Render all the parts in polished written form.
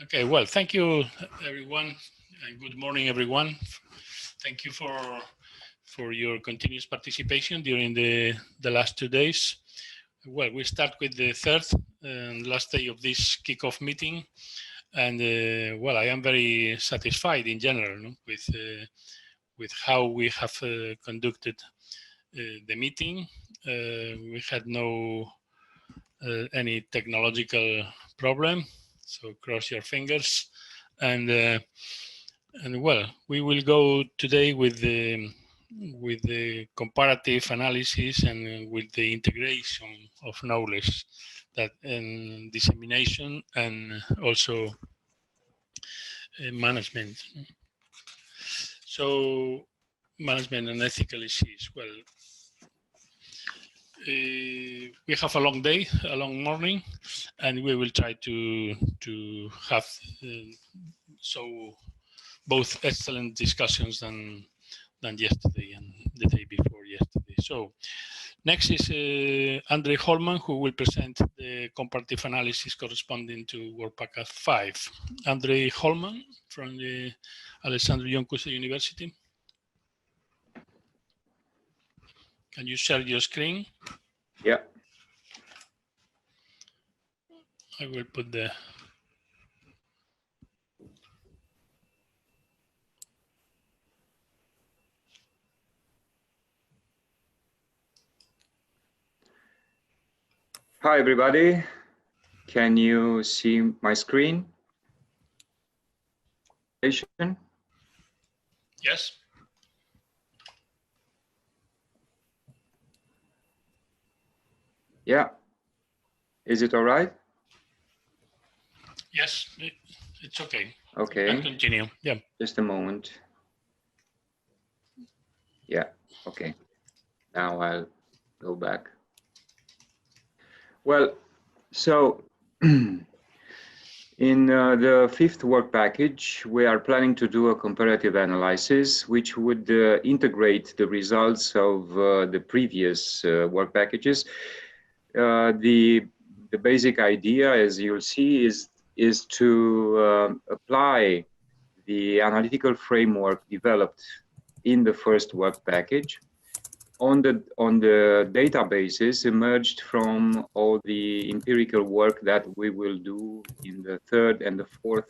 Okay, well, thank you, everyone, and good morning, everyone. Thank you for your continuous participation during the last 2 days. Well, we start with the third and last day of this kickoff meeting, and well, I am very satisfied in general, no, with how we have conducted the meeting. We had no any technological problem, so cross your fingers. And well, we will go today with the comparative analysis and with the integration of knowledge that and dissemination and also management. So management and ethical issues. Well, we have a long day, a long morning, and we will try to have so both excellent discussions than yesterday and the day before yesterday. So next is Andre Holman, who will present the comparative analysis corresponding to work package 5. Andre Holman from the Alexander Yonkusa University. Can you share your screen? Yeah. I will put the Hi, everybody. Can you see my screen? Yes. Yeah. Is it all right? Yes, it's okay. Okay. You can continue. Yeah. Just a moment. Yeah. Okay. Now I'll go back. Well, so in the fifth work package, we are planning to do a comparative analysis, which would integrate the results of the previous work packages. The basic idea, as you'll see, is to apply the analytical framework developed in the first work package on the databases emerged from all the empirical work that we will do in the third and the fourth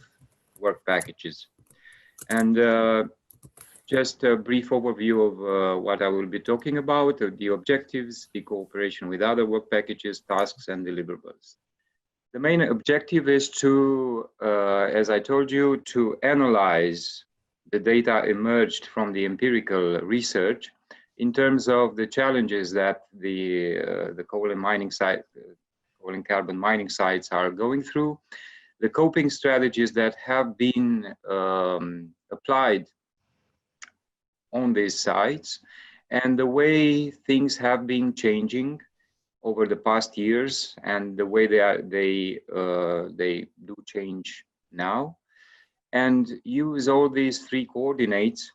work packages. And just a brief overview of what I will be talking about, the objectives, the cooperation with other work packages, tasks, and deliverables. The main objective is to, as I told you, to analyze the data emerged from the empirical research in terms of the challenges that the coal and carbon mining sites are going through, the coping strategies that have been applied on these sites, and the way things have been changing over the past years and the way they do change now, and use all these three coordinates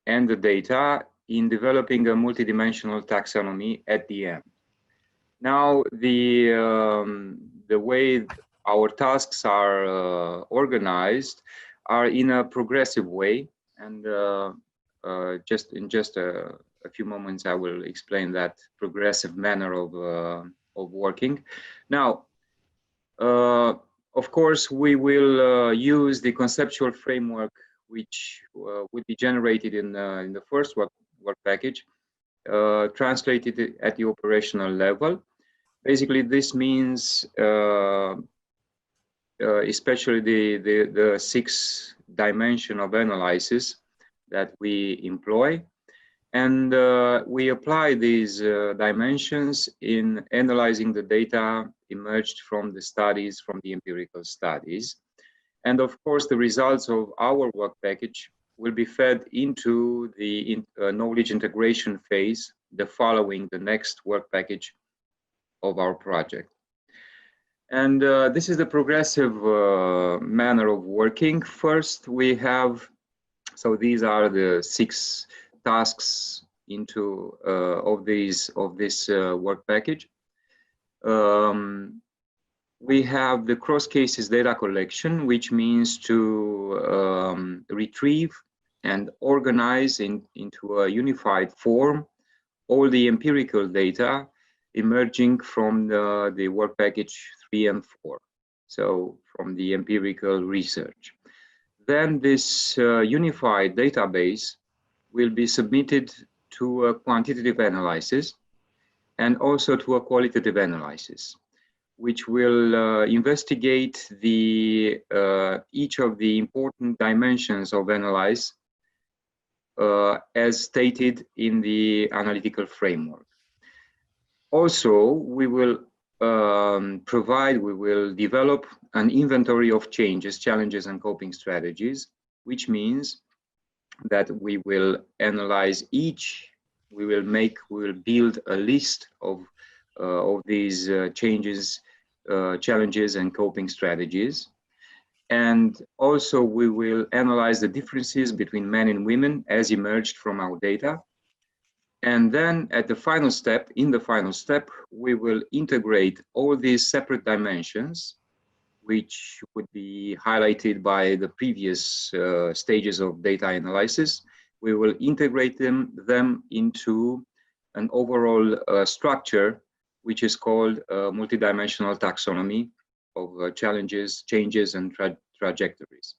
and the data in developing a multidimensional taxonomy at the end. Now, the way our tasks are organized are in a progressive way, and just in a few moments, I will explain that progressive manner of working. Now, of course, we will use the conceptual framework which would be generated in the first work package, translated at the operational level. Basically, this means especially the 6 dimension of analysis that we employ. And we apply these dimensions in analyzing the data emerged from the studies, from the empirical studies. And of course, the results of our work package will be fed into the knowledge integration phase, following the next work package of our project. And this is the progressive manner of working. First, we have, so these are the 6 tasks into of this work package. We have the cross cases data collection, which means to retrieve and organize into a unified form all the empirical data emerging from the work package 3 and 4. So from the empirical research. Then this unified database will be submitted to a quantitative analysis and also to a qualitative analysis, which will investigate each of the important dimensions of analyze as stated in the analytical framework. Also, we will develop an inventory of changes, challenges, and coping strategies, which means that we will analyze each, we will build a list of these changes, challenges, and coping strategies. And also we will analyze the differences between men and women as emerged from our data. And then at the final step, we will integrate all these separate dimensions, which would be highlighted by the previous stages of data analysis. We will integrate them into an overall structure, which is called multidimensional taxonomy of challenges, changes, and trajectories.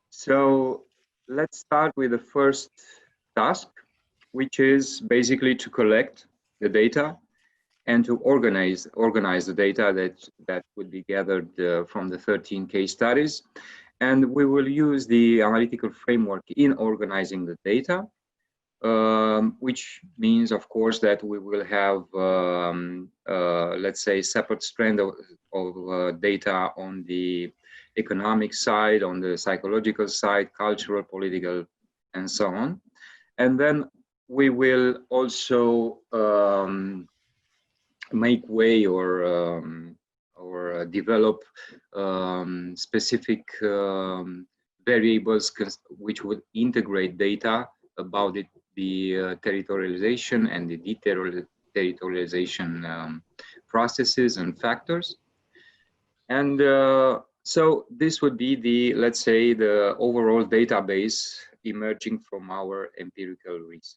So let's start with the first task, which is basically to collect the data and to organize the data that would be gathered from the 13 case studies. And we will use the analytical framework in organizing the data, which means, of course, that we will have, let's say, separate strand of data on the economic side, on the psychological side, cultural, political, and so on. And then we will also make way or develop specific variables which would integrate data about the territorialization and the deterritorialization processes and factors. And so this would be the, let's say, the overall database emerging from our empirical research.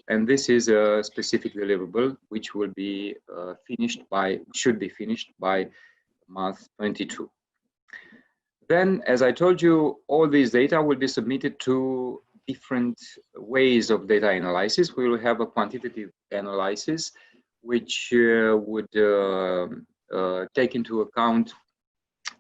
And this is a specific deliverable which will be should be finished by month 22. Then, as I told you, all these data will be submitted to different ways of data analysis. We will have a quantitative analysis, which would take into account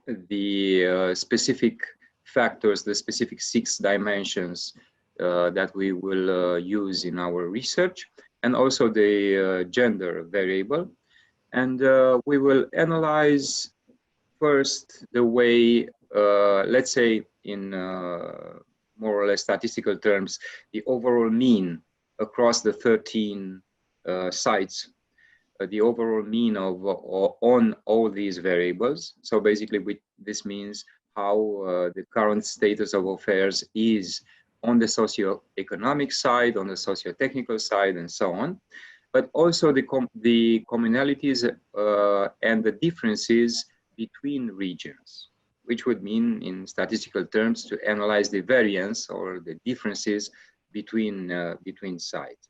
the specific factors, the specific 6 dimensions that we will use in our research, and also the gender variable. And we will analyze first the way, let's say in more or less statistical terms, the overall mean across the 13 sites, the overall mean on all these variables. So basically this means how the current status of affairs is on the socio-economic side, on the socio-technical side, and so on. But also the commonalities and the differences between regions, which would mean in statistical terms to analyze the variance or the differences between sites.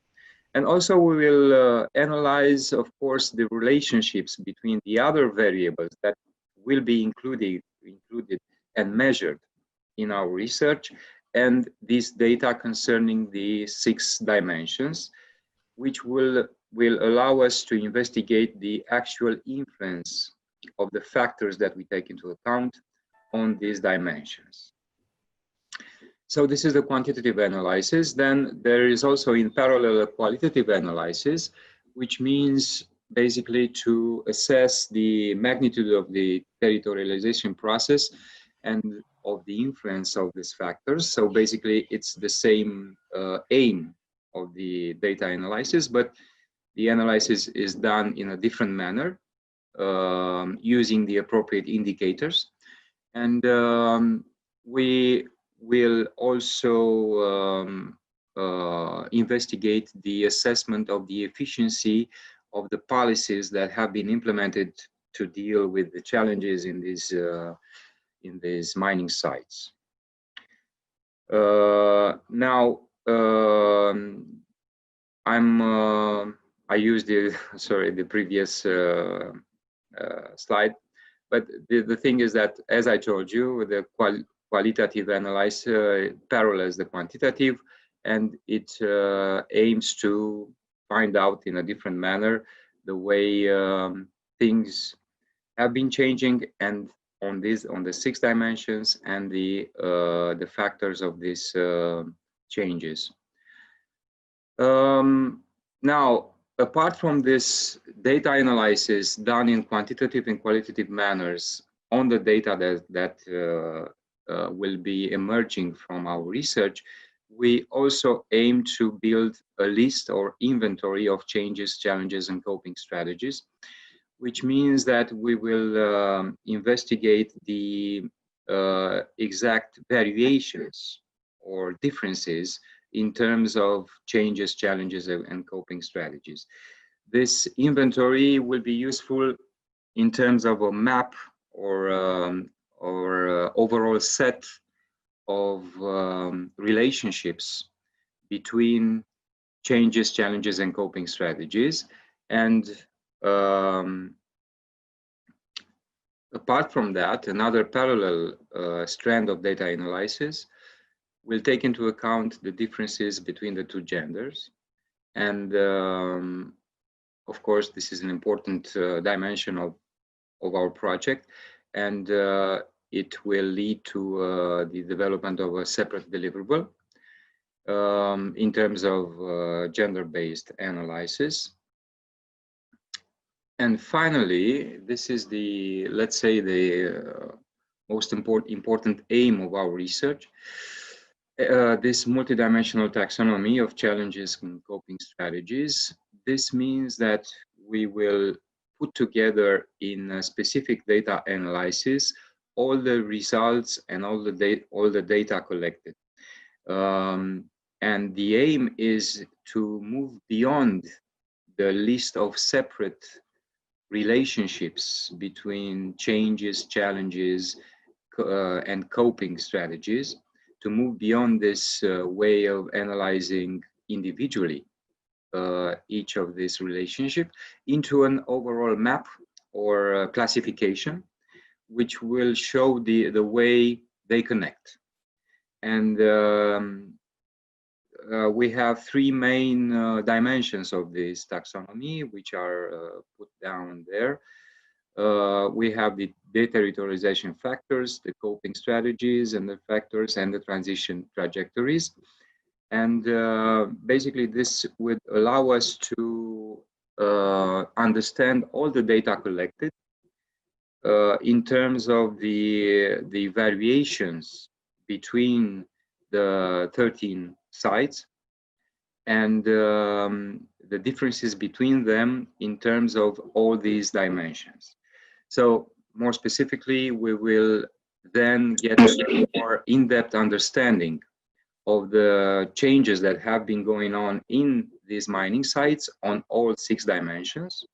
And also we will analyze, of course, the relationships between the other variables that will be included and measured in our research, and these data concerning the 6 dimensions, which will allow us to investigate the actual influence of the factors that we take into account on these dimensions. So this is the quantitative analysis. Then there is also in parallel a qualitative analysis, which means basically to assess the magnitude of the territorialization process and of the influence of these factors. So basically it's the same aim of the data analysis, but the analysis is done in a different manner using the appropriate indicators. And we will also investigate the assessment of the efficiency of the policies that have been implemented to deal with the challenges in these mining sites. Now, I used the previous slide, but the thing is that, as I told you, the qualitative analysis parallels the quantitative, and it aims to find out in a different manner the way things have been changing, and on the 6 dimensions, and the factors of these changes. Now, apart from this data analysis done in quantitative and qualitative manners on the data that will be emerging from our research, we also aim to build a list or inventory of changes, challenges, and coping strategies, which means that we will investigate the exact variations or differences in terms of changes, challenges, and coping strategies. This inventory will be useful in terms of a map or overall set of relationships between changes, challenges, and coping strategies. And apart from that, another parallel strand of data analysis will take into account the differences between the 2 genders. And of course, this is an important dimension of our project, and it will lead to the development of a separate deliverable in terms of gender-based analysis. And finally, this is the, let's say, the most important aim of our research. This multidimensional taxonomy of challenges and coping strategies. This means that we will put together in a specific data analysis all the results and all the data collected. And the aim is to move beyond the list of separate relationships between changes, challenges, and coping strategies, to move beyond this way of analyzing individually each of these relationships into an overall map or classification, which will show the way they connect. And we have 3 main dimensions of this taxonomy, which are put down there. We have the deterritorialization factors, the coping strategies and the factors, and the transition trajectories. And basically this would allow us to understand all the data collected in terms of the variations between the 13 sites, and the differences between them in terms of all these dimensions. So more specifically, we will then get a more in-depth understanding of the changes that have been going on in these mining sites on all 6 dimensions,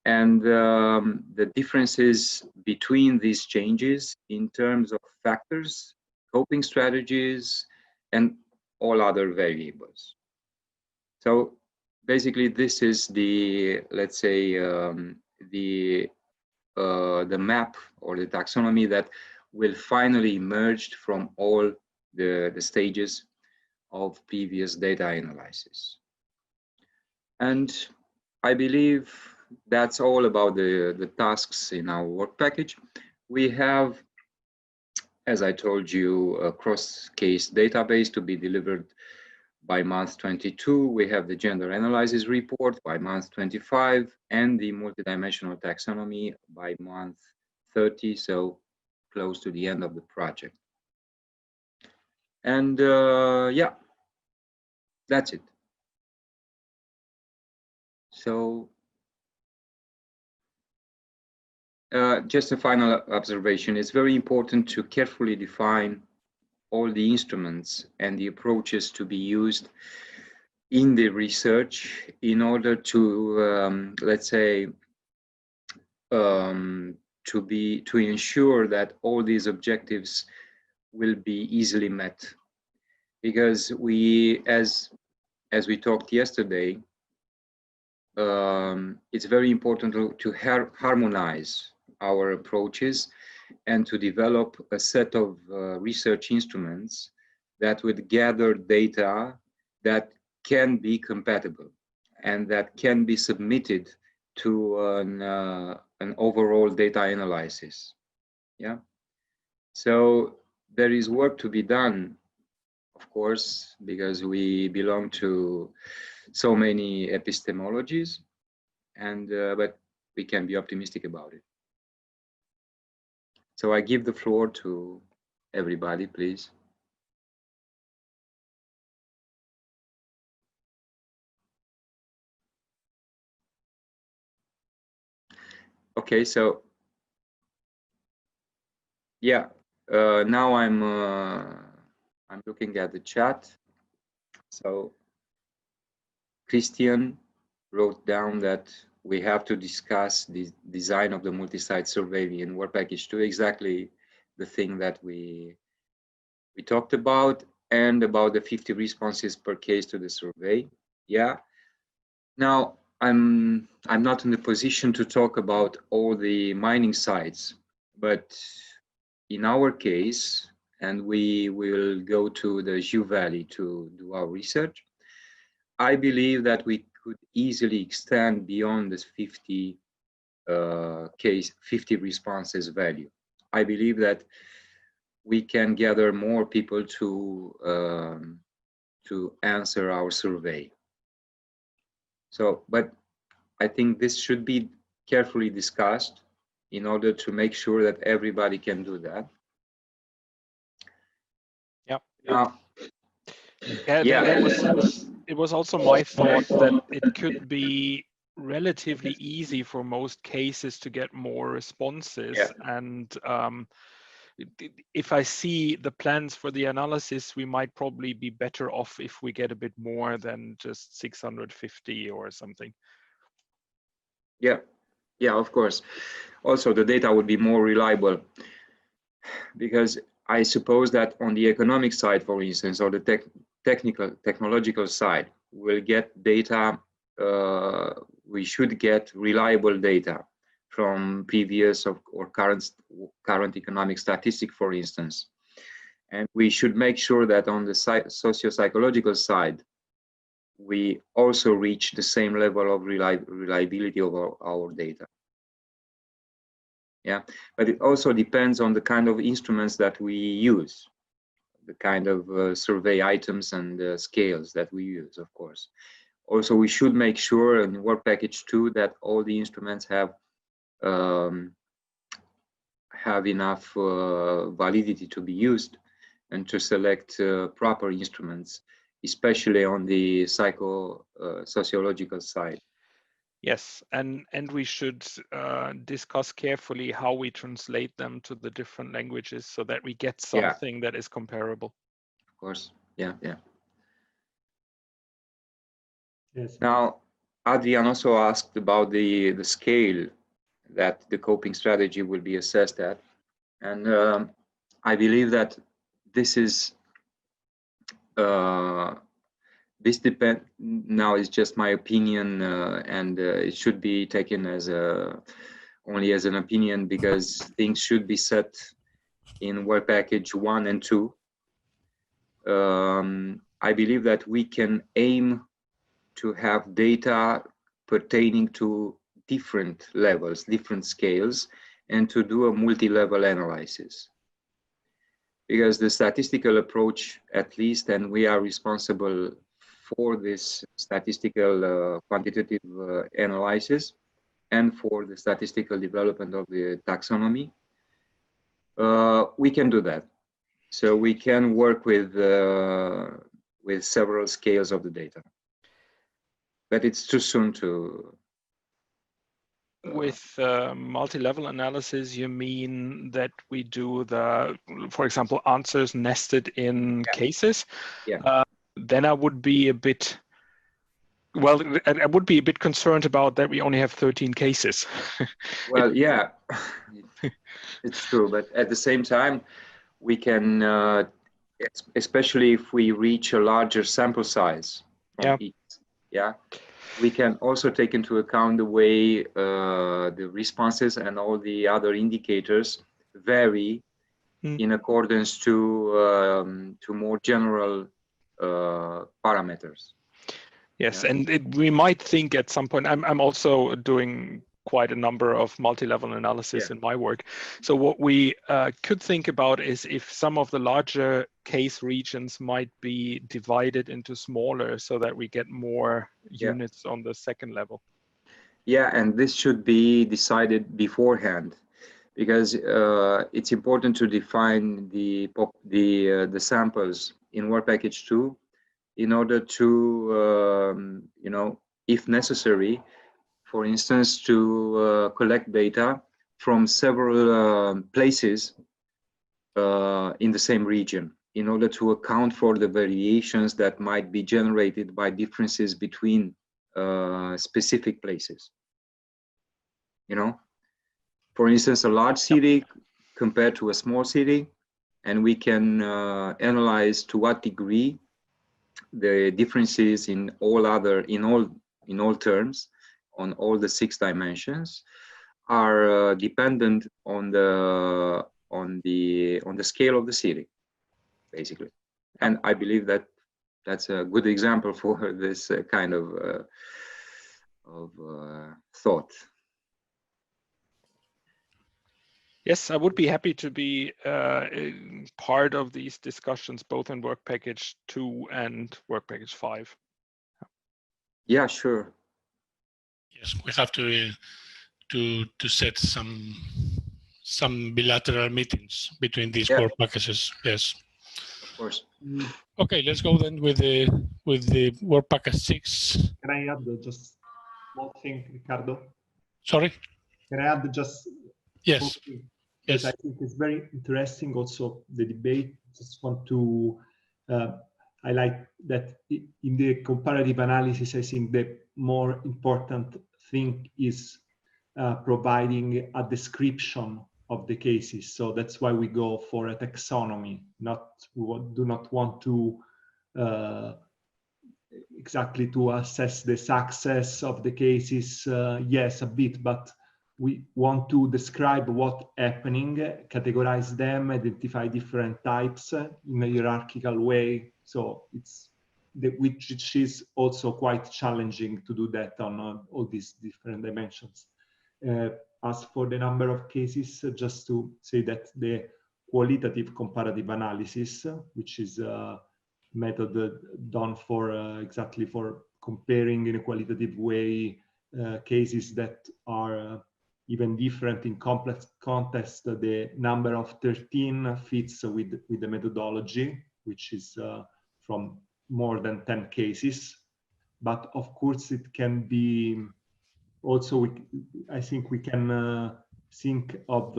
and the differences between these changes in terms of factors, coping strategies, and all other variables. So basically, this is the, let's say, the map or the taxonomy that will finally emerge from all the stages of previous data analysis. And I believe that's all about the tasks in our work package. We have, as I told you, a cross-case database to be delivered by month 22. We have the gender analysis report by month 25, and the multidimensional taxonomy by month 30, so close to the end of the project. And yeah, that's it. So just a final observation. It's very important to carefully define all the instruments and the approaches to be used in the research in order to, let's say, to ensure that all these objectives will be easily met. Because we, as we talked yesterday, it's very important to harmonize our approaches and to develop a set of research instruments that would gather data that can be compatible and that can be submitted to an overall data analysis. Yeah. So there is work to be done, of course, because we belong to so many epistemologies, and but we can be optimistic about it. So I give the floor to everybody, please. Okay, so yeah, now I'm looking at the chat. So Christian wrote down that we have to discuss the design of the multi-site survey in Work Package 2, exactly the thing that we talked about, and about the 50 responses per case to the survey. Yeah. Now, I'm not in the position to talk about all the mining sites, but in our case, and we will go to the Jiu Valley to do our research, I believe that we could easily extend beyond this 50 responses value. I believe that we can gather more people to answer our survey. So, but I think this should be carefully discussed in order to make sure that everybody can do that. Yeah. It was also my thought that it could be relatively easy for most cases to get more responses. Yeah. And if I see the plans for the analysis, we might probably be better off if we get a bit more than just 650 or something. Yeah, of course. Also, the data would be more reliable, because I suppose that on the economic side, for instance, or the technological side, we'll get data, we should get reliable data from previous or current economic statistic, for instance. And we should make sure that on the socio-psychological side, we also reach the same level of reliability of our data. Yeah, but it also depends on the kind of instruments that we use, the kind of survey items and scales that we use, of course. Also, we should make sure in Work Package 2 that all the instruments have enough validity to be used, and to select proper instruments, especially on the sociological side. Yes, and we should discuss carefully how we translate them to the different languages so that we get something that is comparable. Of course, yeah. Yes. Now, Adrian also asked about the scale that the coping strategy will be assessed at, and I believe that this is this depends. Now, it's just my opinion, and it should be taken as only as an opinion, because things should be set in Work Package 1 and 2. I believe that we can aim to have data pertaining to different levels, different scales, and to do a multi-level analysis. Because the statistical approach, at least, and we are responsible for this statistical quantitative analysis and for the statistical development of the taxonomy, we can do that. So we can work with several scales of the data. But it's too soon to... With multi-level analysis, you mean that we do the, for example, answers nested in cases? Yeah. Then I would be a bit Well, and I would be a bit concerned about that we only have 13 cases. Well, yeah, it's true. But at the same time, we can, especially if we reach a larger sample size from each, we can also take into account the way the responses and all the other indicators vary in accordance to more general parameters. Yes, and we might think at some point, I'm also doing quite a number of multi-level analysis in my work. So what we could think about is if some of the larger case regions might be divided into smaller so that we get more units on the second level. Yeah, and this should be decided beforehand, because it's important to define the samples in work package 2 in order to, you know, if necessary, for instance, to collect data from several places in the same region in order to account for the variations that might be generated by differences between specific places. You know, for instance, a large city compared to a small city, and we can analyze to what degree the differences in all terms on all the 6 dimensions are dependent on the scale of the city, basically. And I believe that that's a good example for this kind of thought. Yes, I would be happy to be part of these discussions, both in work package 2 and work package 5. Yeah, sure. Yes, we have to set some bilateral meetings between these work packages. Yes, of course. Okay, let's go then with the work package 6. Can I add just one thing, Ricardo? Sorry. Can I add just? Yes. Yes. I think it's very interesting. Also, the debate. Just want to highlight that in the comparative analysis, I think the more important thing is providing a description of the cases. So that's why we go for a taxonomy. We do not want to exactly to assess the success of the cases. Yes, a bit, but we want to describe what's happening, categorize them, identify different types in a hierarchical way. So which is also quite challenging to do that on all these different dimensions. As for the number of cases, just to say that the qualitative comparative analysis, which is a method done for exactly for comparing in a qualitative way cases that are even different in complex context, the number of 13 fits with the methodology, which is from more than 10 cases. But of course, it can be also, I think we can think of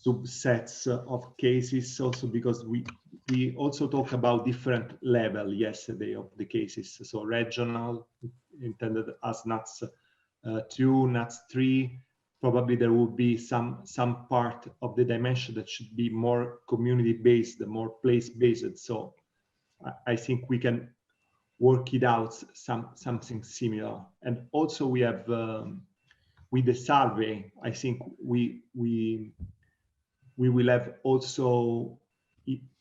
subsets of cases also, because we also talk about different level yesterday of the cases. So regional, intended as NUTS 2, NUTS 3, probably there will be some part of the dimension that should be more community-based, more place-based. So I think we can work it out something similar. And also we have with the survey, I think we will have also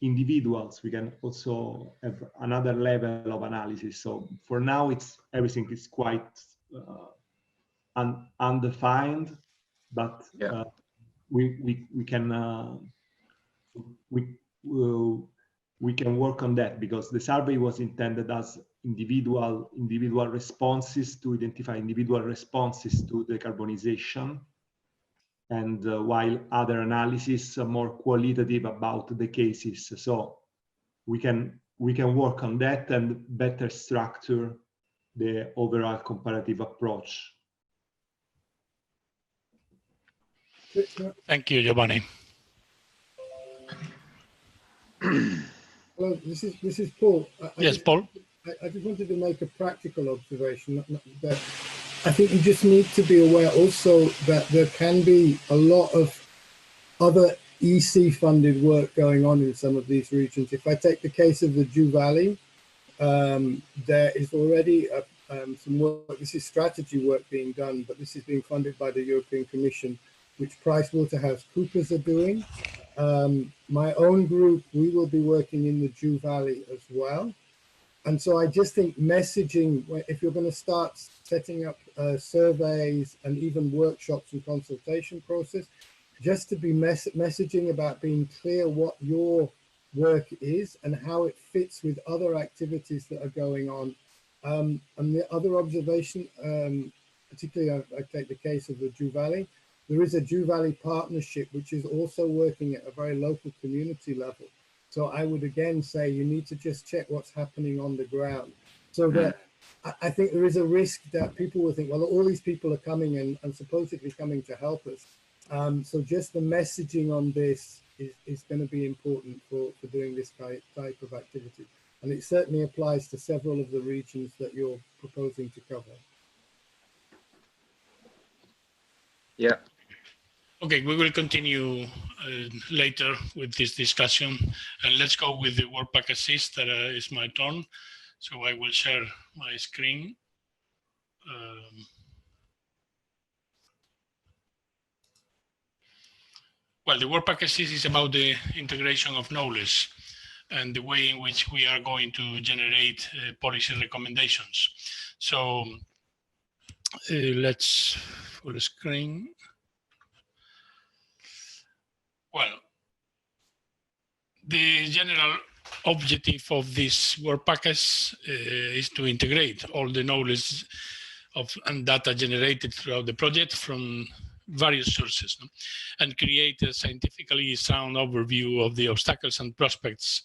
individuals. We can also have another level of analysis. So for now, everything is quite undefined, but we can work on that, because the survey was intended as individual responses to identify individual responses to decarbonization, and while other analysis are more qualitative about the cases. So we can work on that and better structure the overall comparative approach. Thank you, Giovanni. Hello, this is Paul. Yes, Paul. I just wanted to make a practical observation that I think you just need to be aware also that there can be a lot of other EC funded work going on in some of these regions. If I take the case of the Jiu Valley, there is already some work, this is strategy work being done, but this is being funded by the European Commission, which PricewaterhouseCoopers are doing. My own group, we will be working in the Jiu Valley as well. And so I just think messaging, if you're going to start setting up surveys and even workshops and consultation process, just to be messaging about being clear what your work is and how it fits with other activities that are going on. And the other observation, particularly I take the case of the Jiu Valley, there is a Jiu Valley partnership, which is also working at a very local community level. So I would again say you need to just check what's happening on the ground. So that I think there is a risk that people will think, well, all these people are coming and supposedly coming to help us. So just the messaging on this is going to be important for doing this type of activity. And it certainly applies to several of the regions that you're proposing to cover. Yeah. Okay, we will continue later with this discussion, and let's go with the Workpack Assist. That is my turn, so I will share my screen. Well, the Workpack Assist is about the integration of knowledge and the way in which we are going to generate policy recommendations. So let's full screen. Well, the general objective of this work package is to integrate all the knowledge and data generated throughout the project from various sources, and create a scientifically sound overview of the obstacles and prospects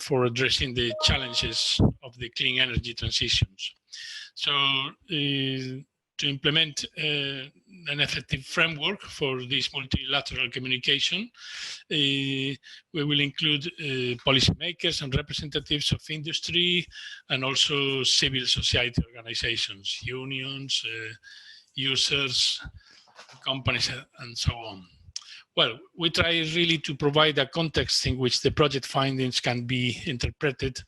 for addressing the challenges of the clean energy transitions. So to implement an effective framework for this multilateral communication, we will include policymakers and representatives of industry, and also civil society organizations, unions, users, companies, and so on. Well, we try really to provide a context in which the project findings can be interpreted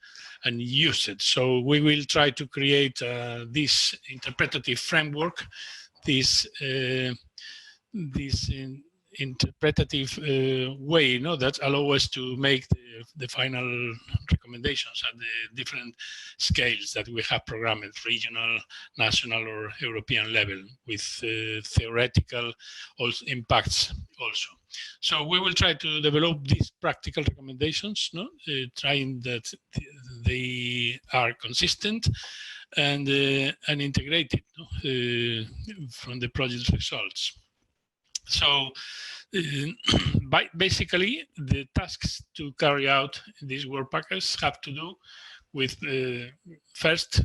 and used. So we will try to create this interpretative framework, this interpretative way, that allow us to make the final recommendations at the different scales that we have programmed, regional, national, or European level, with theoretical impacts also. So we will try to develop these practical recommendations, trying that they are consistent and integrated from the project results. So basically, the tasks to carry out these work packages have to do with first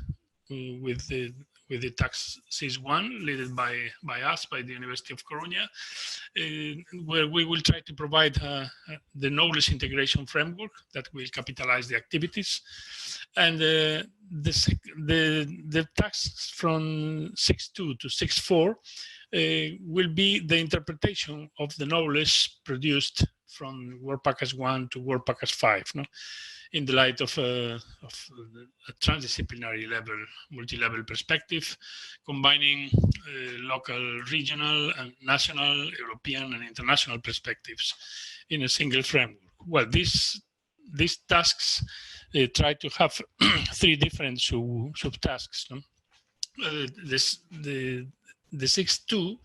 with the task SIS1 led by us, by the University of Coruña, where we will try to provide the knowledge integration framework that will capitalize the activities. And the tasks from 6.2 to 6.4 will be the interpretation of the knowledge produced from work package 1 to work package 5, in the light of a transdisciplinary level, multi-level perspective, combining local, regional, and national, European, and international perspectives in a single framework. Well, these tasks try to have three different subtasks. The 6.2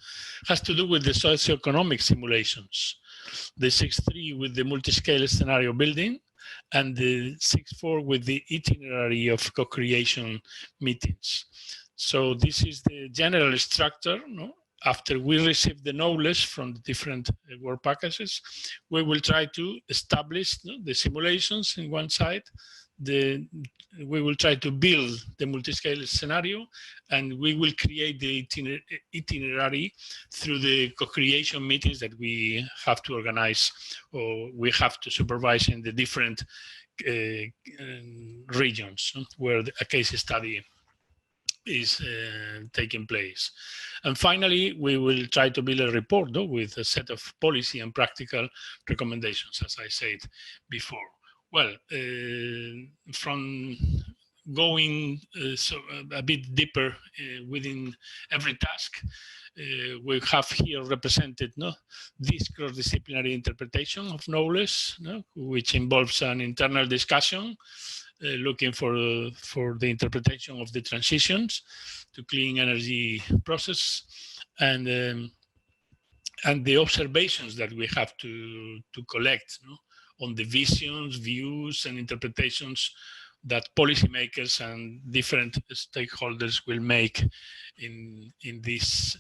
has to do with the socioeconomic simulations, the 6.3 with the multi-scale scenario building, and the 6.4 with the itinerary of co-creation meetings. So this is the general structure. After we receive the knowledge from the different work packages, we will try to establish the simulations in one side, we will try to build the multi-scale scenario, and we will create the itinerary through the co-creation meetings that we have to organize or we have to supervise in the different regions where a case study is taking place. And finally, we will try to build a report with a set of policy and practical recommendations, as I said before. Well, from going a bit deeper within every task, we have here represented this cross-disciplinary interpretation of knowledge, which involves an internal discussion looking for the interpretation of the transitions to clean energy process, and the observations that we have to collect on the visions, views, and interpretations that policymakers and different stakeholders will make in these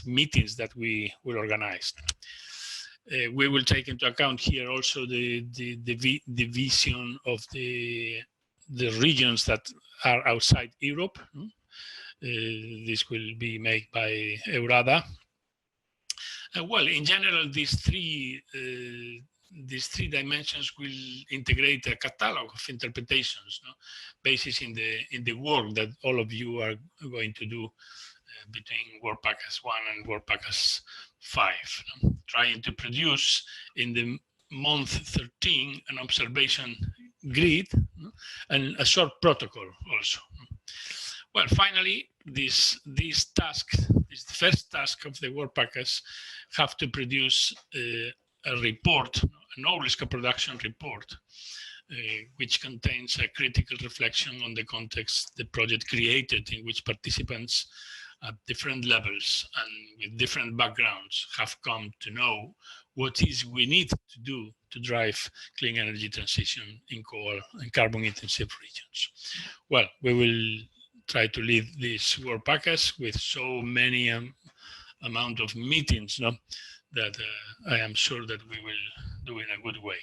meetings that we will organize. We will take into account here also the vision of the regions that are outside Europe. This will be made by Eurada. Well, in general, these three dimensions will integrate a catalog of interpretations, based in the work that all of you are going to do between Work Package 1 and Work Package 5, trying to produce in the month 13 an observation grid and a short protocol also. Well, finally, this task, this first task of the Work Package, have to produce a report, a knowledge co-production report, which contains a critical reflection on the context the project created, in which participants at different levels and with different backgrounds have come to know what is we need to do to drive clean energy transition in coal and carbon intensive regions. Well, we will try to lead this work package with so many amount of meetings that I am sure that we will do in a good way.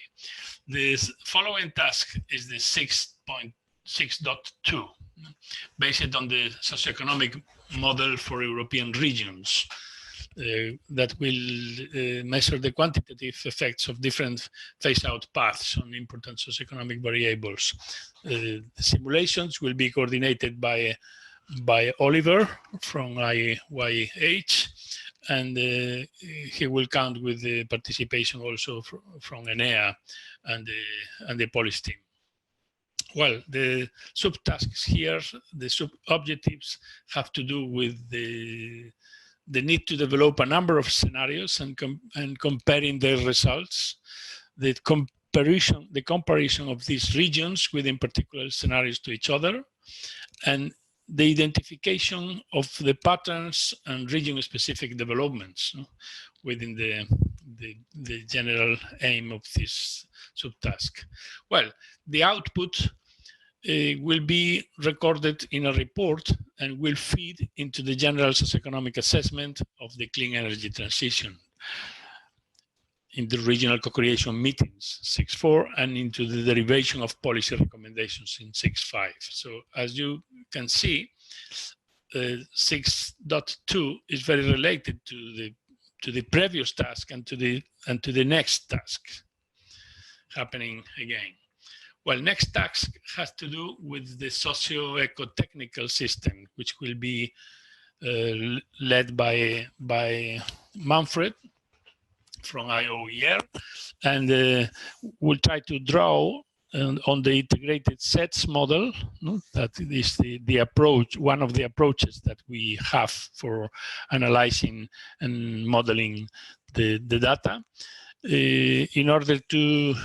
This following task is the 6.6.2, based on the socioeconomic model for European regions that will measure the quantitative effects of different phase-out paths on important socioeconomic variables. The simulations will be coordinated by Oliver from IYH, and he will count with the participation also from Enea and the policy team. Well, the subtasks here, the sub-objectives have to do with the need to develop a number of scenarios and comparing their results, the comparison of these regions within particular scenarios to each other, and the identification of the patterns and region-specific developments within the general aim of this subtask. Well, the output will be recorded in a report and will feed into the general socioeconomic assessment of the clean energy transition in the regional co-creation meetings, 6.4, and into the derivation of policy recommendations in 6.5. So as you can see, 6.2 is very related to the previous task and to the next task happening again. Well, next task has to do with the socio-ecotechnical system, which will be led by Manfred from IOER, and we'll try to draw on the integrated sets model. That is the approach, one of the approaches that we have for analyzing and modeling the data, in order to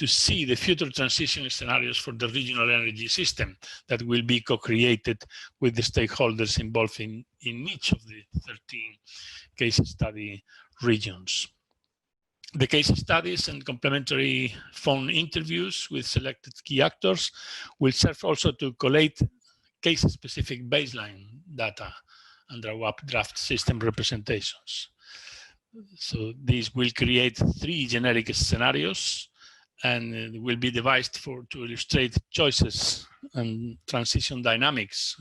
see the future transition scenarios for the regional energy system that will be co-created with the stakeholders involved in each of the 13 case study regions. The case studies and complementary phone interviews with selected key actors will serve also to collate case-specific baseline data under our draft system representations. So these will create 3 generic scenarios and will be devised to illustrate choices and transition dynamics.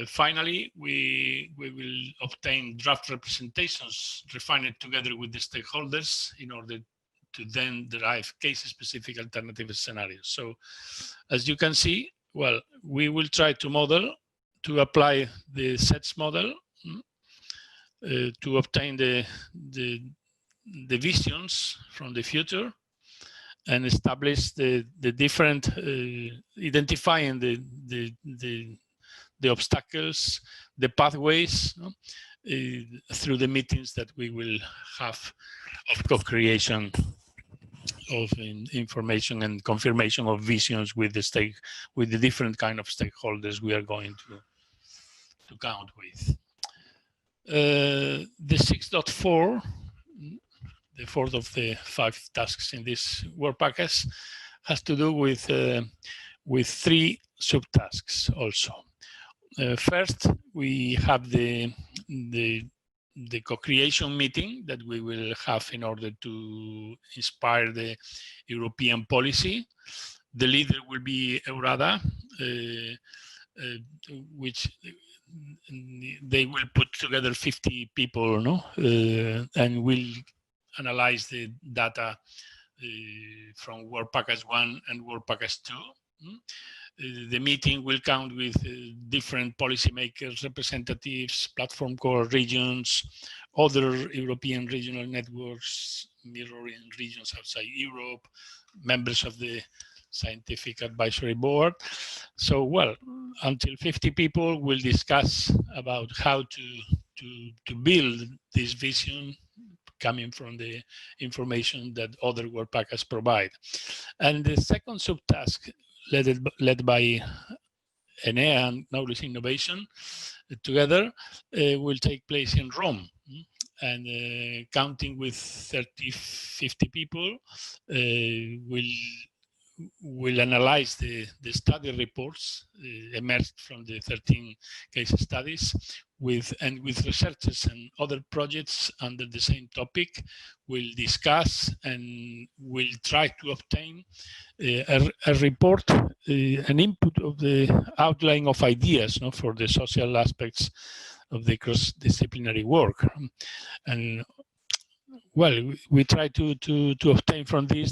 Finally, we will obtain draft representations refined together with the stakeholders in order to then derive case-specific alternative scenarios. So, as you can see, well, we will try to apply the SETS model to obtain the visions from the future and establish the different, identifying the obstacles, the pathways through the meetings that we will have of co-creation of information and confirmation of visions with the different kind of stakeholders we are going to count with. The 6.4, the fourth of the 5 tasks in this work package, has to do with 3 subtasks also. First, we have the co-creation meeting that we will have in order to inspire the European policy. The leader will be Eurada, which they will put together 50 people, and will analyze the data from Work Package 1 and Work Package 2. The meeting will count with different policymakers, representatives, platform core regions, other European regional networks, mirroring regions outside Europe, members of the Scientific Advisory Board. So, well, until 50 people will discuss about how to build this vision coming from the information that other work packages provide. And the second subtask, led by Enea and Knowledge Innovation together, will take place in Rome. And counting with 50 people, will analyze the study reports emerged from the 13 case studies with researchers and other projects under the same topic. We'll discuss and we'll try to obtain a report, an input of the outline of ideas for the social aspects of the cross-disciplinary work. And well, we try to obtain from this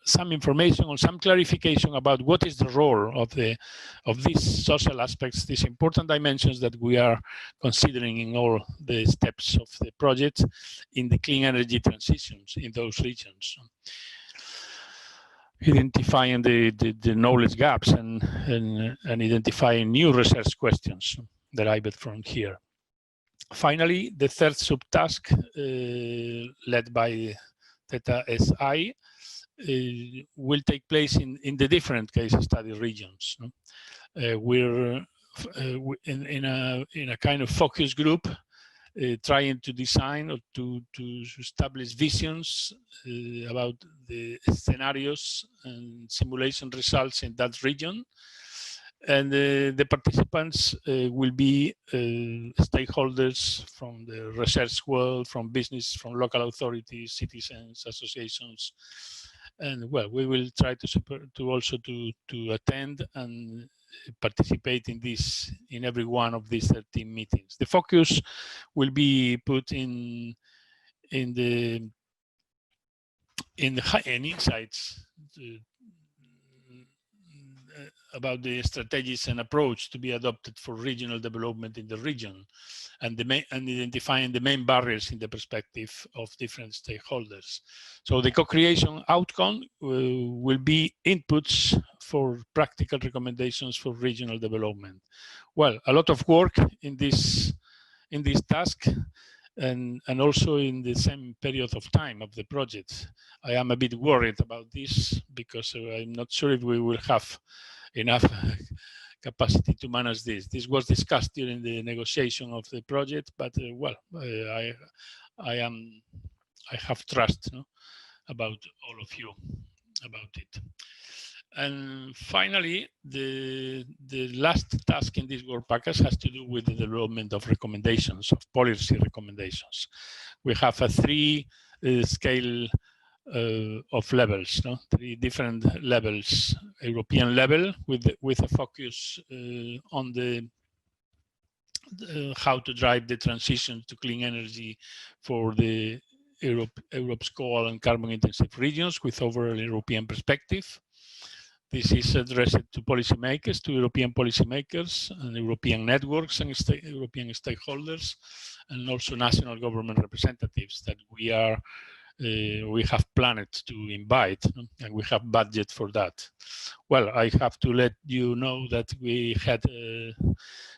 some information or some clarification about what is the role of these social aspects, these important dimensions that we are considering in all the steps of the project in the clean energy transitions in those regions. Identifying the knowledge gaps and identifying new research questions derived from here. Finally, the third subtask, led by Theta SI, will take place in the different case study regions. We're in a kind of focus group, trying to design or to establish visions about the scenarios and simulation results in that region. And the participants will be stakeholders from the research world, from business, from local authorities, citizens, associations. And well, we will try to also attend and participate in every one of these 13 meetings. The focus will be put in high-end insights about the strategies and approach to be adopted for regional development in the region, and identifying the main barriers in the perspective of different stakeholders. So the co-creation outcome will be inputs for practical recommendations for regional development. Well, a lot of work in this task, and also in the same period of time of the project. I am a bit worried about this because I'm not sure if we will have enough capacity to manage this. This was discussed during the negotiation of the project, but well, I have trust about all of you about it. And finally, the last task in this work package has to do with the development of recommendations, of policy recommendations. We have a 3-scale of levels, no? 3 different levels: European level with a focus on the how to drive the transition to clean energy for the Europe's coal and carbon-intensive regions with overall European perspective. This is addressed to policymakers, to European policymakers and European networks and European stakeholders, and also national government representatives that we have planned to invite, and we have budget for that. Well, I have to let you know that we had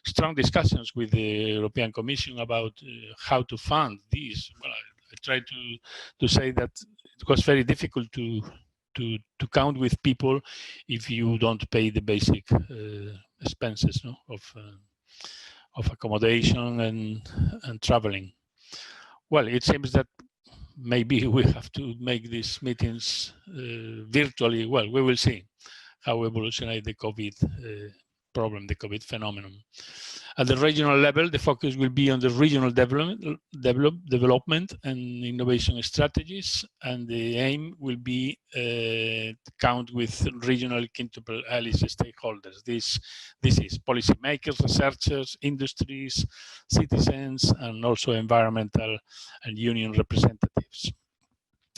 strong discussions with the European Commission about how to fund this. Well, I tried to say that it was very difficult to count with people if you don't pay the basic expenses, no, of accommodation and traveling. Well, it seems that maybe we have to make these meetings virtually. Well, we will see how evolutionary the COVID problem, the COVID phenomenon. At the regional level, the focus will be on the regional development and innovation strategies, and the aim will be to count with regional quintuple helix stakeholders. This is policymakers, researchers, industries, citizens, and also environmental and union representatives.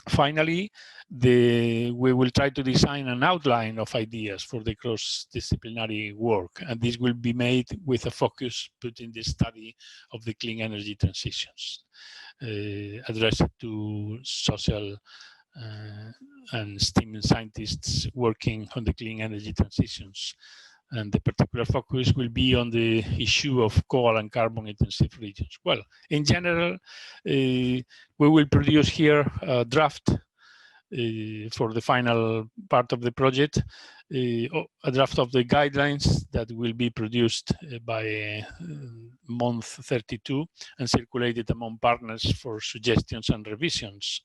Finally, we will try to design an outline of ideas for the cross-disciplinary work, and this will be made with a focus put in the study of the clean energy transitions, addressed to social and STEM scientists working on the clean energy transitions. And the particular focus will be on the issue of coal and carbon-intensive regions. Well, in general, we will produce here a draft for the final part of the project, a draft of the guidelines that will be produced by month 32 and circulated among partners for suggestions and revisions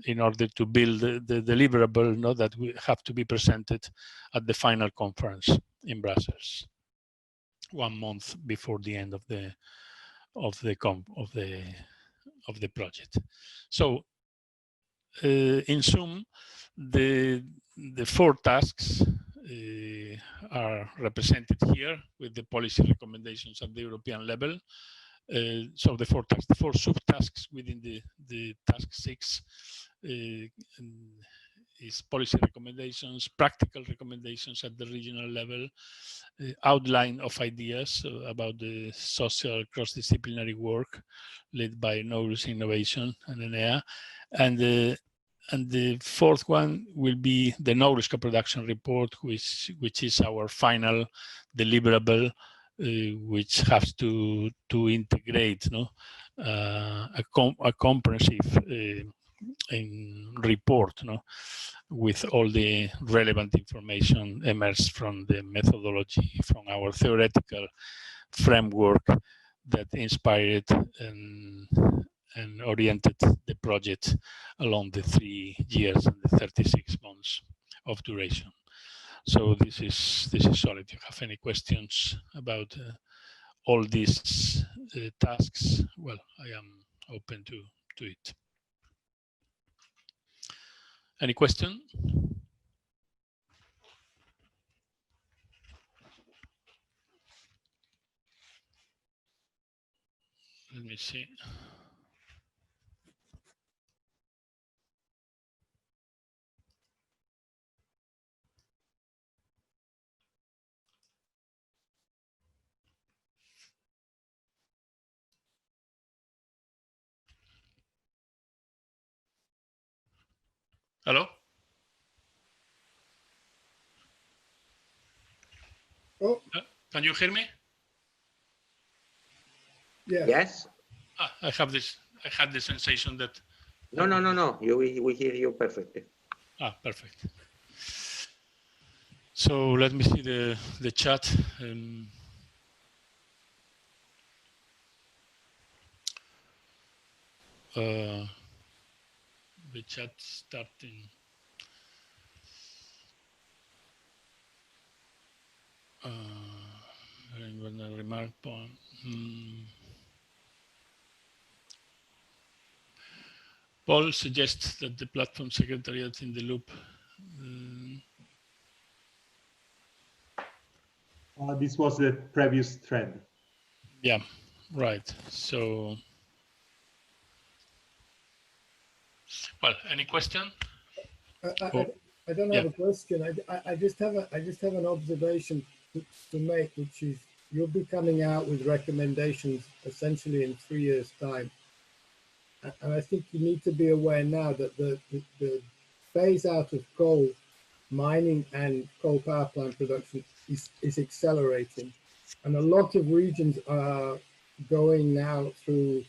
in order to build the deliverable, no, that will have to be presented at the final conference in Brussels, 1 month before the end of the project. So, in sum, the 4 tasks are represented here with the policy recommendations at the European level. So the 4 tasks, the 4 subtasks within the task 6 is policy recommendations, practical recommendations at the regional level, outline of ideas about the social cross-disciplinary work led by Knowledge Innovation and ENEA, and the 4th one will be the knowledge co-production report, which is our final deliverable, which has to integrate, no, a comprehensive report, no, with all the relevant information emerged from the methodology, from our theoretical framework that inspired and oriented the project along the 3 years and the 36 months of duration. So this is all. If you have any questions about all these tasks, well, I am open to it. Any question? Let me see. Hello? Oh, Can you hear me? yeah. Yes? I had the sensation that. No. We hear you perfectly. Perfect. So let me see the chat. The chat starting. Remark Paul suggests that the platform secretariat in the loop. This was the previous thread. Yeah, right. So, well, any question? I don't have a question. I just have an observation to make, which is you'll be coming out with recommendations essentially in 3 years' time. And I think you need to be aware now that the phase out of coal mining and coal power plant production is accelerating. And a lot of regions are going now through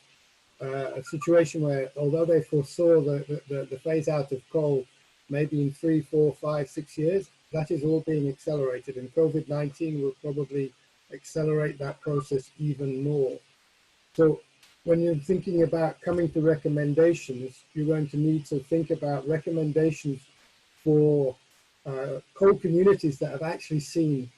a situation where, although they foresaw the phase out of coal maybe in 3, 4, 5, 6 years, that is all being accelerated. And COVID-19 will probably accelerate that process even more. So when you're thinking about coming to recommendations, you're going to need to think about recommendations for coal communities that have actually seen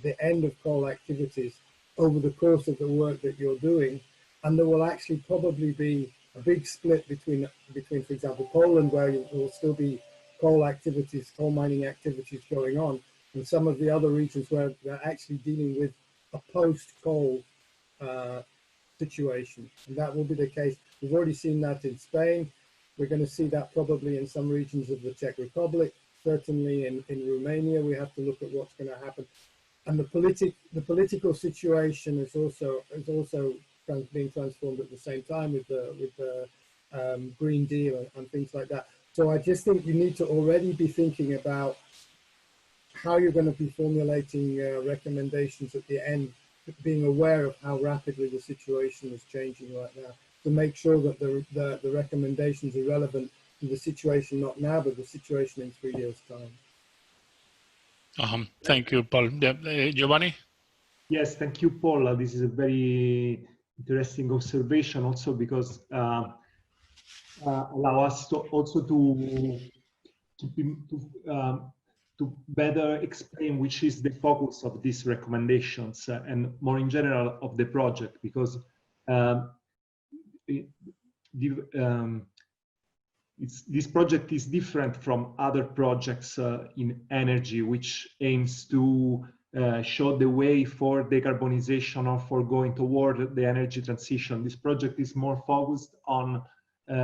the end of coal activities over the course of the work that you're doing. And there will actually probably be a big split between, for example, Poland, where there will still be coal activities, coal mining activities going on, and some of the other regions where they're actually dealing with a post-coal situation. And that will be the case. We've already seen that in Spain. We're going to see that probably in some regions of the Czech Republic, certainly in Romania. We have to look at what's going to happen. And the political situation is also being transformed at the same time with the Green Deal and things like that. So I just think you need to already be thinking about how you're going to be formulating recommendations at the end, being aware of how rapidly the situation is changing right now, to make sure that the recommendations are relevant to the situation not now, but the situation in 3 years' time. Thank you, Paul. Giovanni? Yes, thank you, Paul. This is a very interesting observation also because allow us to also to better explain which is the focus of these recommendations and more in general of the project, because this project is different from other projects in energy, which aims to show the way for decarbonization or for going toward the energy transition. This project is more focused on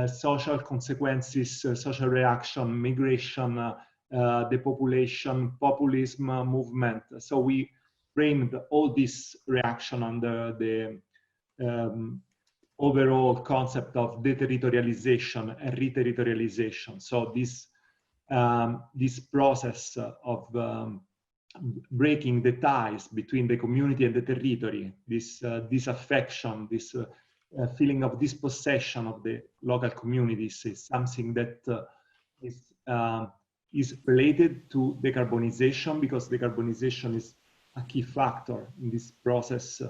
social consequences, social reaction, migration, depopulation, populism movement. So we framed all this reaction under the overall concept of deterritorialization and reterritorialization. So this process of breaking the ties between the community and the territory, this disaffection, this feeling of dispossession of the local communities is something that is related to decarbonization, because decarbonization is a key factor in this process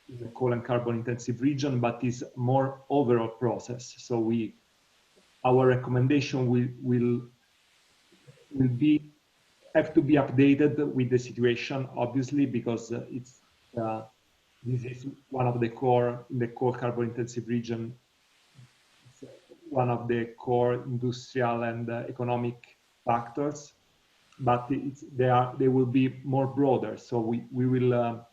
in the coal and carbon intensive region, but is more overall process. So our recommendation will have to be updated with the situation, obviously, because this is one of the core in the coal carbon intensive region. It's one of the core industrial and economic factors, but they will be more broader. So we will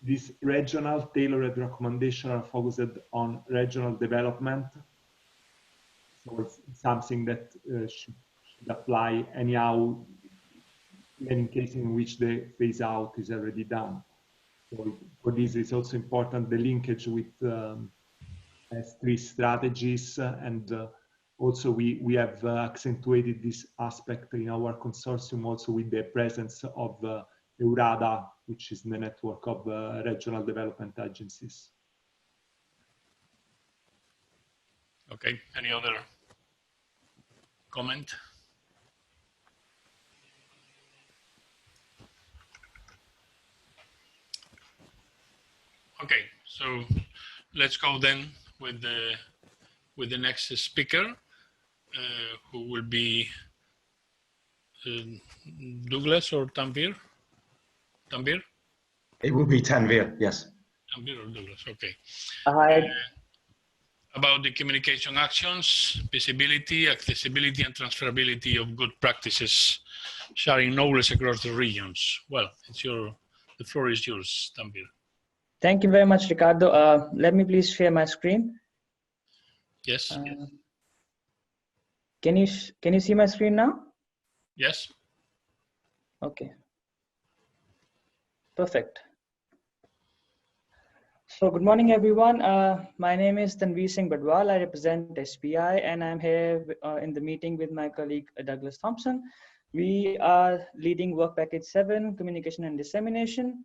this regional tailored recommendation are focused on regional development. So it's something that should apply anyhow, even in cases in which the phase out is already done. So for this, it's also important the linkage with S3 strategies, and also we have accentuated this aspect in our consortium also with the presence of EURADA, which is the network of regional development agencies. Okay, any other comment? Okay, so let's go then with the next speaker, who will be Douglas or Tanvir? Tanvir? It will be Tanvir, yes. Tanvir or Douglas, okay. Hi. about the communication actions, visibility, accessibility, and transferability of good practices, sharing knowledge across the regions. Well, the floor is yours, Tanvir. Thank you very much, Ricardo. Let me please share my screen. Yes. Can you see my screen now? Yes. Okay. Perfect. So good morning, everyone. My name is Tanvir Singh Badwal. I represent SPI, and I'm here in the meeting with my colleague Douglas Thompson. We are leading Work Package 7, Communication and Dissemination.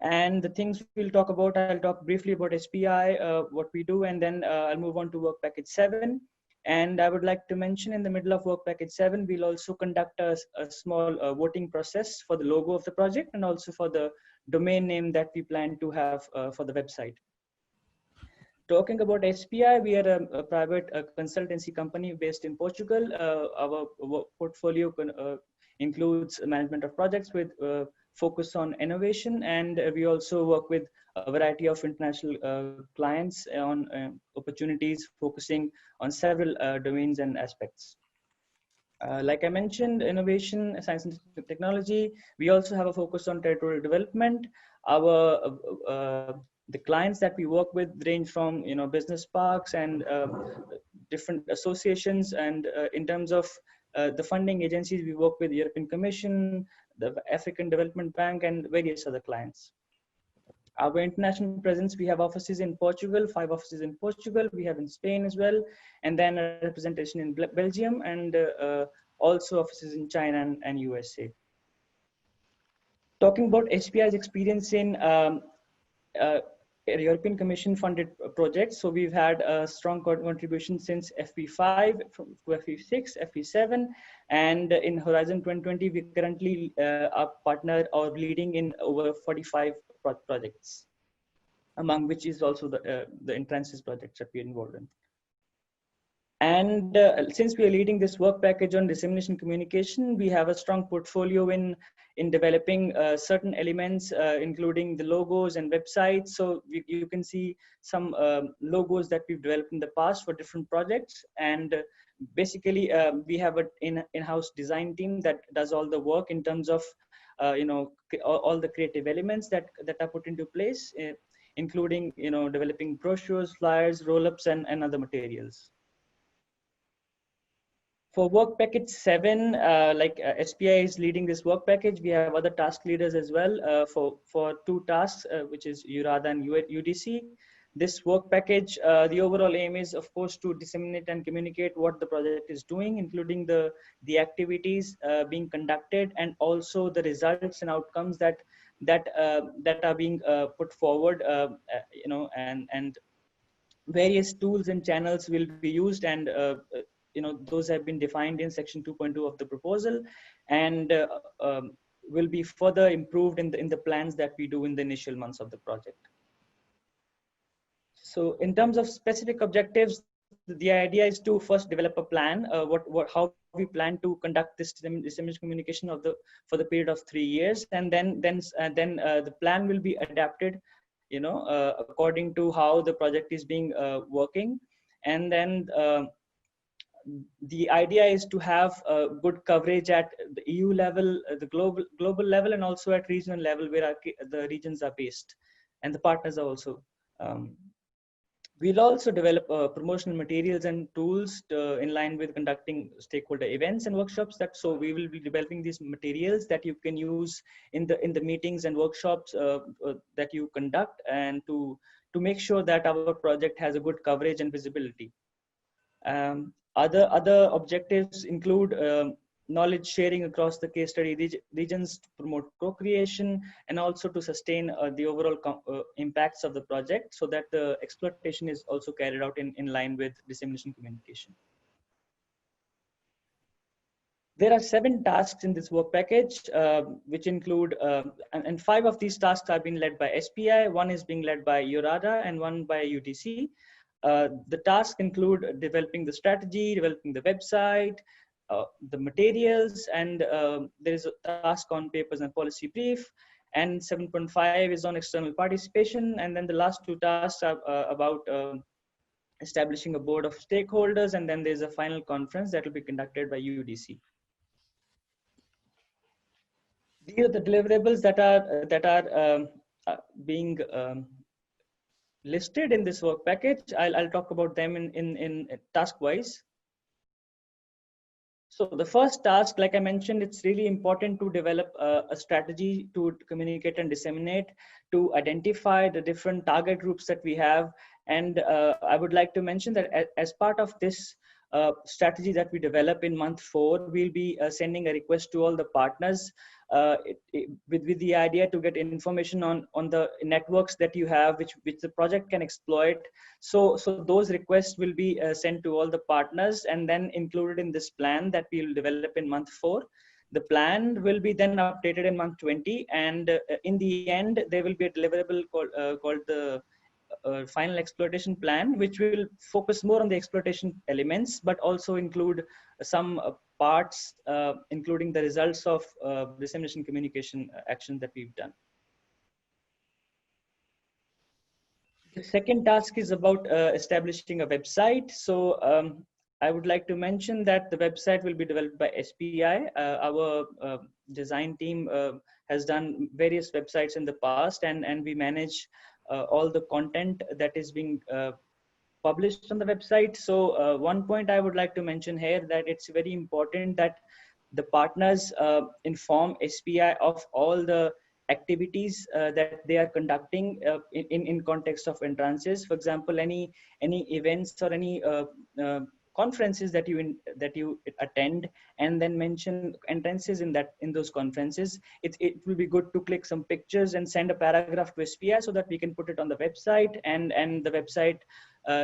And the things we'll talk about, I'll talk briefly about SPI, what we do, and then I'll move on to Work Package 7. And I would like to mention in the middle of Work Package 7, we'll also conduct a small voting process for the logo of the project and also for the domain name that we plan to have for the website. Talking about SPI, we are a private consultancy company based in Portugal. Our portfolio includes management of projects with focus on innovation, and we also work with a variety of international clients on opportunities focusing on several domains and aspects. Like I mentioned, innovation, science and technology. We also have a focus on territorial development. The clients that we work with range from business parks and different associations, and in terms of the funding agencies, we work with the European Commission, the African Development Bank, and various other clients. Our international presence, we have offices in Portugal, 5 offices in Portugal, we have in Spain as well, and then a representation in Belgium, and also offices in China and USA. Talking about SPI's experience in European Commission funded projects. So we've had a strong contribution since FP5 to FP6, FP7, and in Horizon 2020, we currently are partner or leading in over 45 projects, among which is also the Entrances projects that we're involved in. And since we are leading this work package on dissemination communication, we have a strong portfolio in developing certain elements, including the logos and websites. So you can see some logos that we've developed in the past for different projects. And basically, we have an in-house design team that does all the work in terms of all the creative elements that are put into place, including developing brochures, flyers, roll-ups, and other materials. For work package 7, SPI is leading this work package. We have other task leaders as well for 2 tasks, which is URADA and UDC. This work package, the overall aim is, of course, to disseminate and communicate what the project is doing, including the activities being conducted, and also the results and outcomes that are being put forward. And various tools and channels will be used, and those have been defined in section 2.2 of the proposal, and will be further improved in the plans that we do in the initial months of the project. So in terms of specific objectives, the idea is to first develop a plan, how we plan to conduct this dissemination communication for the period of 3 years, and then the plan will be adapted, according to how the project is being working, and then the idea is to have good coverage at the EU level, the global level, and also at regional level where the regions are based, and the partners are also. We'll also develop promotional materials and tools in line with conducting stakeholder events and workshops. So we will be developing these materials that you can use in the meetings and workshops that you conduct, and to make sure that our project has a good coverage and visibility. Other objectives include knowledge sharing across the case study regions to promote co-creation, and also to sustain the overall impacts of the project, so that the exploitation is also carried out in line with dissemination communication. There are 7 tasks in this work package, which include, and 5 of these tasks are being led by SPI, 1 is being led by URADA, and 1 by UDC. The tasks include developing the strategy, developing the website, the materials, and there is a task on papers and policy brief, and 7.5 is on external participation, and then the last 2 tasks are about establishing a board of stakeholders, and then there's a final conference that will be conducted by UDC. These are the deliverables that are being listed in this work package. I'll talk about them in task wise. So the first task, like I mentioned, it's really important to develop a strategy to communicate and disseminate, to identify the different target groups that we have. And I would like to mention that as part of this strategy that we develop in month 4, we'll be sending a request to all the partners with the idea to get information on the networks that you have, which the project can exploit. So those requests will be sent to all the partners and then included in this plan that we will develop in month 4. The plan will be then updated in month 20, and in the end, there will be a deliverable called the final exploitation plan, which will focus more on the exploitation elements, but also include some parts, including the results of dissemination communication action that we've done. The second task is about establishing a website. So I would like to mention that the website will be developed by SPI. Our design team has done various websites in the past, and we manage all the content that is being published on the website. So one point I would like to mention here, that it's very important that the partners inform SPI of all the activities that they are conducting in context of entrances. For example, any events or any conferences that you attend, and then mention entrances in those conferences. It will be good to click some pictures and send a paragraph to SPI so that we can put it on the website, and the website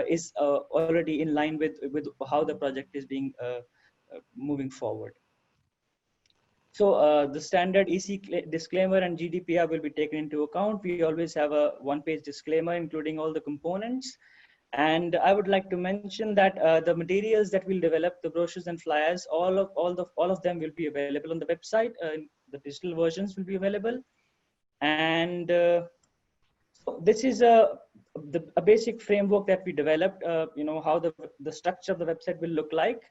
is already in line with how the project is being moving forward. So the standard EC disclaimer and GDPR will be taken into account. We always have a one-page disclaimer including all the components. And I would like to mention that the materials that we'll develop, the brochures and flyers, all of them will be available on the website. The digital versions will be available. And so this is a basic framework that we developed. How the structure of the website will look like.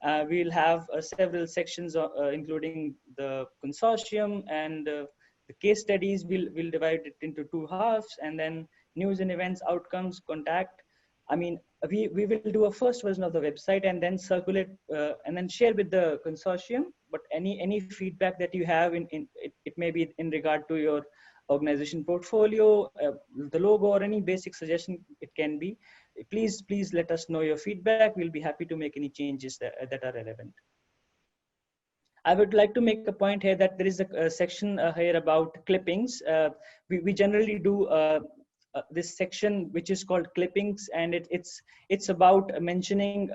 We'll have several sections, including the consortium and the case studies. We'll divide it into 2 halves, and then news and events, outcomes, contact. I mean, we will do a first version of the website and then circulate and then share with the consortium. But any feedback that you have it may be in regard to your organization portfolio, the logo, or any basic suggestion it can be. Please let us know your feedback. We'll be happy to make any changes that are relevant. I would like to make a point here that there is a section here about clippings. We generally do this section which is called clippings, and it's about mentioning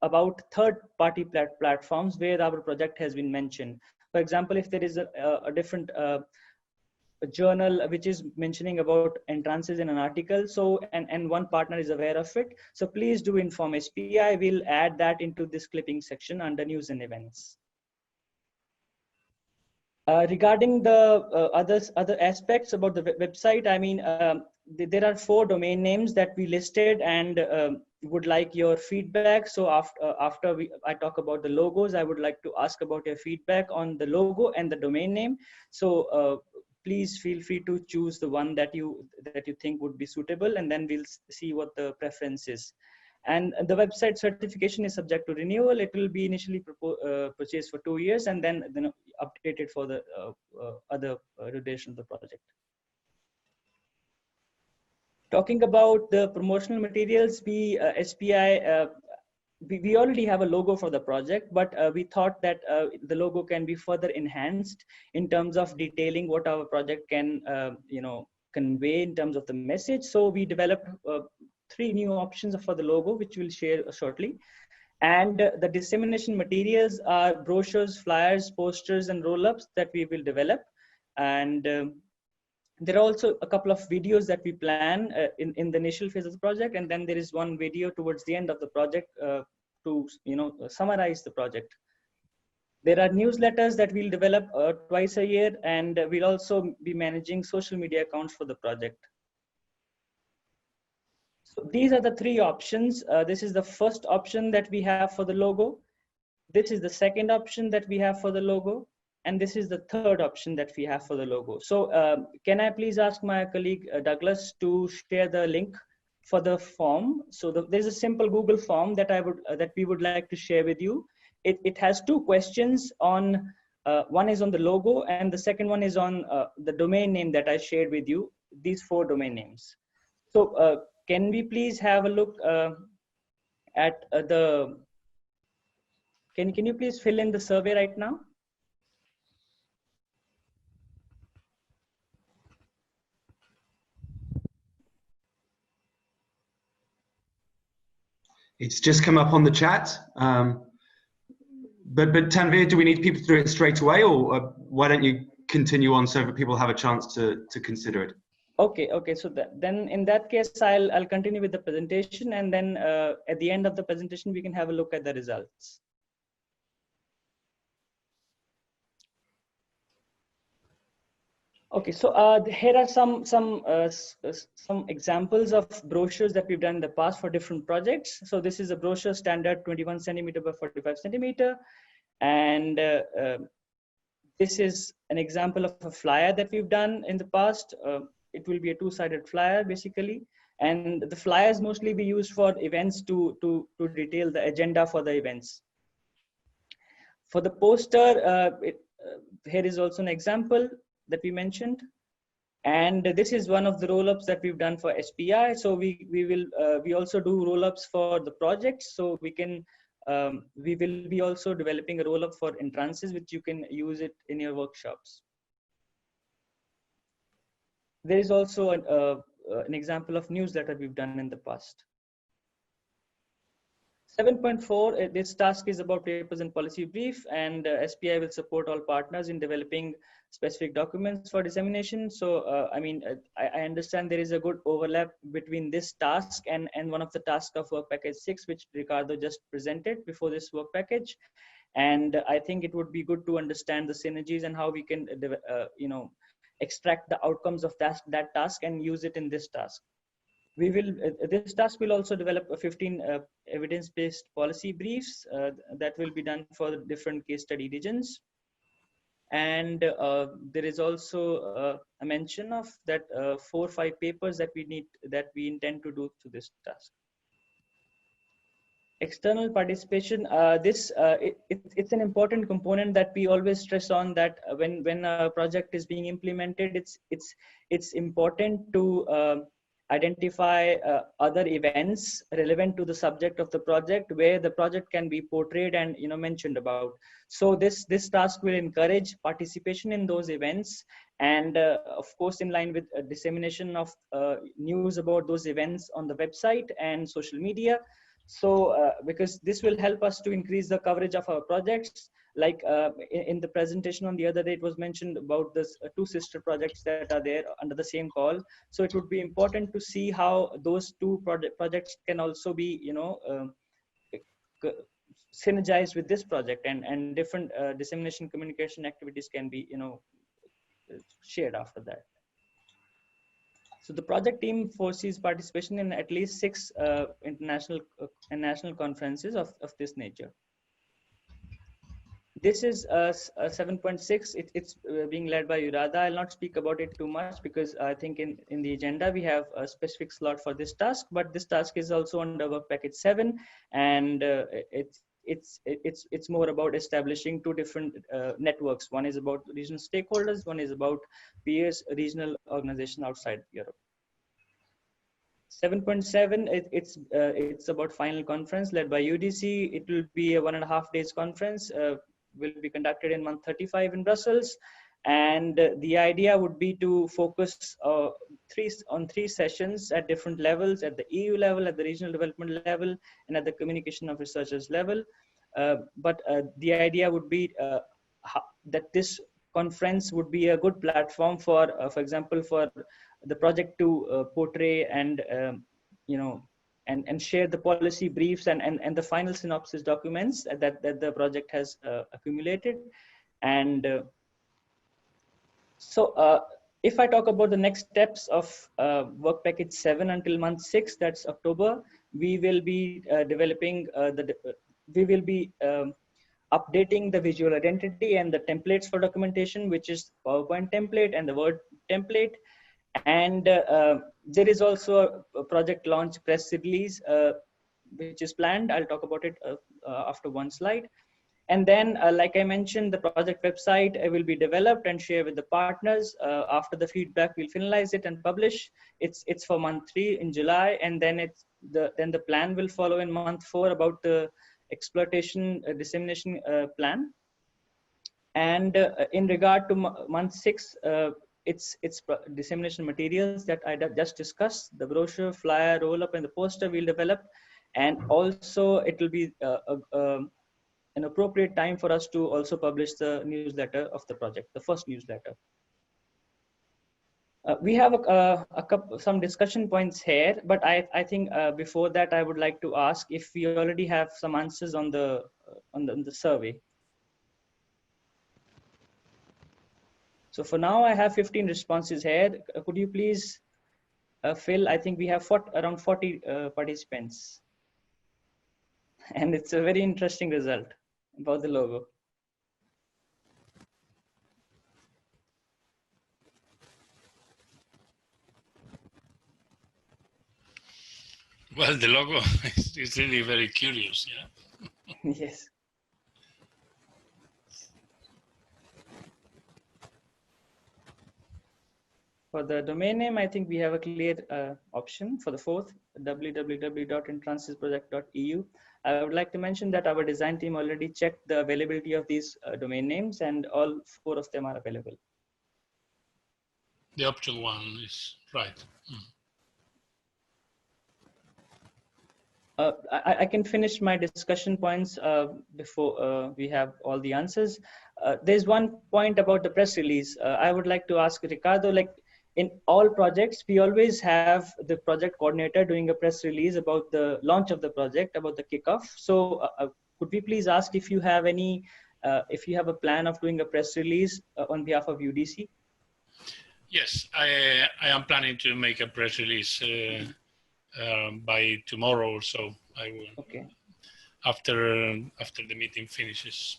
about third-party platforms where our project has been mentioned. For example, if there is a different a journal which is mentioning about entrances in an article, so and one partner is aware of it, so please do inform SPI. We'll add that into this clipping section under news and events. Regarding the other aspects about the website, I mean, there are 4 domain names that we listed, and would like your feedback. So after I talk about the logos, I would like to ask about your feedback on the logo and the domain name. So please feel free to choose the one that you think would be suitable, and then we'll see what the preference is. And the website certification is subject to renewal. It will be initially purchased for 2 years and then updated for the other duration of the project. Talking about the promotional materials, SPI, we already have a logo for the project, but we thought that the logo can be further enhanced in terms of detailing what our project can convey in terms of the message. So we developed 3 new options for the logo, which we'll share shortly. And the dissemination materials are brochures, flyers, posters, and roll-ups that we will develop. And there are also a couple of videos that we plan in the initial phase of the project. And then there is one video towards the end of the project to summarize the project. There are newsletters that we'll develop twice a year, and we'll also be managing social media accounts for the project. So these are the three options. This is the first option that we have for the logo. This is the second option that we have for the logo. And this is the third option that we have for the logo. So can I please ask my colleague Douglas to share the link for the form? So there's a simple Google form that we would like to share with you. It has two questions on, one is on the logo and the second one is on the domain name that I shared with you, these 4 domain names. So can we please have a look at can you please fill in the survey right now? It's just come up on the chat. But Tanvir, do we need people to do it straight away, or why don't you continue on so that people have a chance to consider it? Okay. So then in that case, I'll continue with the presentation, and then at the end of the presentation, we can have a look at the results. Okay, so here are some examples of brochures that we've done in the past for different projects. So this is a brochure standard 21 centimeter by 45 centimeter. And this is an example of a flyer that we've done in the past. It will be a 2-sided flyer basically. And the flyers mostly be used for events to detail the agenda for the events. For the poster, here is also an example that we mentioned, and this is one of the roll-ups that we've done for SPI. So we also do roll-ups for the projects. So we will be also developing a roll-up for entrances, which you can use it in your workshops. There is also an example of newsletter we've done in the past. 7.4, this task is about papers and policy brief, and SPI will support all partners in developing specific documents for dissemination. So, I understand there is a good overlap between this task and one of the tasks of work package 6, which Ricardo just presented before this work package. And I think it would be good to understand the synergies and how we can, extract the outcomes of that task and use it in this task. This task will also develop 15 evidence-based policy briefs that will be done for different case study regions. And there is also a mention of that 4 or 5 papers that we intend to do to this task. External participation, it's an important component that we always stress on, that when a project is being implemented, it's important to identify other events relevant to the subject of the project where the project can be portrayed and mentioned about. So this task will encourage participation in those events, and of course in line with dissemination of news about those events on the website and social media. So because this will help us to increase the coverage of our projects. Like in the presentation on the other day, it was mentioned about this 2 sister projects that are there under the same call. So it would be important to see how those 2 projects can also be, synergized with this project, and different dissemination communication activities can be, shared after that. So the project team foresees participation in at least 6 international and national conferences of this nature. This is 7.6. It's being led by Urada. I'll not speak about it too much because I think in the agenda we have a specific slot for this task. But this task is also under work package 7, and it's more about establishing 2 different networks. One is about regional stakeholders. One is about peers, regional organization outside Europe. 7.7, it's about final conference led by UDC. It will be a 1.5 days conference. Will be conducted in month 35 in Brussels, and the idea would be to focus on 3 sessions at different levels: at the EU level, at the regional development level, and at the communication of researchers level. But the idea would be that this conference would be a good platform for example, for the project to portray and and share the policy briefs and the final synopsis documents that the project has accumulated. And so if I talk about the next steps of work package 7 until month 6, that's October, we will be developing we will be updating the visual identity and the templates for documentation, which is PowerPoint template and the Word template. And there is also a project launch press release, which is planned. I'll talk about it after one slide. And then, like I mentioned, the project website will be developed and shared with the partners. After the feedback, we'll finalize it and publish. It's for month 3 in July, and then the plan will follow in month 4 about the exploitation dissemination plan. And in regard to month 6, it's dissemination materials that I just discussed. The brochure, flyer, roll up, and the poster we'll develop, and also it will be an appropriate time for us to also publish the newsletter of the project, the first newsletter. We have some discussion points here, but I think before that, I would like to ask if we already have some answers on the survey. So for now, I have 15 responses here. Could you please fill? I think we have around 40 participants. And it's a very interesting result about the logo. Well, the logo is really very curious, yeah? Yes. For the domain name, I think we have a clear option for the 4th, www.intransisproject.eu. I would like to mention that our design team already checked the availability of these domain names, and all 4 of them are available. The option 1 is right. I can finish my discussion points before we have all the answers. There's one point about the press release. I would like to ask Ricardo, like in all projects, we always have the project coordinator doing a press release about the launch of the project, about the kickoff. So could we please ask if you have any, if you have a plan of doing a press release on behalf of UDC? Yes, I am planning to make a press release by tomorrow or so. I will. Okay. After the meeting finishes.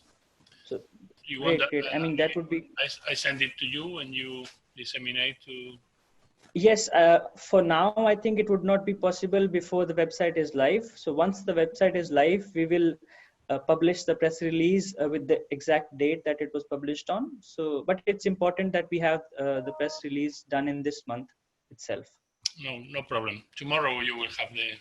So you want that? I mean, that would be. I send it to you and you disseminate to. Yes, for now, I think it would not be possible before the website is live. So once the website is live, we will publish the press release with the exact date that it was published on. So, but it's important that we have the press release done in this month itself. No problem. Tomorrow you will have the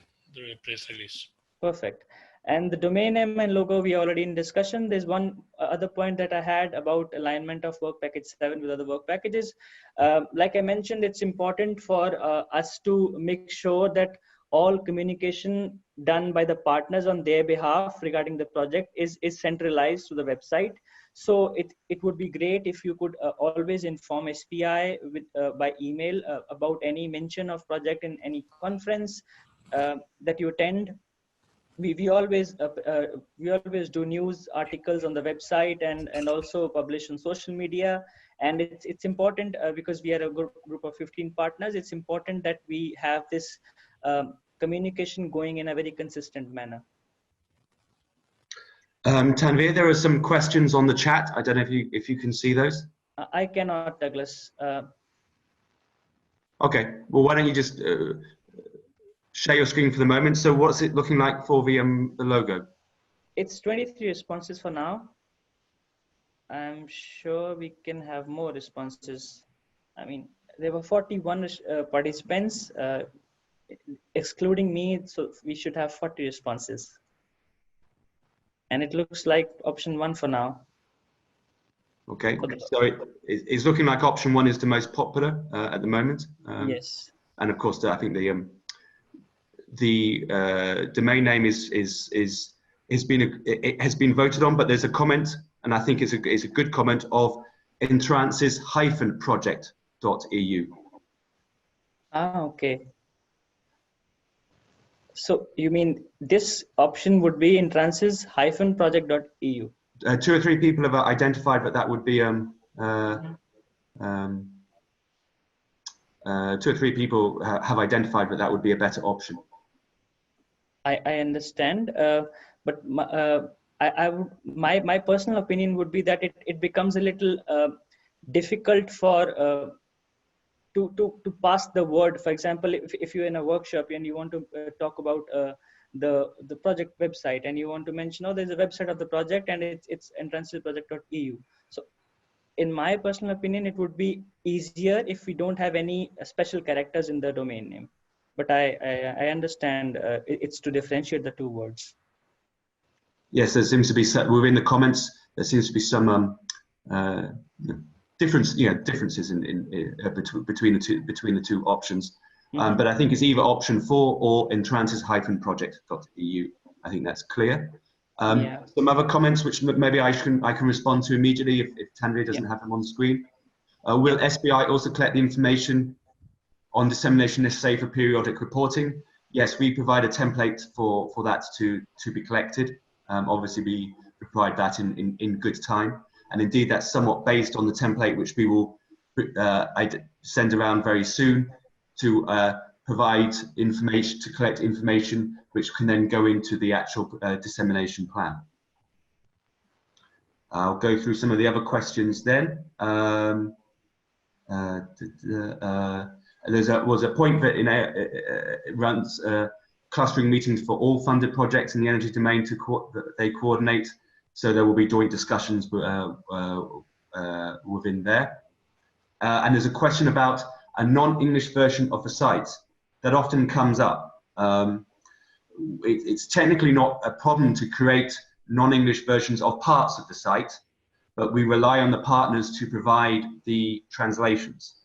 press release. Perfect. And the domain name and logo, we are already in discussion. There's one other point that I had about alignment of work package 7 with other work packages. Like I mentioned, it's important for us to make sure that all communication done by the partners on their behalf regarding the project is centralized to the website. So it would be great if you could always inform SPI with, by email about any mention of project in any conference that you attend. We always do news articles on the website and also publish on social media. And it's important because we are a group of 15 partners. It's important that we have this communication going in a very consistent manner. Tanvir, there are some questions on the chat. I don't know if you can see those. I cannot, Douglas. Okay, well, why don't you just share your screen for the moment. So what's it looking like for the logo? It's 23 responses for now. I'm sure we can have more responses. I mean, there were 41 participants, excluding me, so we should have 40 responses. And it looks like option 1 for now. Okay, so it's looking like option 1 is the most popular at the moment. Yes. And of course, I think the domain name has been voted on, but there's a comment, and I think it's a good comment of intransis-project.eu. Ah, okay. So you mean this option would be intransis-project.eu? 2 or 3 people have identified that that would be 2 or 3 people have identified that would be a better option. I understand, but my personal opinion would be that it becomes a little difficult for to pass the word. For example, if you're in a workshop and you want to talk about the project website, and you want to mention, oh, there's a website of the project and it's entrancedproject.eu. So in my personal opinion, it would be easier if we don't have any special characters in the domain name. But I understand it's to differentiate the two words. Yes, there seems to be within the comments. There seems to be some differences in between the two options. Mm-hmm. But I think it's either option 4 or entrances-project.eu. I think that's clear. Some other comments which maybe I can respond to immediately if Tanvir doesn't have them on the screen. Will SBI also collect the information on dissemination necessary for periodic reporting? Yes, we provide a template for that to be collected. Obviously, we provide that in good time. And indeed, that's somewhat based on the template which we will send around very soon to provide information, to collect information which can then go into the actual dissemination plan. I'll go through some of the other questions then. There was a point that it runs clustering meetings for all funded projects in the energy domain that they coordinate. So there will be joint discussions within there. And there's a question about a non-English version of the site that often comes up. It's technically not a problem to create non-English versions of parts of the site, but we rely on the partners to provide the translations.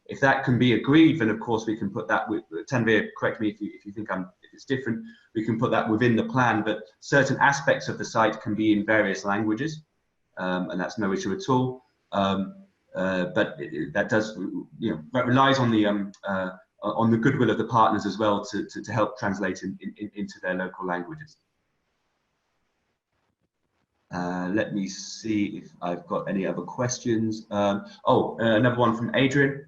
If that can be agreed, then of course we can put that with, Tanvir, correct me if you think if it's different, we can put that within the plan, but certain aspects of the site can be in various languages, and that's no issue at all. But that does, that relies on the goodwill of the partners as well to help translate into their local languages. Let me see if I've got any other questions. Another one from Adrian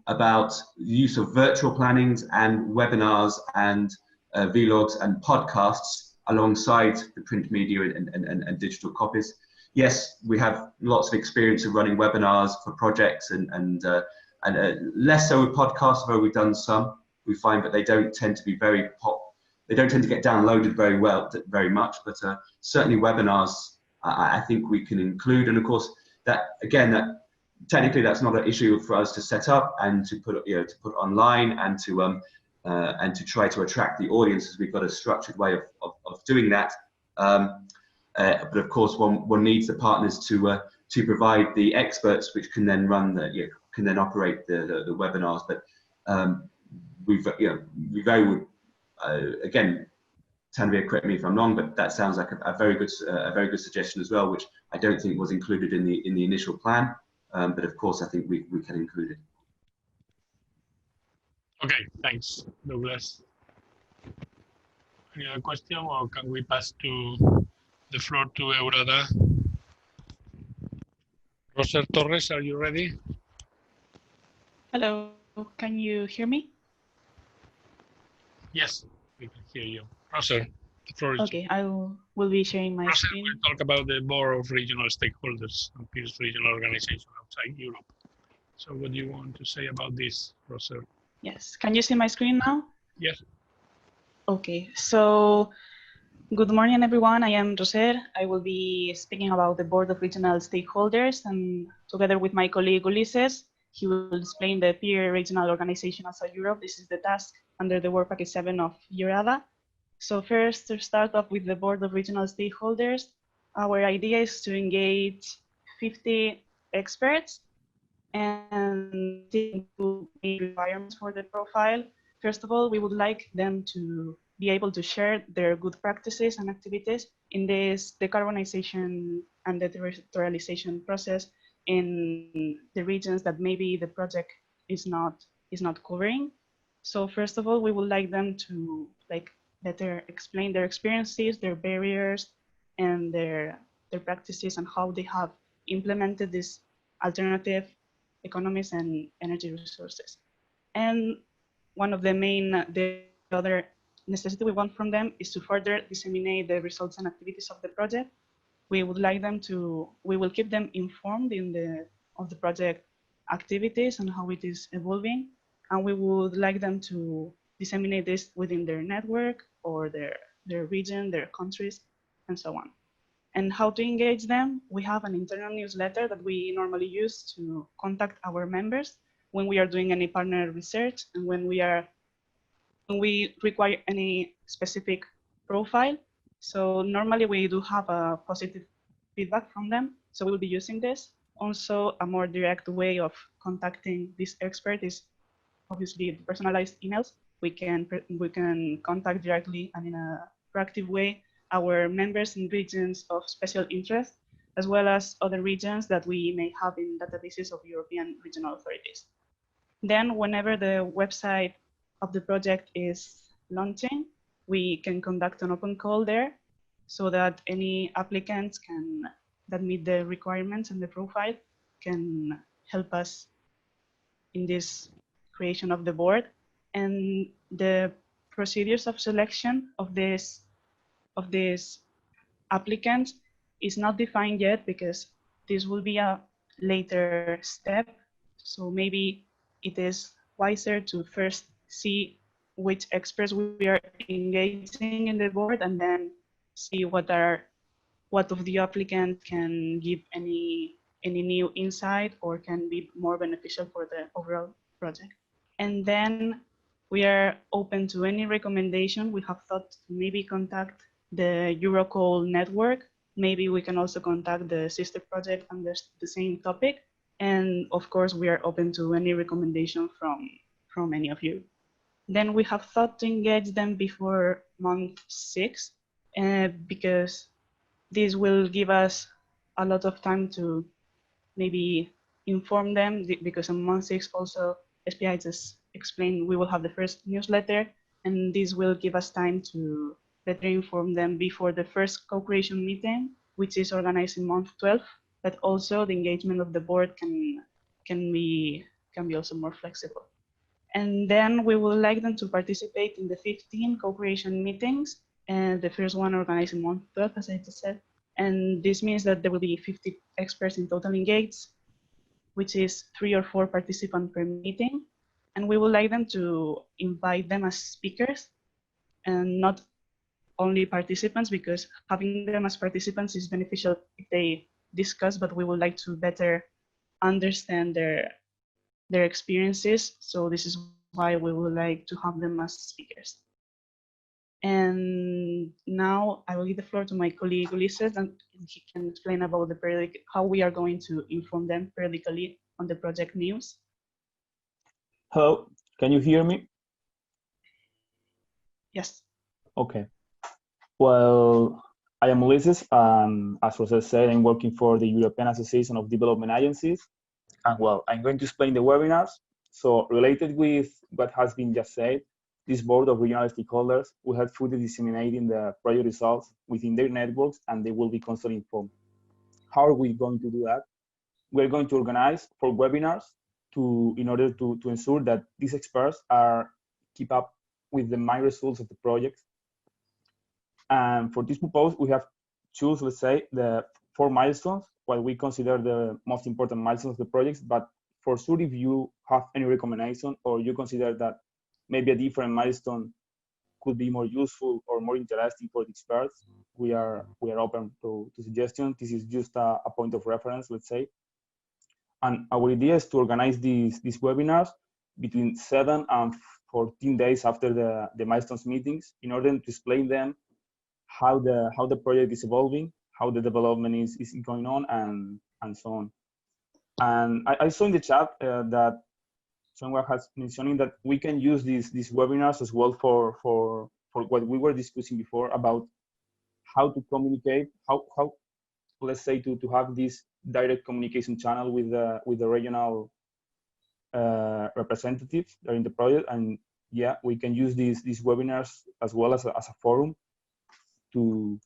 about the use of virtual plannings and webinars and vlogs and podcasts alongside the print media and digital copies. Yes, we have lots of experience of running webinars for projects and less so with podcasts, though we've done some. We find that they don't tend to be they don't tend to get downloaded very much, but certainly webinars, I think we can include. And of course, technically that's not an issue for us to set up and to put online and to try to attract the audiences. We've got a structured way of doing that. But of course, one needs the partners to provide the experts, which can then run can then operate the webinars. But we very would. Again, Tanvir, correct me if I'm wrong, but that sounds like a very good suggestion as well, which I don't think was included in the initial plan. But of course, I think we can include it. Okay, thanks, Douglas. Any other question, or can we pass to the floor to Eurada? Roser Torres, are you ready? Hello, can you hear me? Yes, we can hear you. Roser, the floor is yours. Okay, I will be sharing my Roser screen. will talk about the board of regional stakeholders and peers regional organizations outside Europe. So what do you want to say about this, Roser? Yes, can you see my screen now? Yes. Okay, so good morning, everyone. I am Roser. I will be speaking about the board of regional stakeholders, and together with my colleague Ulises, he will explain the peer regional organization outside Europe. This is the task under the Work Package 7 of EURADA. So first, to start off with the board of regional stakeholders, our idea is to engage 50 experts and to make requirements for the profile. First of all, we would like them to be able to share their good practices and activities in this decarbonization and deterritorialization process in the regions that maybe the project is not covering. So first of all, we would like them to better explain their experiences, their barriers, and their practices and how they have implemented this alternative economies and energy resources. And one of the other necessity we want from them is to further disseminate the results and activities of the project. We would like them to, we will keep them informed of the project activities and how it is evolving. And we would like them to disseminate this within their network or their region, their countries, and so on. And how to engage them? We have an internal newsletter that we normally use to contact our members when we are doing any partner research and when we require any specific profile. So normally we do have a positive feedback from them. So we will be using this. Also, a more direct way of contacting this expert is obviously personalized emails. We can contact directly and in a proactive way our members in regions of special interest, as well as other regions that we may have in databases of European regional authorities. Then whenever the website of the project is launching, we can conduct an open call there so that any applicants that meet the requirements and the profile can help us in this creation of the board. And the procedures of selection of this applicants is not defined yet because this will be a later step. So maybe it is wiser to first see which experts we are engaging in the board and then see what of the applicants can give any new insight or can be more beneficial for the overall project. And then we are open to any recommendation. We have thought to maybe contact the Eurocall network. Maybe we can also contact the sister project under the same topic. And of course, we are open to any recommendation from any of you. Then we have thought to engage them before month 6, because this will give us a lot of time to maybe inform them, because on month 6 also, SPI just explained, we will have the first newsletter, and this will give us time to better inform them before the first co-creation meeting, which is organized in month 12, but also the engagement of the board can be also more flexible. And then we would like them to participate in the 15 co-creation meetings, and the first one organized in month 12, as I just said. And this means that there will be 50 experts in total engaged, which is 3 or 4 participants per meeting. And we would like them to invite them as speakers and not only participants, because having them as participants is beneficial if they discuss, but we would like to better understand their experiences. So this is why we would like to have them as speakers. And now I will give the floor to my colleague Ulises, and he can explain about how we are going to inform them periodically on the project news. Hello, can you hear me? Yes. Okay. Well, I am Ulises, and as Jose said, I'm working for the European Association of Development Agencies. And well, I'm going to explain the webinars. So related with what has been just said, this board of regional stakeholders will have fully disseminating the project results within their networks, and they will be constantly informed. How are we going to do that? We're going to organize 4 webinars in order to ensure that these experts keep up with the main results of the project. And for this purpose, we have choose, let's say, the 4 milestones, what we consider the most important milestones of the projects. But for sure, if you have any recommendation or you consider that maybe a different milestone could be more useful or more interesting for the experts, we are open to suggestions. This is just a point of reference, let's say. And our idea is to organize these webinars between 7 and 14 days after the milestones meetings, in order to explain them how the project is evolving, how the development is going on, and so on. And I saw in the chat that someone has mentioning that we can use these webinars as well for what we were discussing before about how to communicate, how let's say to have this direct communication channel with the regional representatives that are in the project. And yeah, we can use these webinars as well as a forum to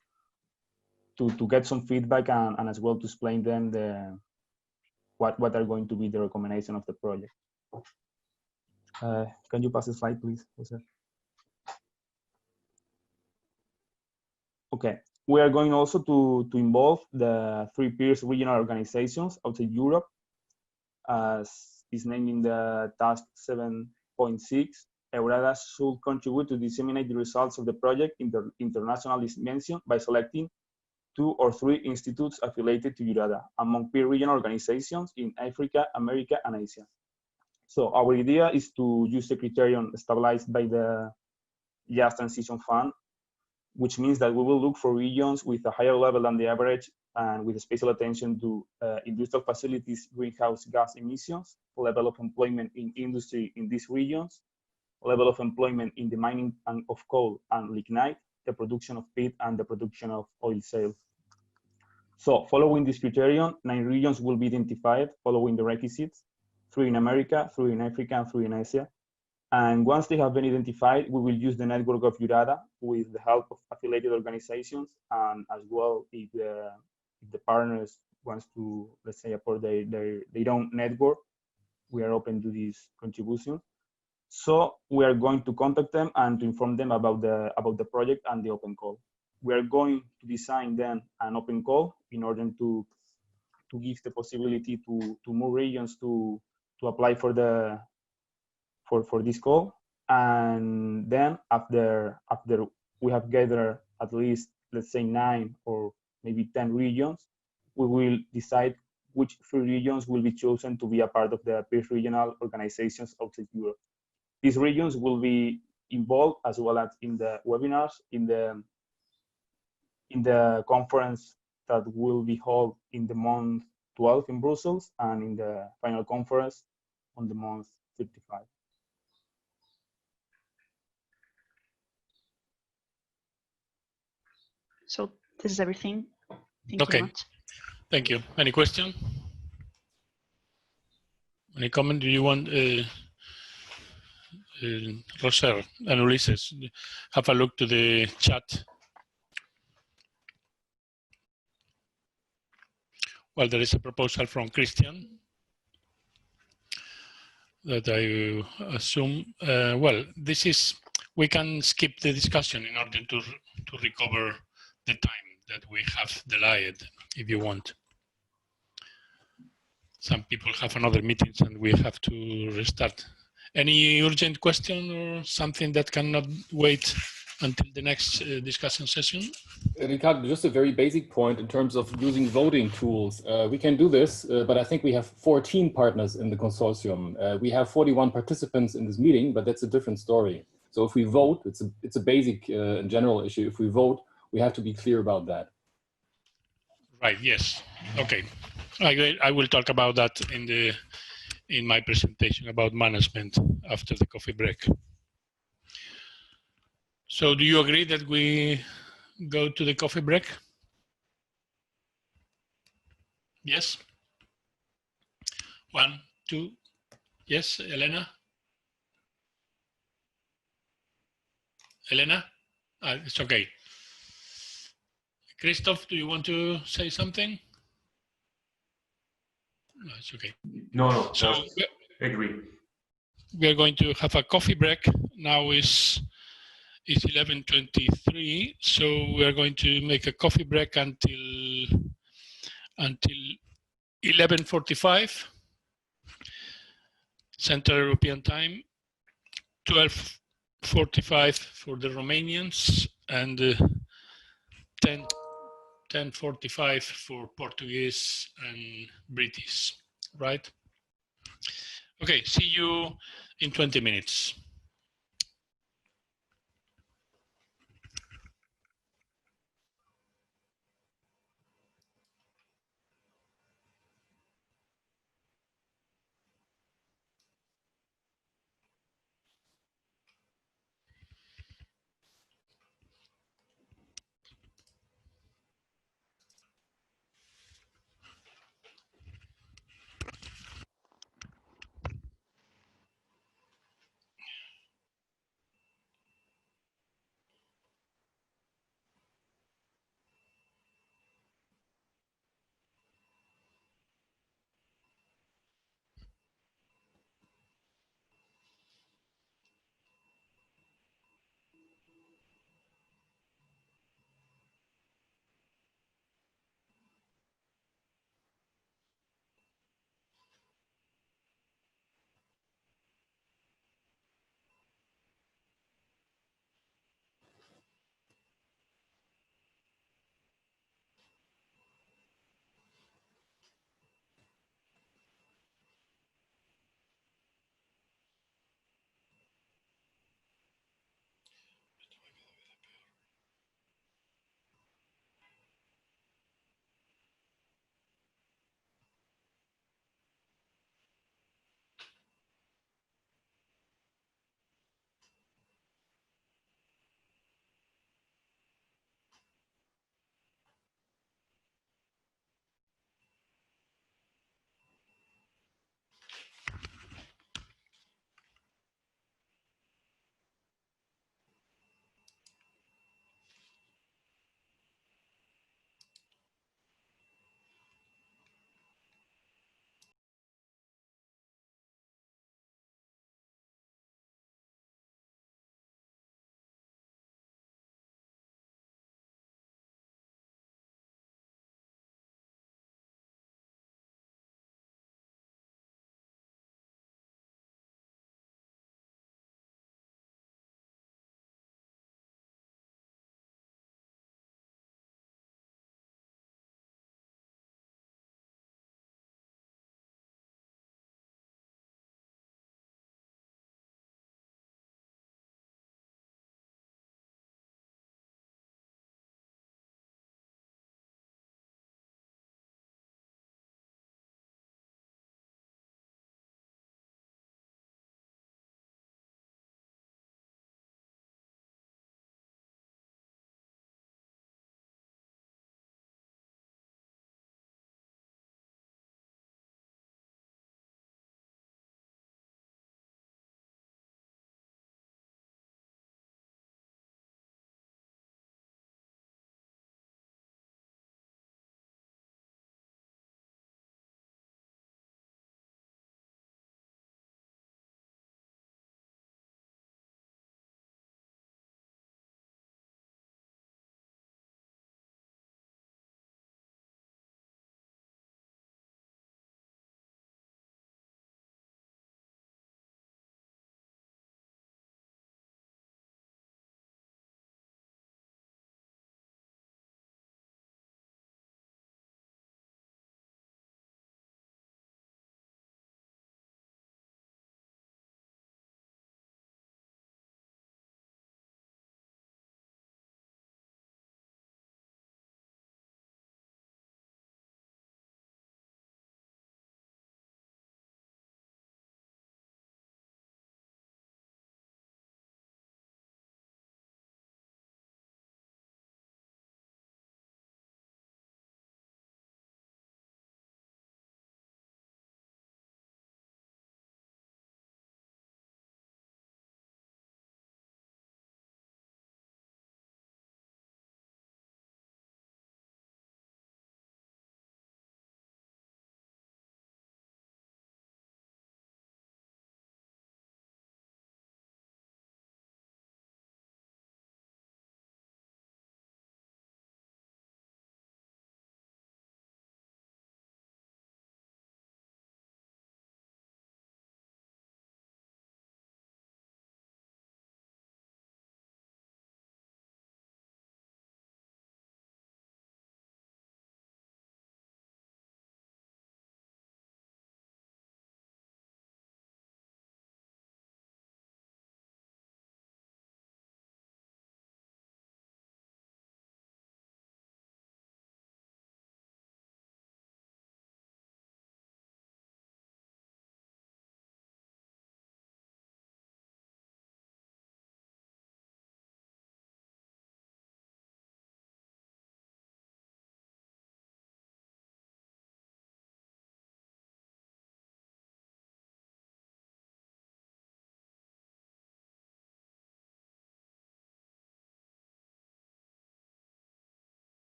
get some feedback and as well to explain them what are going to be the recommendation of the project. Can you pass the slide, please, Jose? Okay, we are going also to involve the 3 peers regional organizations outside Europe, as is named in the task 7.6. EURADA should contribute to disseminate the results of the project in the international dimension by selecting 2 or 3 institutes affiliated to EURADA among peer regional organizations in Africa, America, and Asia. So our idea is to use the criterion stabilized by the Just Transition Fund, which means that we will look for regions with a higher level than the average and with special attention to industrial facilities, greenhouse gas emissions, level of employment in industry in these regions, level of employment in the mining of coal and lignite, the production of peat, and the production of oil sales. So following this criterion, 9 regions will be identified following the requisites, 3 in America, 3 in Africa, and 3 in Asia. And once they have been identified, we will use the network of EURADA with the help of affiliated organizations, and as well, if the partners wants to, let's say, support their own network, we are open to these contributions. So we are going to contact them and to inform them about the project and the open call. We are going to design then an open call in order to give the possibility to more regions to apply for this call. And then after we have gathered at least, let's say, 9 or maybe 10 regions, we will decide which 3 regions will be chosen to be a part of the peer regional organizations outside Europe. These regions will be involved as well as in the webinars, in the conference that will be held in the month 12 in Brussels, and in the final conference on the month 35. So this is everything. Thank you very much. Thank you. Any question? Any comment? Do you want Roser and Ulises, have a look to the chat? Well, there is a proposal from Christian that I assume, well, this is, we can skip the discussion in order to recover the time that we have delayed, if you want. Some people have another meetings and we have to restart. Any urgent question or something that cannot wait until the next discussion session? Ricardo, just a very basic point in terms of using voting tools. We can do this, but I think we have 14 partners in the consortium. We have 41 participants in this meeting, but that's a different story. So if we vote, it's a basic and general issue. If we vote, we have to be clear about that. Right, yes. Okay. I will talk about that in my presentation about management after the coffee break. So do you agree that we go to the coffee break? Yes? 1, 2, yes, Elena? Elena? It's okay. Christoph, do you want to say something? No, it's okay. No, so I agree. We are going to have a coffee break. Now is 11:23, so we are going to make a coffee break until 11:45 Central European Time, 12:45 for the Romanians, and 10:45 for Portuguese and British, right? Okay, see you in 20 minutes.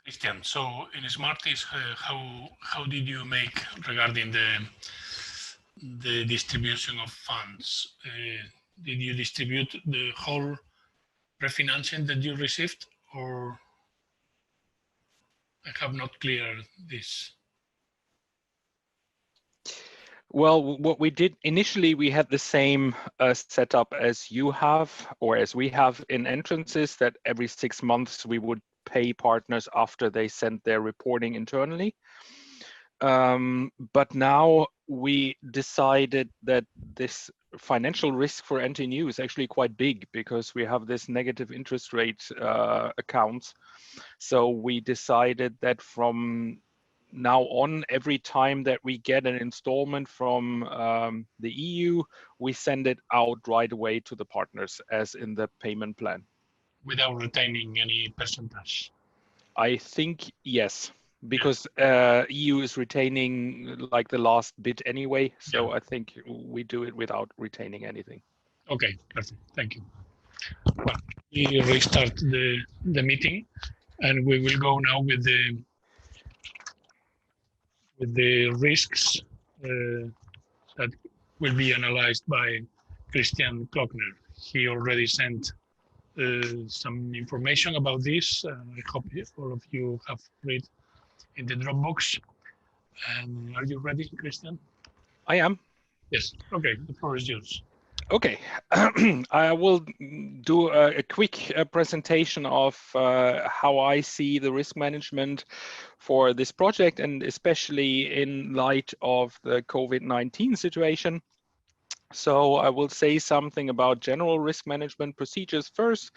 Christian, so in Smarties, how did you make regarding the distribution of funds? Did you distribute the whole refinancing that you received, or I have not clear this? Well, what we did initially, we had the same setup as you have, or as we have in entrances, that every 6 months we would pay partners after they sent their reporting internally. But now we decided that this financial risk for NTNU is actually quite big because we have this negative interest rate accounts. So we decided that from now on, every time that we get an installment from the EU, we send it out right away to the partners as in the payment plan. Without retaining any percentage? I think yes, because EU is retaining like the last bit anyway. So I think we do it without retaining anything. Okay, perfect. Thank you. Well, we restart the meeting, and we will go now with the risks that will be analyzed by Christian Klockner. He already sent some information about this. I hope all of you have read in the Dropbox. And are you ready, Christian? I am. Yes. Okay, the floor is yours. Okay, I will do a quick presentation of how I see the risk management for this project, and especially in light of the COVID-19 situation. So I will say something about general risk management procedures first,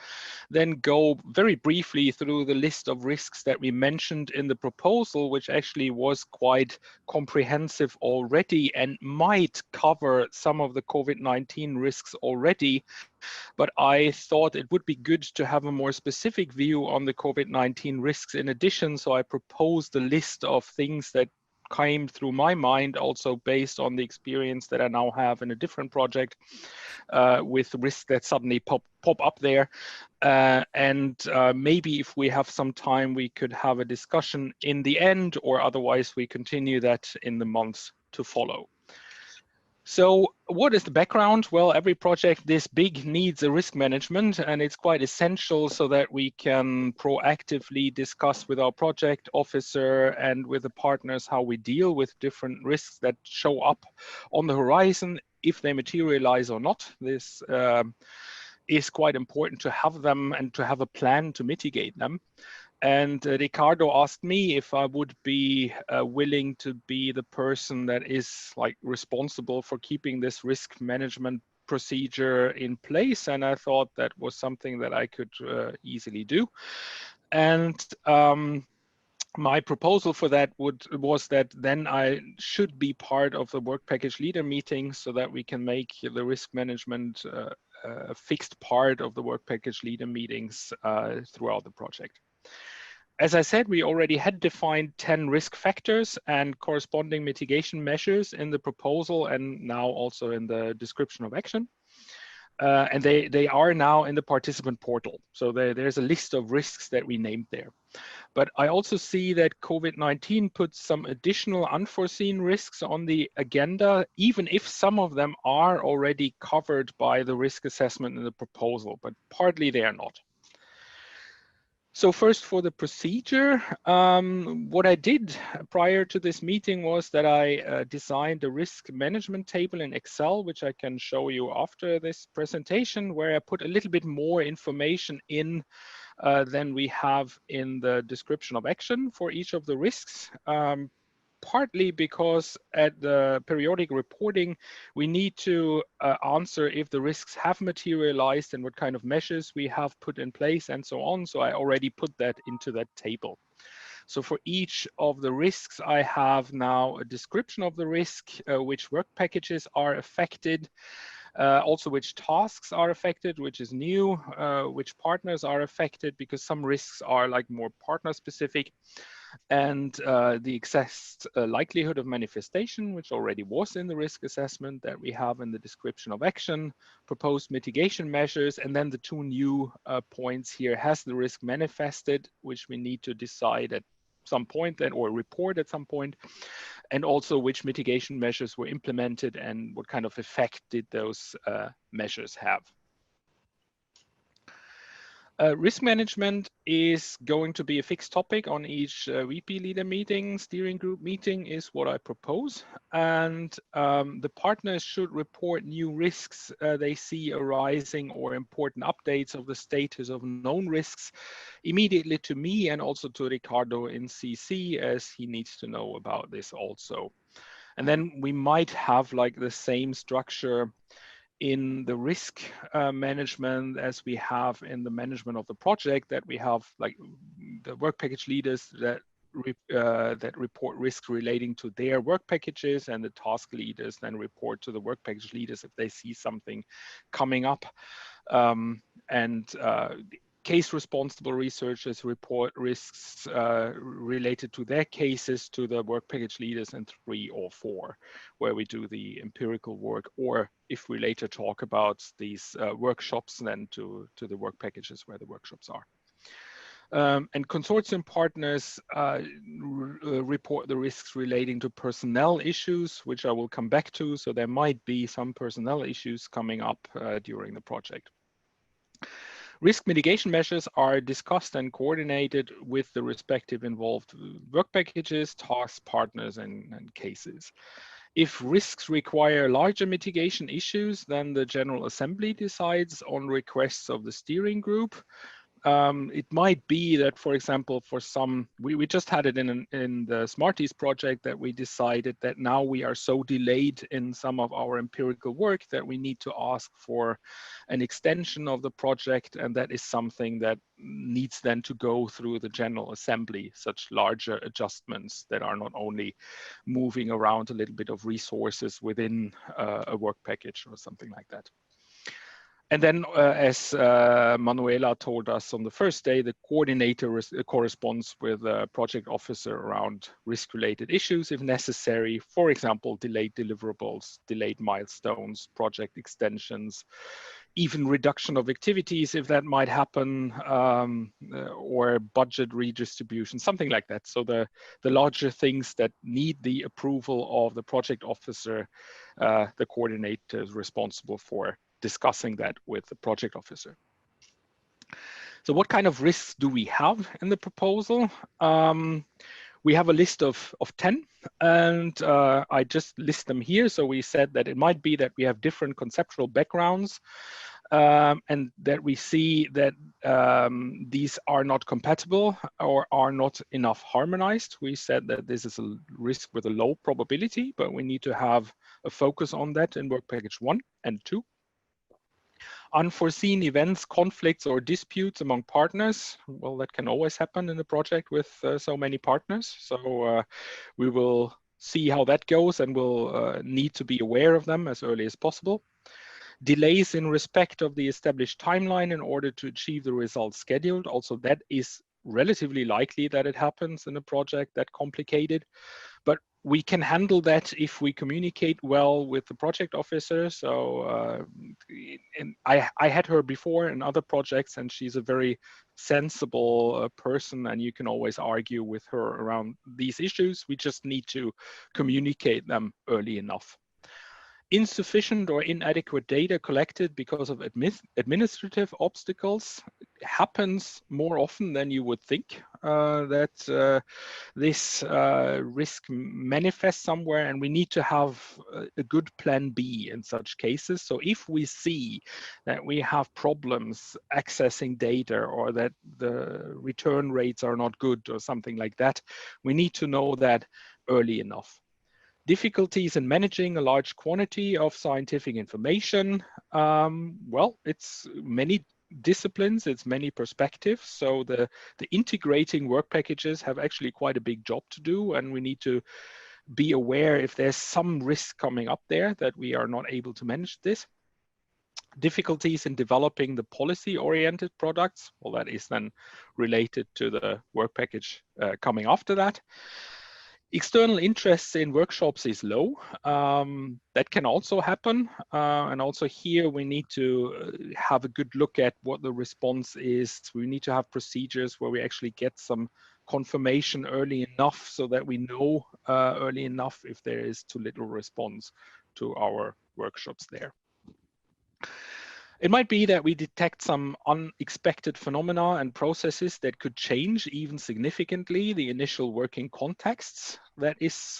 then go very briefly through the list of risks that we mentioned in the proposal, which actually was quite comprehensive already and might cover some of the COVID-19 risks already. But I thought it would be good to have a more specific view on the COVID-19 risks in addition. So I proposed a list of things that came through my mind, also based on the experience that I now have in a different project with risks that suddenly pop up there. And maybe if we have some time, we could have a discussion in the end, or otherwise we continue that in the months to follow. So what is the background? Well, every project this big needs a risk management, and it's quite essential so that we can proactively discuss with our project officer and with the partners how we deal with different risks that show up on the horizon, if they materialize or not. This is quite important to have them and to have a plan to mitigate them. And Ricardo asked me if I would be willing to be the person that is like responsible for keeping this risk management procedure in place. And I thought that was something that I could easily do. And my proposal for that was that then I should be part of the work package leader meeting so that we can make the risk management a fixed part of the work package leader meetings throughout the project. As I said, we already had defined 10 risk factors and corresponding mitigation measures in the proposal and now also in the description of action. And they are now in the participant portal. So there's a list of risks that we named there. But I also see that COVID-19 puts some additional unforeseen risks on the agenda, even if some of them are already covered by the risk assessment in the proposal, but partly they are not. So first, for the procedure, what I did prior to this meeting was that I designed a risk management table in Excel, which I can show you after this presentation, where I put a little bit more information in than we have in the description of action for each of the risks. Partly because at the periodic reporting, we need to answer if the risks have materialized and what kind of measures we have put in place and so on. So I already put that into that table. So for each of the risks, I have now a description of the risk, which work packages are affected, Also which tasks are affected, which is new, which partners are affected, because some risks are like more partner specific, and the assessed likelihood of manifestation, which already was in the risk assessment that we have in the description of action, proposed mitigation measures, and then the two new points here: has the risk manifested, which we need to decide at some point then, or report at some point, and also which mitigation measures were implemented and what kind of effect did those measures have. Risk management is going to be a fixed topic on each VP leader meeting, steering group meeting is what I propose. And the partners should report new risks they see arising or important updates of the status of known risks immediately to me and also to Ricardo in CC, as he needs to know about this also. And then we might have like the same structure in the risk management as we have in the management of the project, that we have like the work package leaders that report risks relating to their work packages, and the task leaders then report to the work package leaders if they see something coming up. Case responsible researchers report risks related to their cases to the work package leaders in 3 or 4, where we do the empirical work, or if we later talk about these workshops, then to the work packages where the workshops are. And consortium partners report the risks relating to personnel issues, which I will come back to. So there might be some personnel issues coming up during the project. Risk mitigation measures are discussed and coordinated with the respective involved work packages, task partners, and cases. If risks require larger mitigation issues, then the General Assembly decides on requests of the steering group. It might be that, for example, for some, we just had it in the Smarties project, that we decided that now we are so delayed in some of our empirical work that we need to ask for an extension of the project, and that is something that needs then to go through the General Assembly, such larger adjustments that are not only moving around a little bit of resources within a work package or something like that. And then, as Manuela told us on the first day, the coordinator corresponds with a project officer around risk-related issues, if necessary. For example, delayed deliverables, delayed milestones, project extensions, even reduction of activities, if that might happen, or budget redistribution, something like that. So the larger things that need the approval of the project officer, the coordinator is responsible for discussing that with the project officer. So what kind of risks do we have in the proposal? We have a list of 10, and I just list them here. So we said that it might be that we have different conceptual backgrounds, and that we see that these are not compatible or are not enough harmonized. We said that this is a risk with a low probability, but we need to have a focus on that in work package 1 and 2. Unforeseen events, conflicts, or disputes among partners. Well, that can always happen in a project with so many partners. So we will see how that goes, and we'll need to be aware of them as early as possible. Delays in respect of the established timeline in order to achieve the results scheduled. Also, that is relatively likely that it happens in a project that complicated, but we can handle that if we communicate well with the project officer. So and I had her before in other projects, and she's a very sensible person, and you can always argue with her around these issues. We just need to communicate them early enough. Insufficient or inadequate data collected because of administrative obstacles happens more often than you would think, that this risk manifests somewhere, and we need to have a good plan B in such cases. So if we see that we have problems accessing data, or that the return rates are not good or something like that, we need to know that early enough. Difficulties in managing a large quantity of scientific information. Well, it's many disciplines, it's many perspectives. So the integrating work packages have actually quite a big job to do, and we need to be aware if there's some risk coming up there that we are not able to manage this. difficulties in developing the policy-oriented products. Well, that is then related to the work package coming after that. External interests in workshops is low. That can also happen. And also here we need to have a good look at what the response is. We need to have procedures where we actually get some confirmation early enough so that we know early enough if there is too little response to our workshops there. It might be that we detect some unexpected phenomena and processes that could change even significantly the initial working contexts. That is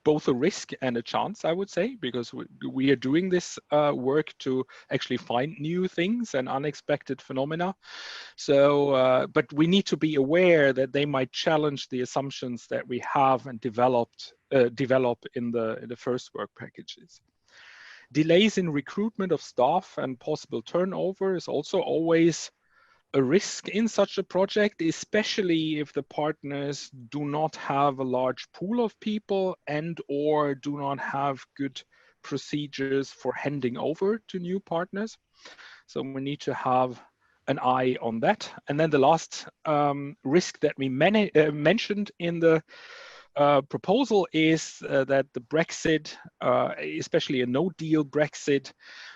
both a risk and a chance, I would say, because we are doing this work to actually find new things and unexpected phenomena. So, but we need to be aware that they might challenge the assumptions that we have and develop in the first work packages. Delays in recruitment of staff and possible turnover is also always a risk in such a project, especially if the partners do not have a large pool of people and or do not have good procedures for handing over to new partners. So we need to have an eye on that. And then the last risk that we mentioned in the proposal is that the Brexit, especially a no-deal Brexit,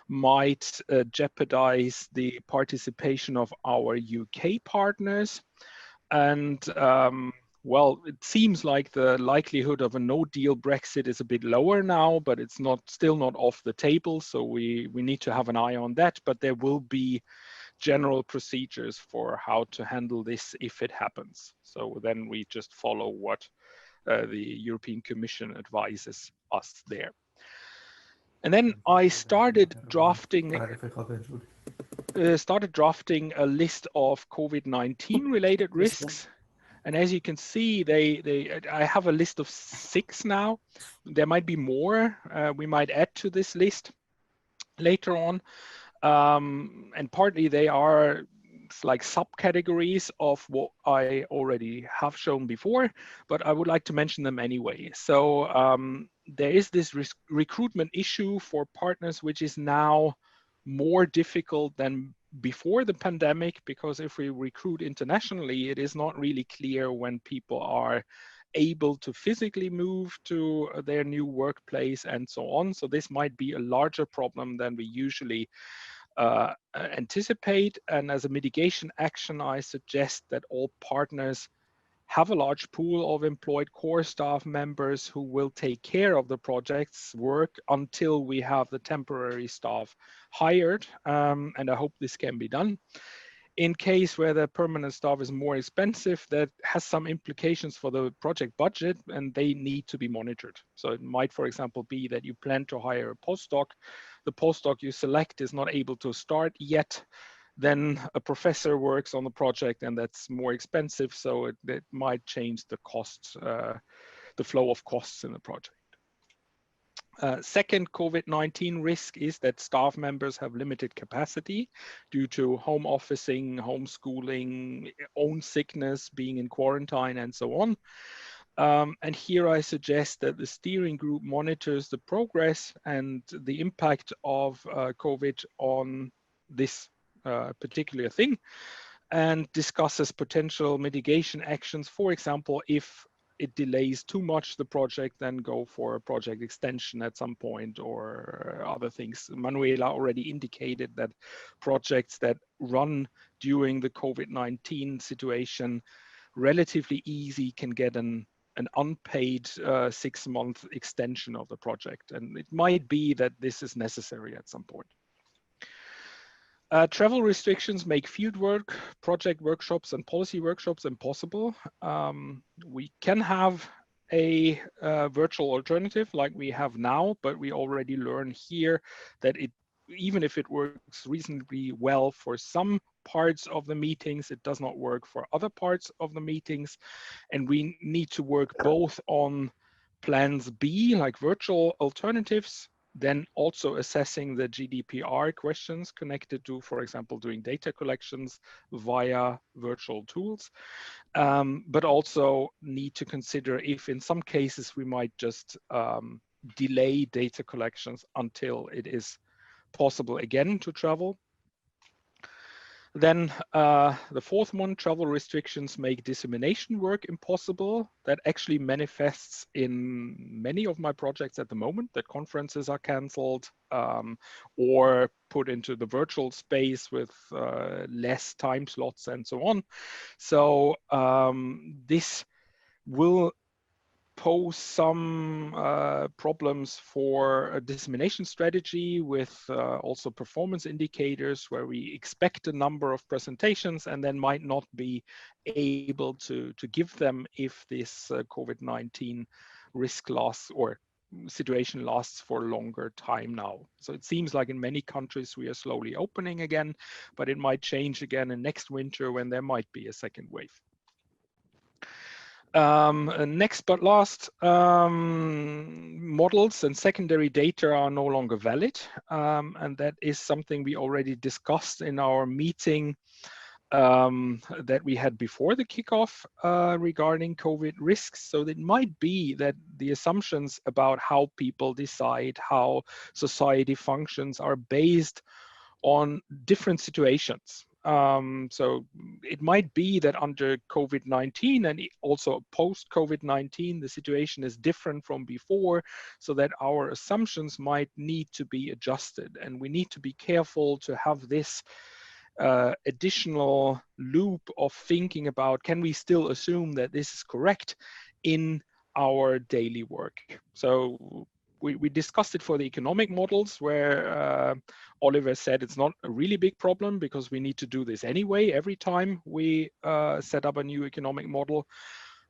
might jeopardize the participation of our UK partners. And well, it seems like the likelihood of a no-deal Brexit is a bit lower now, but it's still not off the table. So we need to have an eye on that, but there will be general procedures for how to handle this if it happens. So then we just follow what the European Commission advises us there. And then I started drafting a list of COVID-19 related risks. And as you can see, I have a list of 6 now. There might be more. We might add to this list later on. And partly they are like subcategories of what I already have shown before, but I would like to mention them anyway. So there is this recruitment issue for partners, which is now more difficult than before the pandemic, because if we recruit internationally, it is not really clear when people are able to physically move to their new workplace and so on. So this might be a larger problem than we usually anticipate. And as a mitigation action, I suggest that all partners have a large pool of employed core staff members who will take care of the project's work until we have the temporary staff hired. And I hope this can be done. In case where the permanent staff is more expensive, that has some implications for the project budget, and they need to be monitored. So it might, for example, be that you plan to hire a postdoc. The postdoc you select is not able to start yet. Then a professor works on the project, and that's more expensive. So it might change the costs, the flow of costs in the project. Second COVID-19 risk is that staff members have limited capacity due to home officing, homeschooling, own sickness, being in quarantine, and so on. And here I suggest that the steering group monitors the progress and the impact of COVID on this particular thing and discusses potential mitigation actions. For example, if it delays too much the project, then go for a project extension at some point or other things. Manuela already indicated that projects that run during the COVID-19 situation relatively easy can get an unpaid 6-month extension of the project. And it might be that this is necessary at some point. Travel restrictions make field work, project workshops, and policy workshops impossible. We can have a virtual alternative like we have now, but we already learn here that even if it works reasonably well for some parts of the meetings, it does not work for other parts of the meetings. And we need to work both on plans B, like virtual alternatives, then also assessing the GDPR questions connected to, for example, doing data collections via virtual tools, but also need to consider if in some cases we might just delay data collections until it is possible again to travel. Then the fourth one, travel restrictions make dissemination work impossible. That actually manifests in many of my projects at the moment, that conferences are canceled or put into the virtual space with less time slots and so on. So this will pose some problems for a dissemination strategy with also performance indicators where we expect a number of presentations and then might not be able to give them if this COVID-19 risk lasts or situation lasts for a longer time now. So it seems like in many countries we are slowly opening again, but it might change again in next winter when there might be a second wave. Next but last, models and secondary data are no longer valid. And that is something we already discussed in our meeting that we had before the kickoff regarding COVID risks. So it might be that the assumptions about how people decide how society functions are based on different situations. So it might be that under COVID-19 and also post-COVID-19, the situation is different from before, so that our assumptions might need to be adjusted. And we need to be careful to have this additional loop of thinking about, can we still assume that this is correct in our daily work? So we discussed it for the economic models where Oliver said it's not a really big problem because we need to do this anyway every time we set up a new economic model.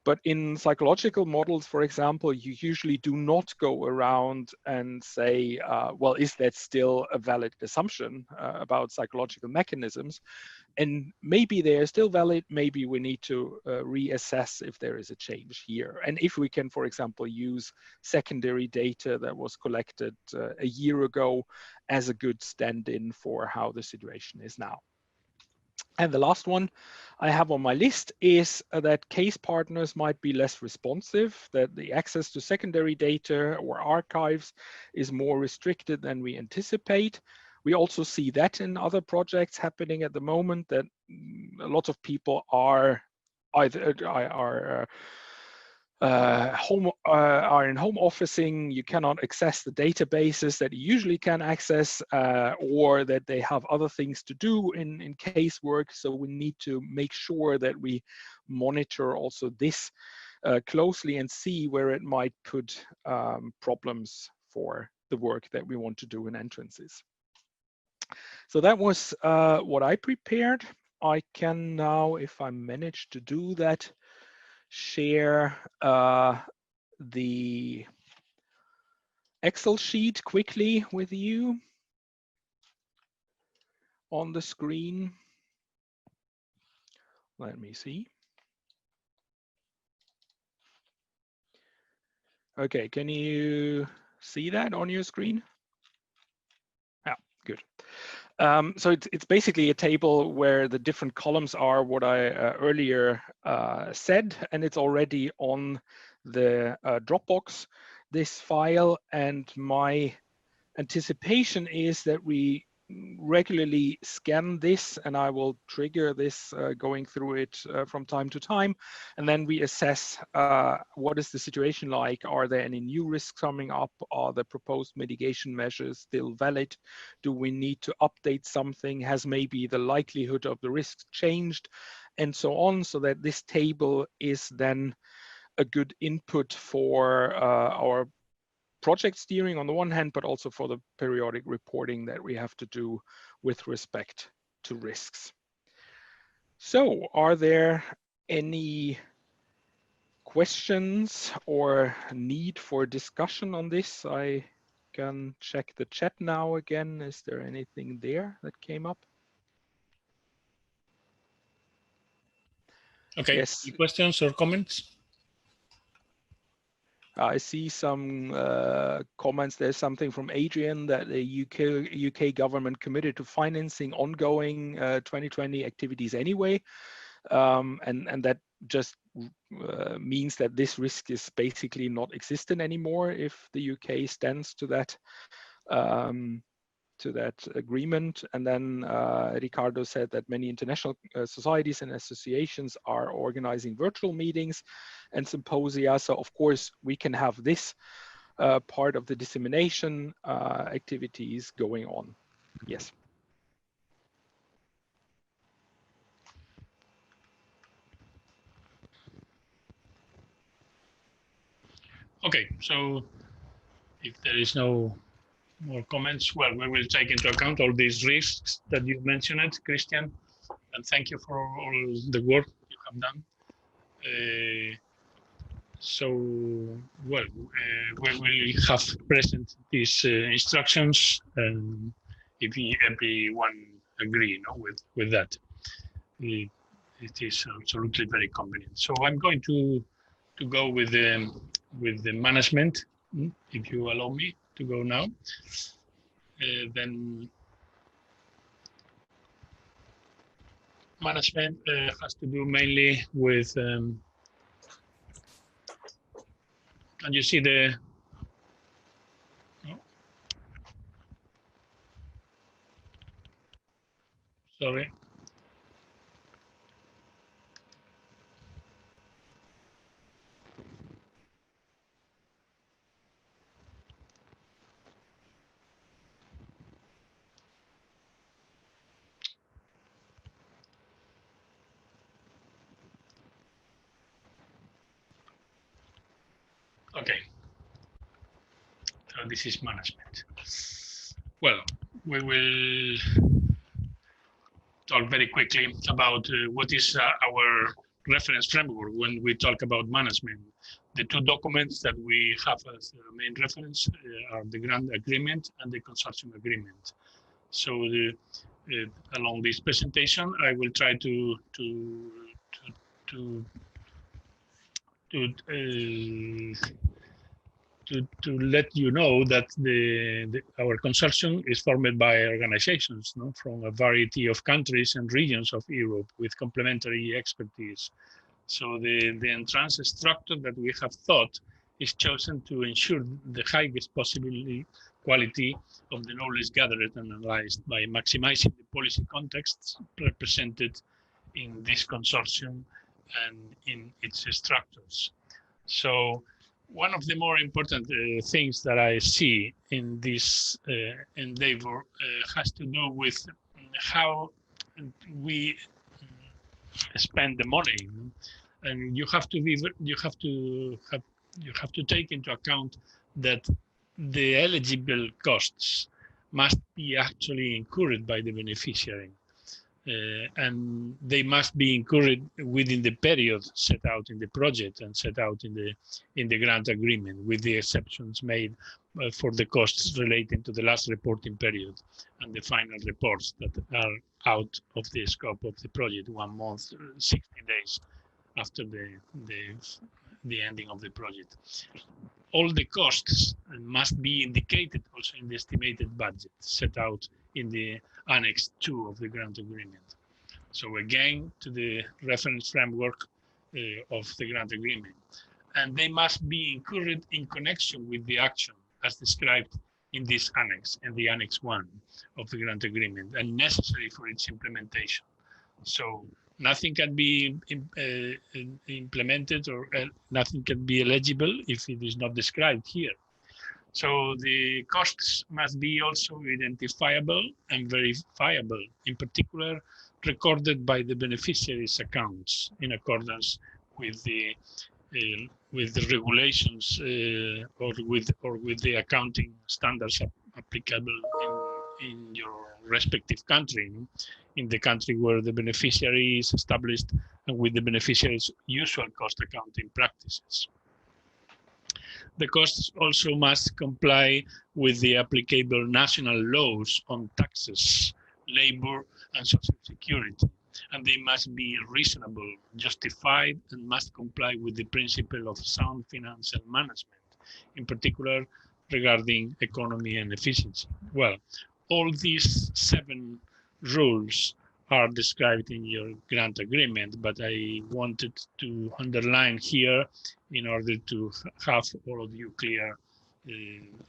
But in psychological models, for example, you usually do not go around and say, well, is that still a valid assumption about psychological mechanisms? And maybe they are still valid, maybe we need to reassess if there is a change here. And if we can, for example, use secondary data that was collected a year ago as a good stand-in for how the situation is now. And the last one I have on my list is that case partners might be less responsive, that the access to secondary data or archives is more restricted than we anticipate. We also see that in other projects happening at the moment, that a lot of people are either are in home officing, you cannot access the databases that you usually can access, or that they have other things to do in casework. So we need to make sure that we monitor also this closely and see where it might put problems for the work that we want to do in entrances. So that was what I prepared. I can now, if I manage to do that, share the Excel sheet quickly with you on the screen. Let me see. Okay, can you see that on your screen? Yeah, good. So it's basically a table where the different columns are what I earlier said, and it's already on the Dropbox, this file. And my anticipation is that we regularly scan this, and I will trigger this going through it from time to time, and then we assess what is the situation like. Are there any new risks coming up? Are the proposed mitigation measures still valid? Do we need to update something? Has maybe the likelihood of the risks changed? And so on, so that this table is then a good input for our project steering on the one hand, but also for the periodic reporting that we have to do with respect to risks. So are there any questions or need for discussion on this? I can check the chat now again. Is there anything there that came up? Okay, yes. Any questions or comments? I see some comments. There's something from Adrian that the UK government committed to financing ongoing 2020 activities anyway. And that just means that this risk is basically not existent anymore if the UK stands to that agreement. And then Ricardo said that many international societies and associations are organizing virtual meetings and symposia. So of course we can have this part of the dissemination activities going on. Yes. Okay, so if there is no more comments, well, we will take into account all these risks that you mentioned, Christian, and thank you for all the work you have done. We will have present these instructions, and if everyone agree, with that, it is absolutely very convenient. So I'm going to go with the management, if you allow me to go now. Then management has to do mainly with, and you see the, sorry. Okay, so this is management. Well, we will talk very quickly about what is our reference framework when we talk about management. The two documents that we have as main reference are the grant agreement and the consortium agreement. So along this presentation, I will try to let you know that our consortium is formed by organizations from a variety of countries and regions of Europe with complementary expertise. So the entrance structure that we have thought is chosen to ensure the highest possible quality of the knowledge gathered and analyzed by maximizing the policy contexts represented in this consortium and in its structures. So one of the more important things that I see in this endeavor has to do with how we spend the money, and you have to take into account that the eligible costs must be actually incurred by the beneficiary. And they must be incurred within the period set out in the project and set out in the grant agreement, with the exceptions made for the costs relating to the last reporting period and the final reports that are out of the scope of the project 1 month, 60 days after the ending of the project. All the costs must be indicated also in the estimated budget set out in the Annex 2 of the grant agreement. So again, to the reference framework of the grant agreement. And they must be included in connection with the action as described in this annex, in the Annex 1 of the grant agreement, and necessary for its implementation. So nothing can be implemented or nothing can be eligible if it is not described here. So the costs must be also identifiable and verifiable, in particular recorded by the beneficiary's accounts in accordance with the regulations or with the accounting standards applicable in your respective country, in the country where the beneficiary is established, and with the beneficiary's usual cost accounting practices. The costs also must comply with the applicable national laws on taxes, labor, and social security, and they must be reasonable, justified, and must comply with the principle of sound financial management, in particular regarding economy and efficiency. Well, all these 7 rules are described in your grant agreement, but I wanted to underline here in order to have all of you clear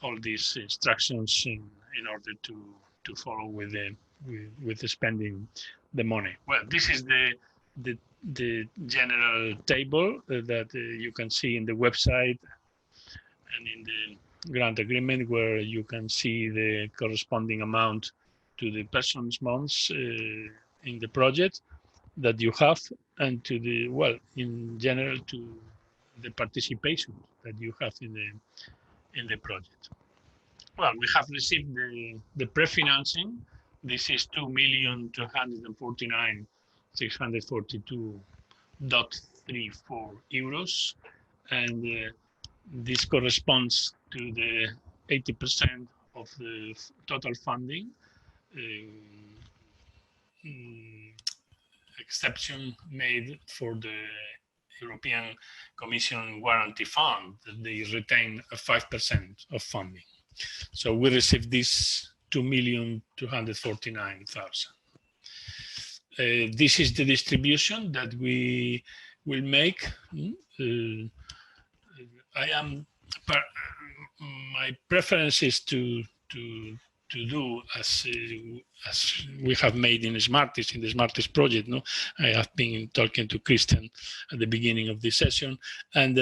all these instructions in order to follow with the spending the money. Well, this is the general table that you can see in the website and in the grant agreement, where you can see the corresponding amount to the persons months in the project that you have, and to the, well, in general, to the participation that you have in the project. Well, we have received the pre-financing. This is 2,249,642.34 euros, and this corresponds to the 80% of the total funding, exception made for the European Commission Guarantee Fund, that they retain a 5% of funding. So we received this 2,249,000. This is the distribution that we will make. My preference is to do as we have made in Smarties, in the Smarties project. No, I have been talking to Christian at the beginning of this session, and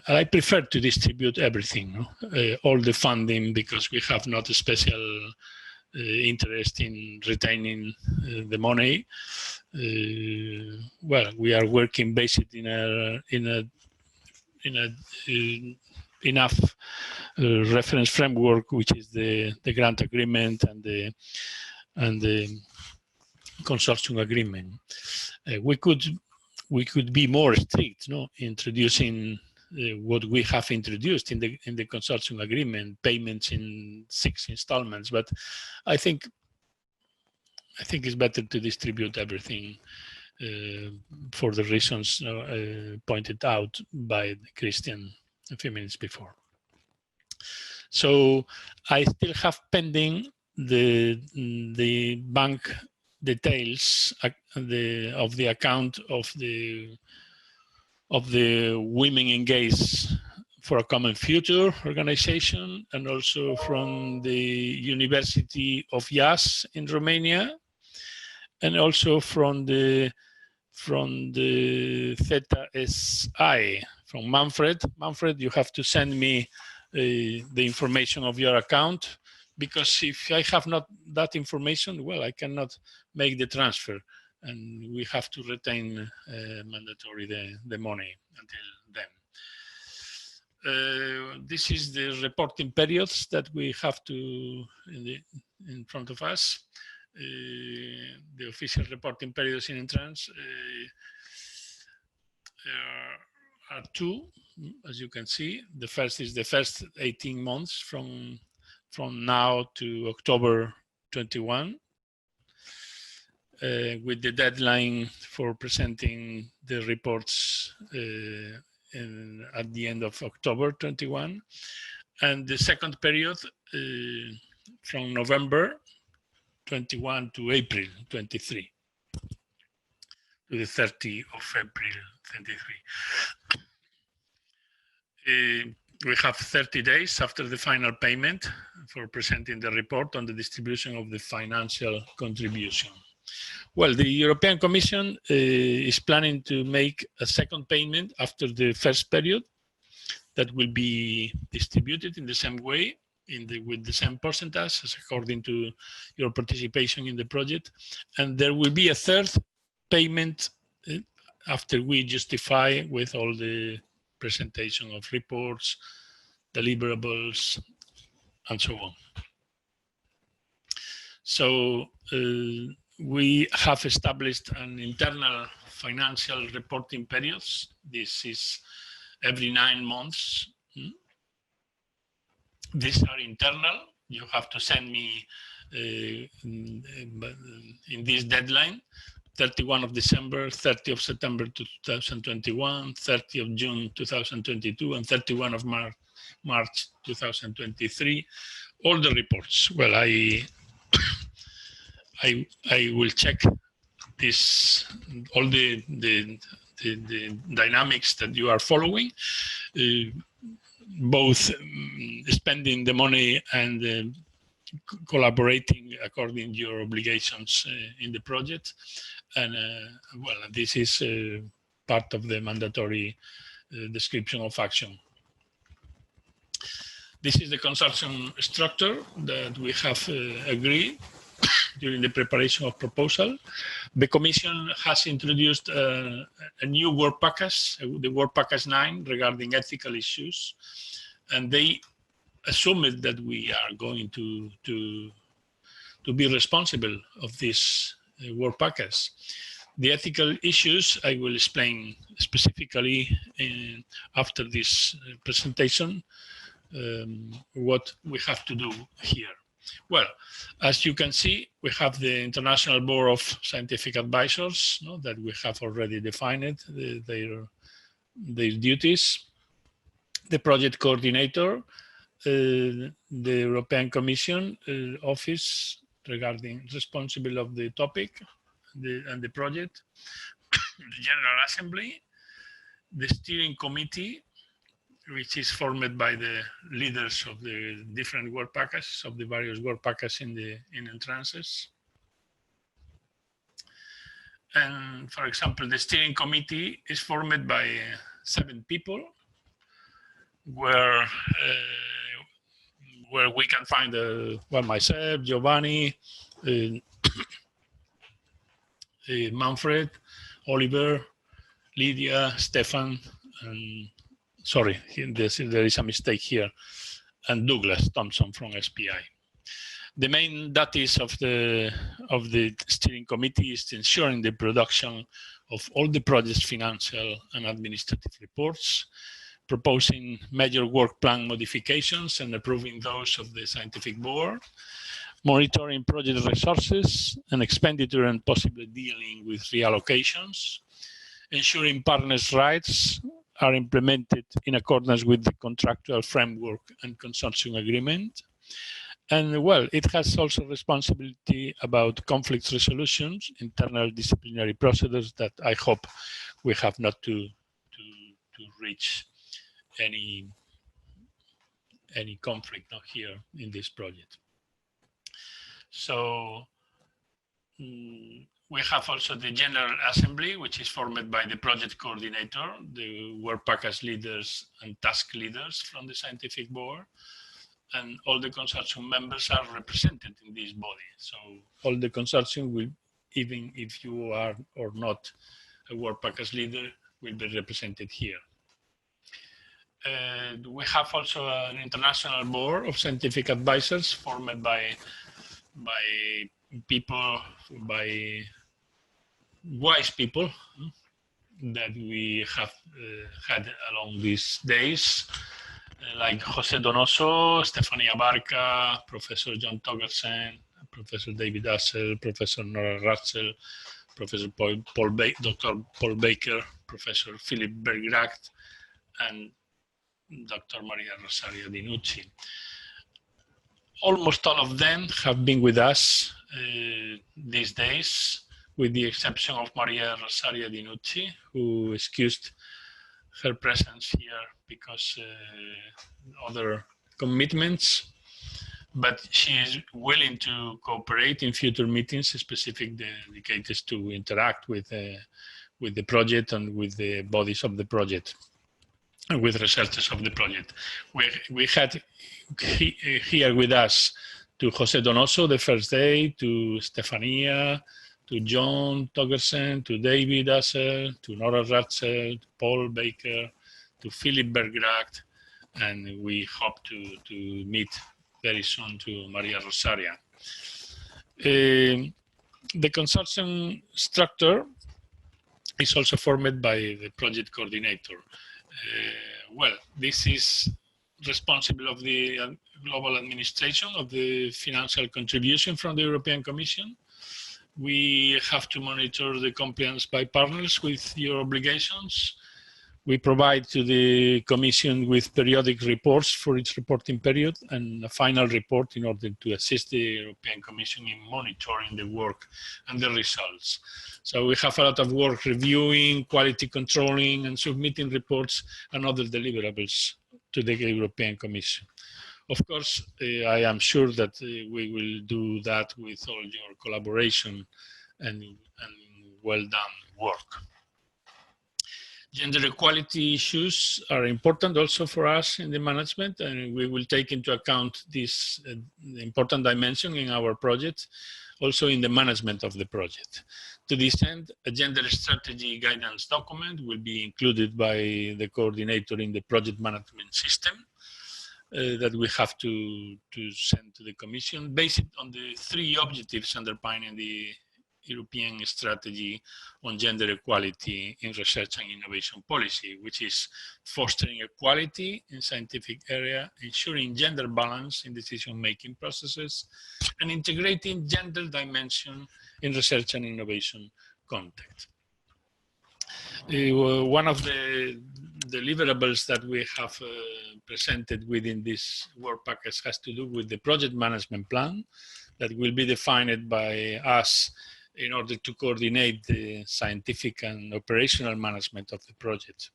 I prefer to distribute everything, no? All the funding, because we have not a special interest in retaining the money. Well, we are working based in a enough reference framework, which is the grant agreement and the consortium agreement. We could be more strict, no, introducing what we have introduced in the consortium agreement, payments in 6 installments. But I think it's better to distribute everything for the reasons pointed out by Christian a few minutes before. So I still have pending the bank details of the account of the Women Engaged for a Common Future organization, and also from the University of Iași in Romania, and also from the ZSI, from Manfred. Manfred, you have to send me the information of your account, because if I have not that information, well, I cannot make the transfer, and we have to retain mandatory the money until then. This is the reporting periods that we have to in front of us. The official reporting periods in entrance are 2, as you can see. The first is the first 18 months from now to October 21, with the deadline for presenting the reports at the end of October 21, and the second period from November 21 to April 23, to the 30th of April 23. We have 30 days after the final payment for presenting the report on the distribution of the financial contribution. Well, the European Commission is planning to make a second payment after the first period that will be distributed in the same way, with the same percentage as according to your participation in the project. And there will be a third payment after we justify with all the presentation of reports, deliverables, and so on. So we have established an internal financial reporting periods. This is every 9 months. These are internal. You have to send me in this deadline, 31 of December, 30 of September 2021, 30 of June 2022, and 31 of March 2023. All the reports. Well, I will check this, all the dynamics that you are following, both spending the money and collaborating according to your obligations in the project. And well, this is part of the mandatory description of action. This is the consortium structure that we have agreed during the preparation of proposal. The Commission has introduced a new work package, the work package 9, regarding ethical issues, and they assumed that we are going to be responsible of this work package. The ethical issues I will explain specifically after this presentation, what we have to do here. Well, as you can see, we have the International Board of Scientific Advisors, that we have already defined their duties. The project coordinator, the European Commission office responsible of the topic and the project, the General Assembly, the steering committee, which is formed by the leaders of the different work packages, of the various work packages in entrances. And for example, the steering committee is formed by 7 people, where we can find well, myself, Giovanni, Manfred, Oliver, Lydia, Stefan, and sorry, there is a mistake here, and Douglas Thompson from SPI. The main duties of the steering committee is ensuring the production of all the project's financial and administrative reports, proposing major work plan modifications and approving those of the scientific board, monitoring project resources and expenditure and possibly dealing with reallocations, ensuring partners' rights are implemented in accordance with the contractual framework and consortium agreement. And well, it has also responsibility about conflict resolutions, internal disciplinary procedures that I hope we have not to reach any conflict not here in this project. So we have also the General Assembly, which is formed by the project coordinator, the work package leaders and task leaders from the scientific board, and all the consortium members are represented in this body. So all the consortium will, even if you are or not a work package leader, will be represented here. We have also an international board of scientific advisors formed by people, by wise people that we have had along these days, like José Donoso, Stefania Barca, Professor John Togersen, Professor David Assel, Professor Nora Ratzel, Professor Dr. Paul Baker, Professor Philip Bergracht, and Dr. Maria Rosaria Dinucci. Almost all of them have been with us these days, with the exception of Maria Rosaria Dinucci, who excused her presence here because other commitments, but she is willing to cooperate in future meetings specifically dedicated to interact with the project and with the bodies of the project and with researchers of the project. We had here with us to José Donoso the first day, to Stefania, to John Togersen, to David Assel, to Nora Ratzel, to Paul Baker, to Philip Bergracht, and we hope to meet very soon to Maria Rosaria. The consortium structure is also formed by the project coordinator. Well, this is responsible of the global administration of the financial contribution from the European Commission. We have to monitor the compliance by partners with your obligations. We provide to the Commission with periodic reports for its reporting period and a final report in order to assist the European Commission in monitoring the work and the results. So we have a lot of work reviewing, quality controlling, and submitting reports and other deliverables to the European Commission. Of course, I am sure that we will do that with all your collaboration and well done work. Gender equality issues are important also for us in the management, and we will take into account this important dimension in our project, also in the management of the project. To this end, a gender strategy guidance document will be included by the coordinator in the project management system that we have to send to the Commission, based on the 3 objectives underpinning the European strategy on gender equality in research and innovation policy, which is fostering equality in scientific area, ensuring gender balance in decision-making processes, and integrating gender dimension in research and innovation context. One of the deliverables that we have presented within this work package has to do with the project management plan that will be defined by us in order to coordinate the scientific and operational management of the project,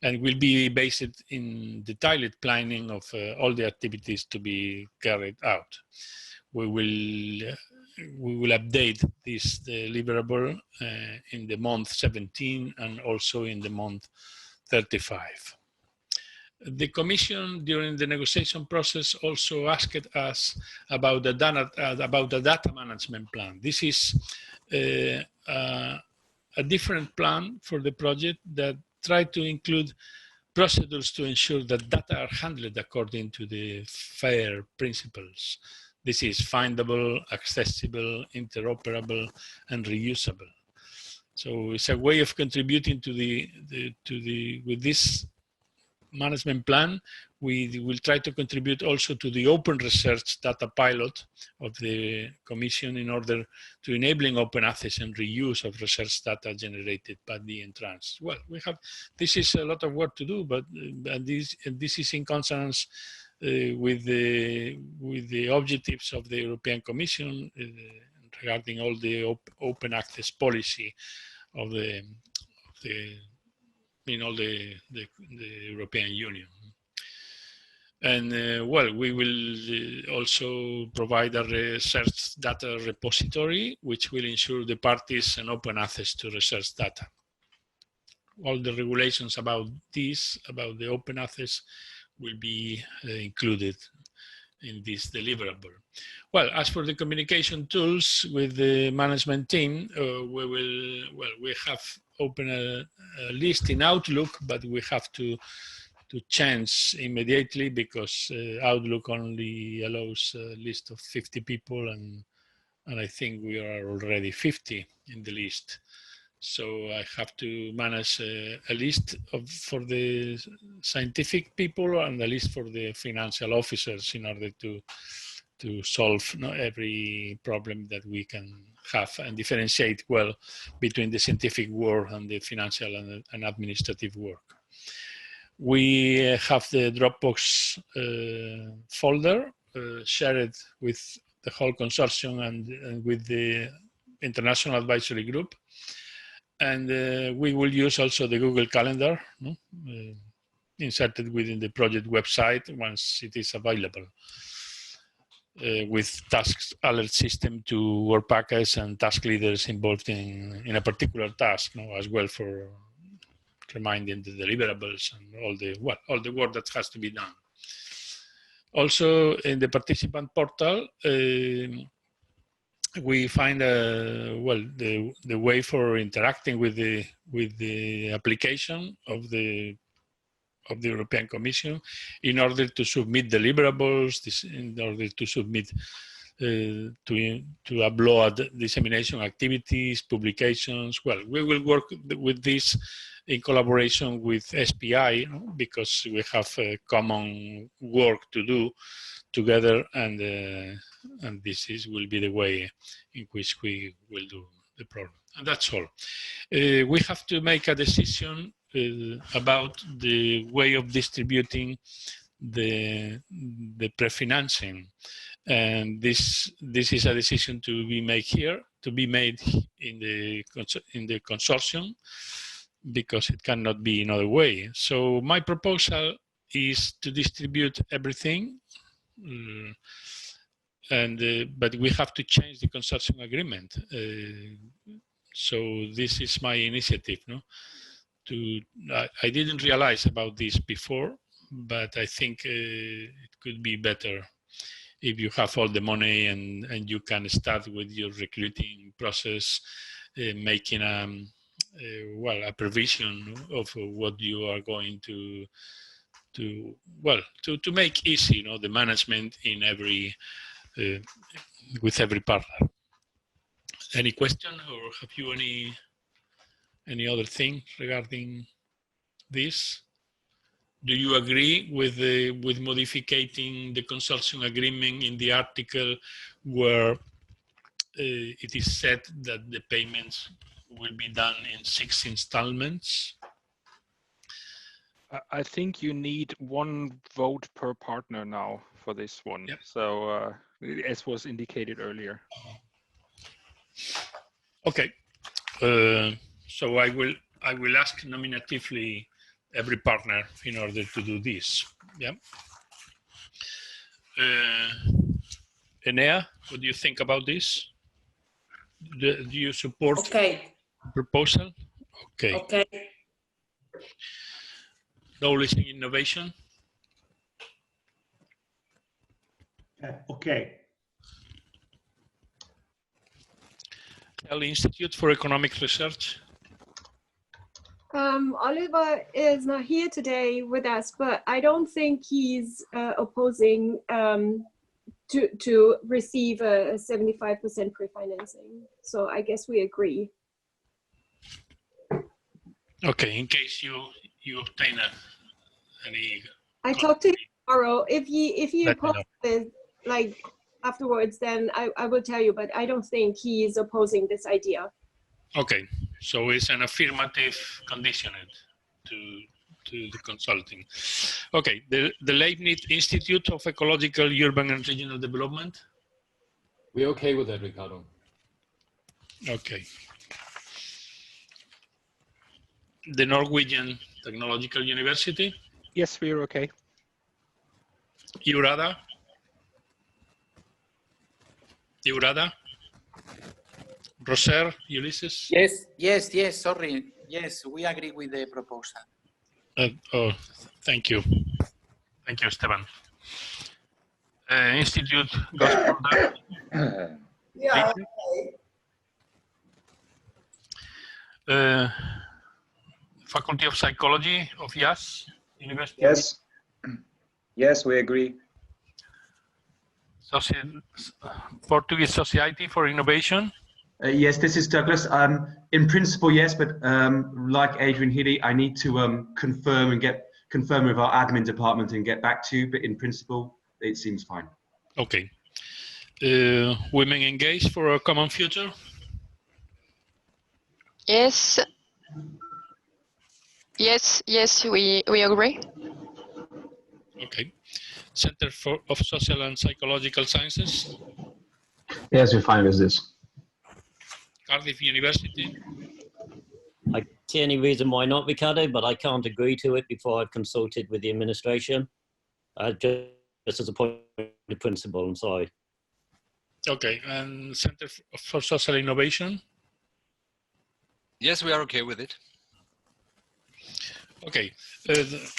and will be based in detailed planning of all the activities to be carried out. We will update this deliverable in the month 17 and also in the month 35. The Commission, during the negotiation process, also asked us about the data management plan. This is a different plan for the project that tries to include procedures to ensure that data are handled according to the FAIR principles. This is findable, accessible, interoperable, and reusable. So it's a way of contributing to with this management plan. We will try to contribute also to the open research data pilot of the Commission in order to enabling open access and reuse of research data generated by the entrants. Well, this is a lot of work to do, but this is in consonance with the objectives of the European Commission regarding all the open access policy of the European Union. And well, we will also provide a research data repository, which will ensure the parties an open access to research data. All the regulations about this, about the open access, will be included in this deliverable. Well, as for the communication tools with the management team, we have opened a list in Outlook, but we have to change immediately because Outlook only allows a list of 50 people, and I think we are already 50 in the list. So I have to manage a list for the scientific people and a list for the financial officers in order to solve every problem that we can have and differentiate well between the scientific work and the financial and administrative work. We have the Dropbox folder shared with the whole consortium and with the International Advisory Group. And we will use also the Google Calendar inserted within the project website once it is available, with tasks alert system to work packers and task leaders involved in a particular task, as well for reminding the deliverables and all the work that has to be done. Also, in the participant portal, we find the way for interacting with the application of the European Commission in order to submit deliverables, in order to submit to upload dissemination activities, publications. Well, we will work with this in collaboration with SPI because we have common work to do together, and this will be the way in which we will do the program. And that's all. We have to make a decision about the way of distributing the pre-financing, and this is a decision to be made here, to be made in the consortium, because it cannot be another way. So my proposal is to distribute everything But we have to change the consortium agreement. So this is my initiative. No, I didn't realize about this before, but I think it could be better if you have all the money and you can start with your recruiting process, making a provision of what you are going to make easy, you know, the management in every with every partner. Any question, or have you any other thing regarding this? Do you agree with modifying the consortium agreement in the article where it is said that the payments will be done in 6 installments? I think you need 1 vote per partner now for this one. Yep. So as was indicated earlier. Okay. So I will ask nominatively every partner in order to do this. Yeah. Enea, what do you think about this? Do you support the proposal? Okay. Okay. Knowledge and innovation. Okay. The Institute for Economic Research. Oliver is not here today with us, but I don't think he's opposing to receive a 75% pre-financing. So I guess we agree. Okay, in case you obtain any. I talked to him tomorrow. If he opposes it, like afterwards, then I will tell you. But I don't think he is opposing this idea. Okay, so it's an affirmative condition to the consulting. Okay, the Leibniz Institute of Ecological, Urban and Regional Development. We're okay with that, Ricardo. Okay. The Norwegian Technological University. Yes, we are okay. Urada. Roser, Ulysses? Yes, sorry. Yes, we agree with the proposal. Thank you. Thank you, Esteban. Institute Gospel. Yeah. Faculty of Psychology of IAS University. Yes, we agree. Portuguese Society for Innovation. Yes, this is Douglas. In principle, yes, but like Adrian Healy, I need to confirm with our admin department and get back to you. But in principle, it seems fine. Okay. Women Engaged for a Common Future. Yes, we agree. Okay. Center of Social and Psychological Sciences. Yes, we're fine with this. Cardiff University. I see any reason why not, Ricardo, but I can't agree to it before I've consulted with the administration. Just as a point of principle, I'm sorry. Okay, and Center for Social Innovation? Yes, we are okay with it. Okay,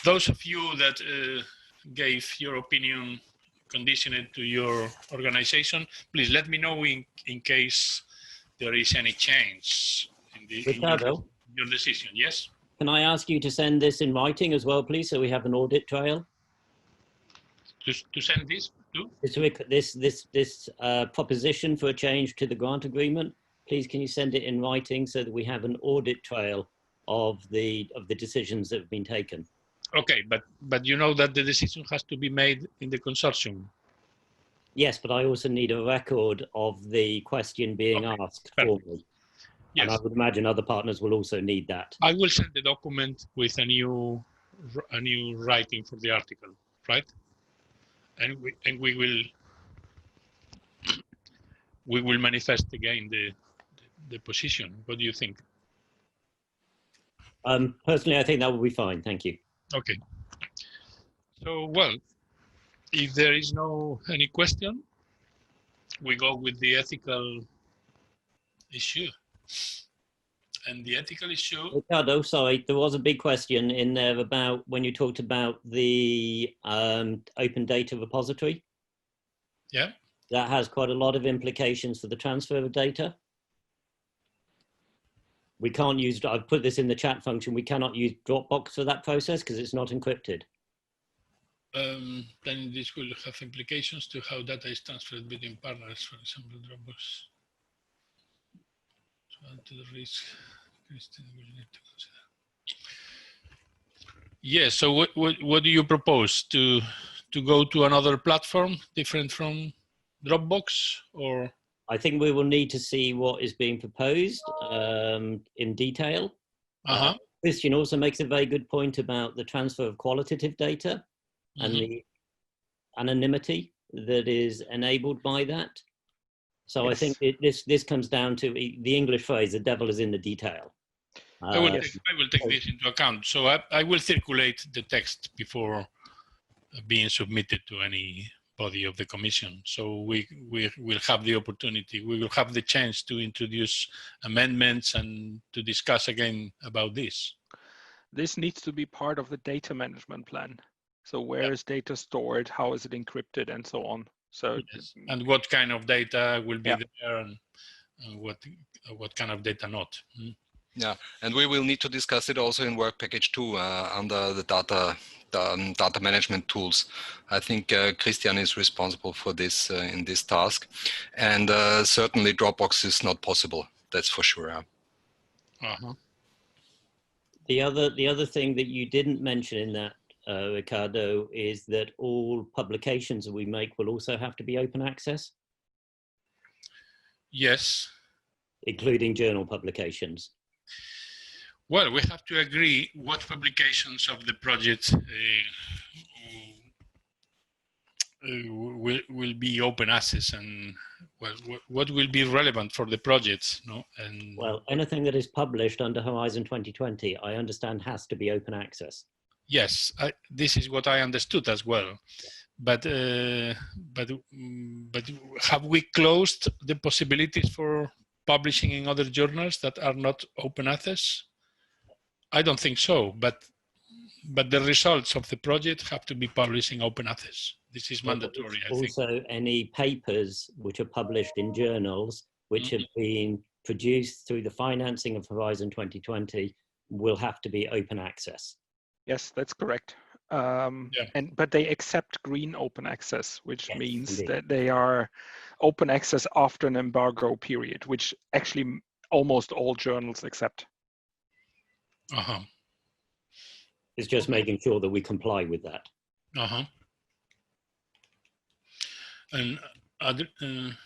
those of you that gave your opinion conditioned to your organization, please let me know in case there is any change in your decision. Yes? Can I ask you to send this in writing as well, please, so we have an audit trail? To send this to? This proposition for a change to the grant agreement, please can you send it in writing so that we have an audit trail of the decisions that have been taken? Okay, but you know that the decision has to be made in the consortium. Yes, but I also need a record of the question being asked for me. Yes. And I would imagine other partners will also need that. I will send the document with a new writing for the article, right? And we will manifest again the position. What do you think? Personally, I think that will be fine. Thank you. Okay. So, well, If there is no any question, we go with the ethical issue. And the ethical issue. Ricardo, sorry, there was a big question in there about when you talked about the open data repository. Yeah. That has quite a lot of implications for the transfer of data. We can't use, I've put this in the chat function, we cannot use Dropbox for that process because it's not encrypted. Then this will have implications to how data is transferred between partners, for example, Dropbox. So add to the risk, Christian will need to consider. Yes, so what do you propose? To go to another platform different from Dropbox, or? I think we will need to see what is being proposed in detail. Christian also makes a very good point about the transfer of qualitative data and the anonymity that is enabled by that. So yes. I think this comes down to the English phrase, the devil is in the detail. I will take this into account. So I will circulate the text before being submitted to any body of the Commission. So we will have the opportunity, we will have the chance to introduce amendments and to discuss again about this. This needs to be part of the data management plan. So where is data stored? How is it encrypted and so on? So yes. And what kind of data will be there and what kind of data not? Yeah, and we will need to discuss it also in work package 2 under the data management tools. I think Christian is responsible for this in this task, and certainly Dropbox is not possible. That's for sure. The other thing that you didn't mention in that, Ricardo, is that all publications that we make will also have to be open access. Yes. Including journal publications. Well, we have to agree what publications of the project will be open access, and what will be relevant for the project. No? And well, anything that is published under Horizon 2020, I understand, has to be open access. Yes, this is what I understood as well. But have we closed the possibilities for publishing in other journals that are not open access? I don't think so, but the results of the project have to be published in open access. This is mandatory, I think. Also, any papers which are published in journals which have been produced through the financing of Horizon 2020 will have to be open access. Yes, that's correct. But they accept green open access, which means that they are open access after an embargo period, which actually almost all journals accept. It's just making sure that we comply with that. And Adrian,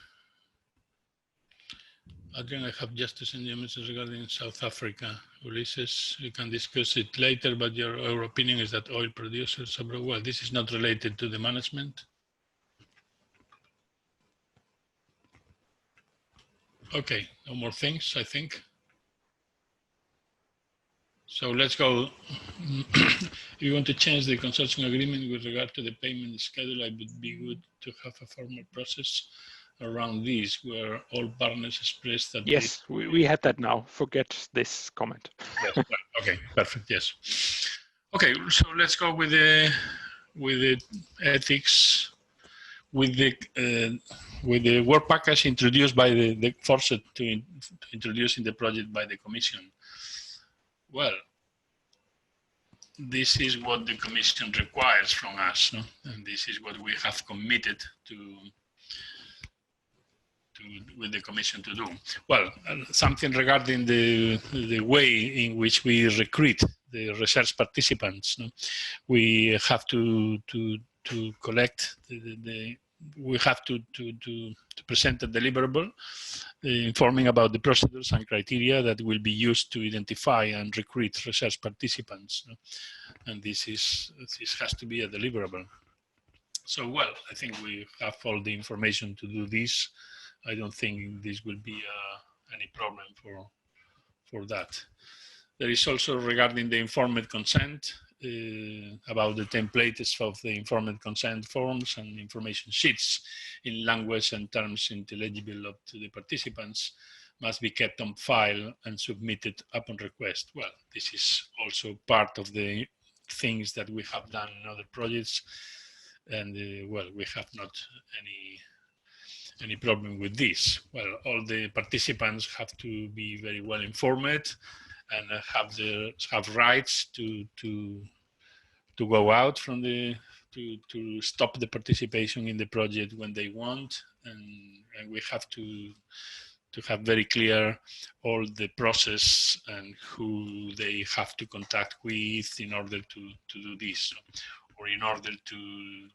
I have just to send you a message regarding South Africa. Ulysses, we can discuss it later, but your opinion is that oil producers abroad, well, this is not related to the management. Okay, no more things, I think. So let's go. If you want to change the consortium agreement with regard to the payment schedule, it would be good to have a formal process around this, where all partners express that. Yes, we had that now. Forget this comment. Yes, right. Okay, perfect. Yes. Okay, so let's go with the ethics, with the work package introduced by the forced to introduce in the project by the Commission. Well, this is what the Commission requires from us, no? And this is what we have committed to with the Commission to do. Well, something regarding the way in which we recruit the research participants. No? We have to collect we have to present a deliverable informing about the procedures and criteria that will be used to identify and recruit research participants. No? And this has to be a deliverable. So, well, I think we have all the information to do this. I don't think this will be any problem for that. There is also regarding the informed consent. about the templates of the informed consent forms and information sheets in language and terms intelligible to the participants must be kept on file and submitted upon request. Well, this is also part of the things that we have done in other projects, and well, we have not any problem with this. Well, all the participants have to be very well informed and have rights to go out from to stop the participation in the project when they want, and we have to have very clear all the process and who they have to contact with in order to do this, or in order to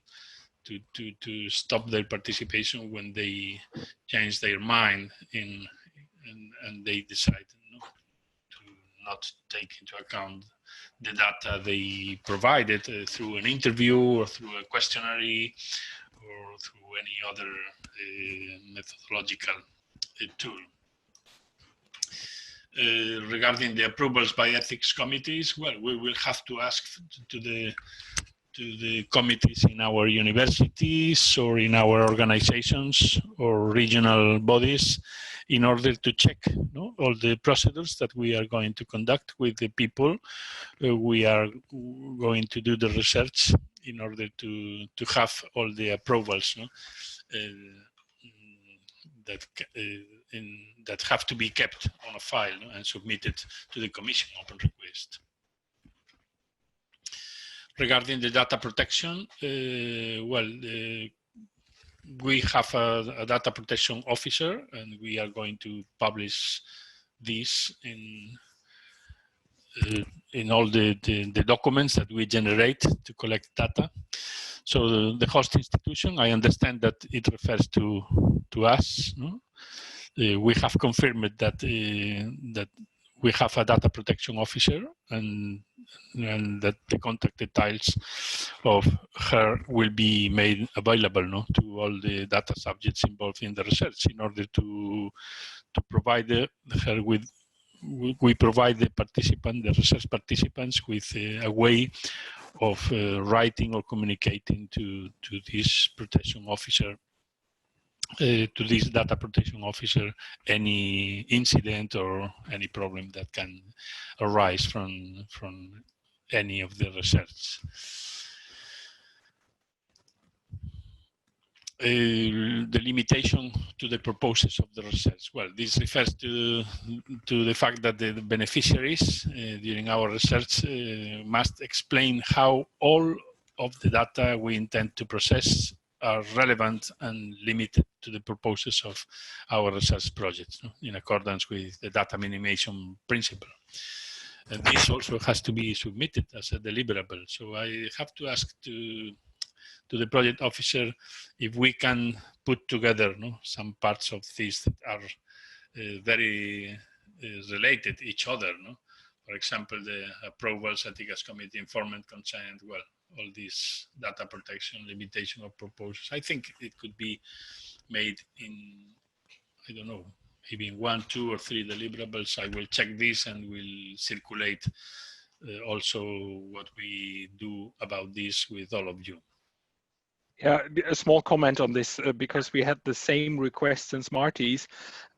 stop their participation when they change their mind and they decide to not take into account the data they provided through an interview or through a questionnaire or through any other methodological tool. Regarding the approvals by ethics committees, well, we will have to ask to the committees in our universities or in our organizations or regional bodies in order to check all the procedures that we are going to conduct with the people we are going to do the research, in order to have all the approvals that have to be kept on a file and submitted to the Commission upon request. Regarding the data protection, well, we have a data protection officer, and we are going to publish this in all the documents that we generate to collect data. So the host institution, I understand that it refers to us. No? We have confirmed that that we have a data protection officer, and that the contact details of her will be made available to all the data subjects involved in the research, in order to provide her with. We provide the research participants with a way of writing or communicating to this protection officer, to this data protection officer, any incident or any problem that can arise from any of the research. The limitation to the purposes of the research. Well, this refers to the fact that the beneficiaries during our research must explain how all of the data we intend to process are relevant and limited to the purposes of our research projects, in accordance with the data minimization principle. And this also has to be submitted as a deliverable. So I have to ask to the project officer if we can put together some parts of this that are very related each other. For example, the approvals, ethics committee, informed consent, well, all this data protection, limitation of proposals. I think it could be made in, I don't know, maybe in 1, 2, or 3 deliverables. I will check this and will circulate also what we do about this with all of you. Yeah, a small comment on this, because we had the same requests in Smarties,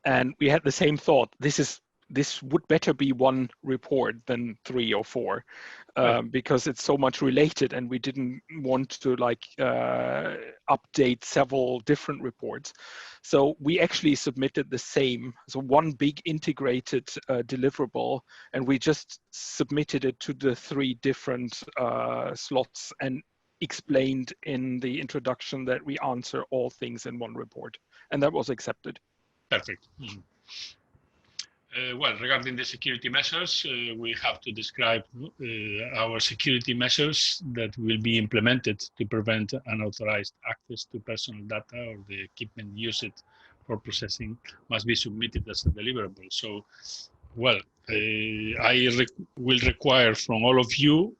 and we had the same thought. This would better be one report than 3 or 4, because it's so much related, and we didn't want to update several different reports. So we actually submitted the same, so one big integrated deliverable, and we just submitted it to the 3 different slots, and explained in the introduction that we answer all things in one report, and that was accepted. Perfect. Mm-hmm. Well, regarding the security measures, we have to describe our security measures that will be implemented to prevent unauthorized access to personal data, or the equipment used for processing must be submitted as a deliverable. So, well, I will require from all of you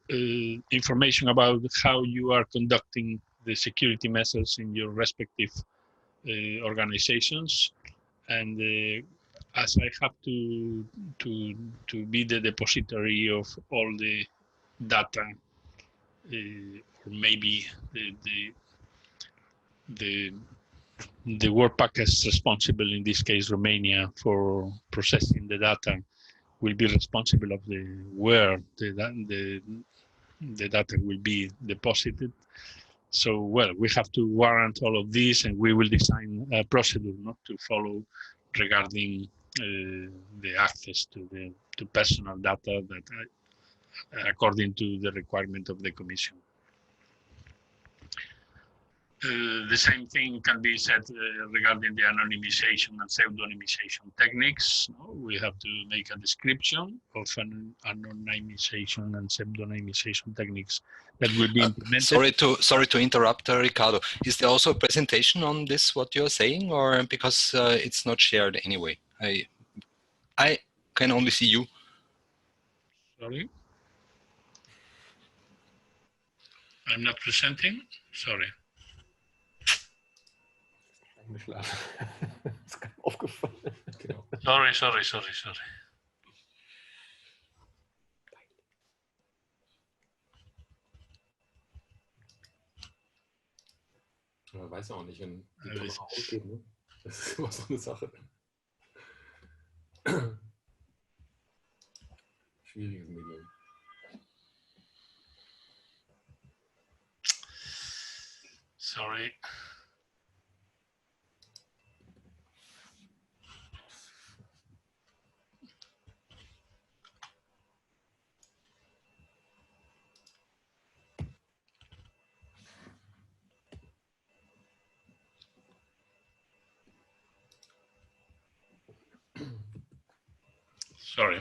information about how you are conducting the security measures in your respective organizations, and as I have to be the depository of all the data or maybe the work package responsible, in this case Romania, for processing the data will be responsible of where the data will be deposited. So, well, we have to warrant all of this, and we will design a procedure not to follow regarding the access to personal data that according to the requirement of the Commission. The same thing can be said regarding the anonymization and pseudonymization techniques. We have to make a description of anonymization and pseudonymization techniques that will be implemented. Sorry to interrupt, Ricardo. Is there also a presentation on this, what you're saying, or because it's not shared anyway? I can only see you. Sorry? I'm not presenting? Sorry. Ist gerade aufgefallen. Genau. Sorry. Man weiß ja auch nicht, wenn die Kamera ausgeht, ne? Das ist immer so eine Sache. Schwieriges Medium. Sorry. Sorry.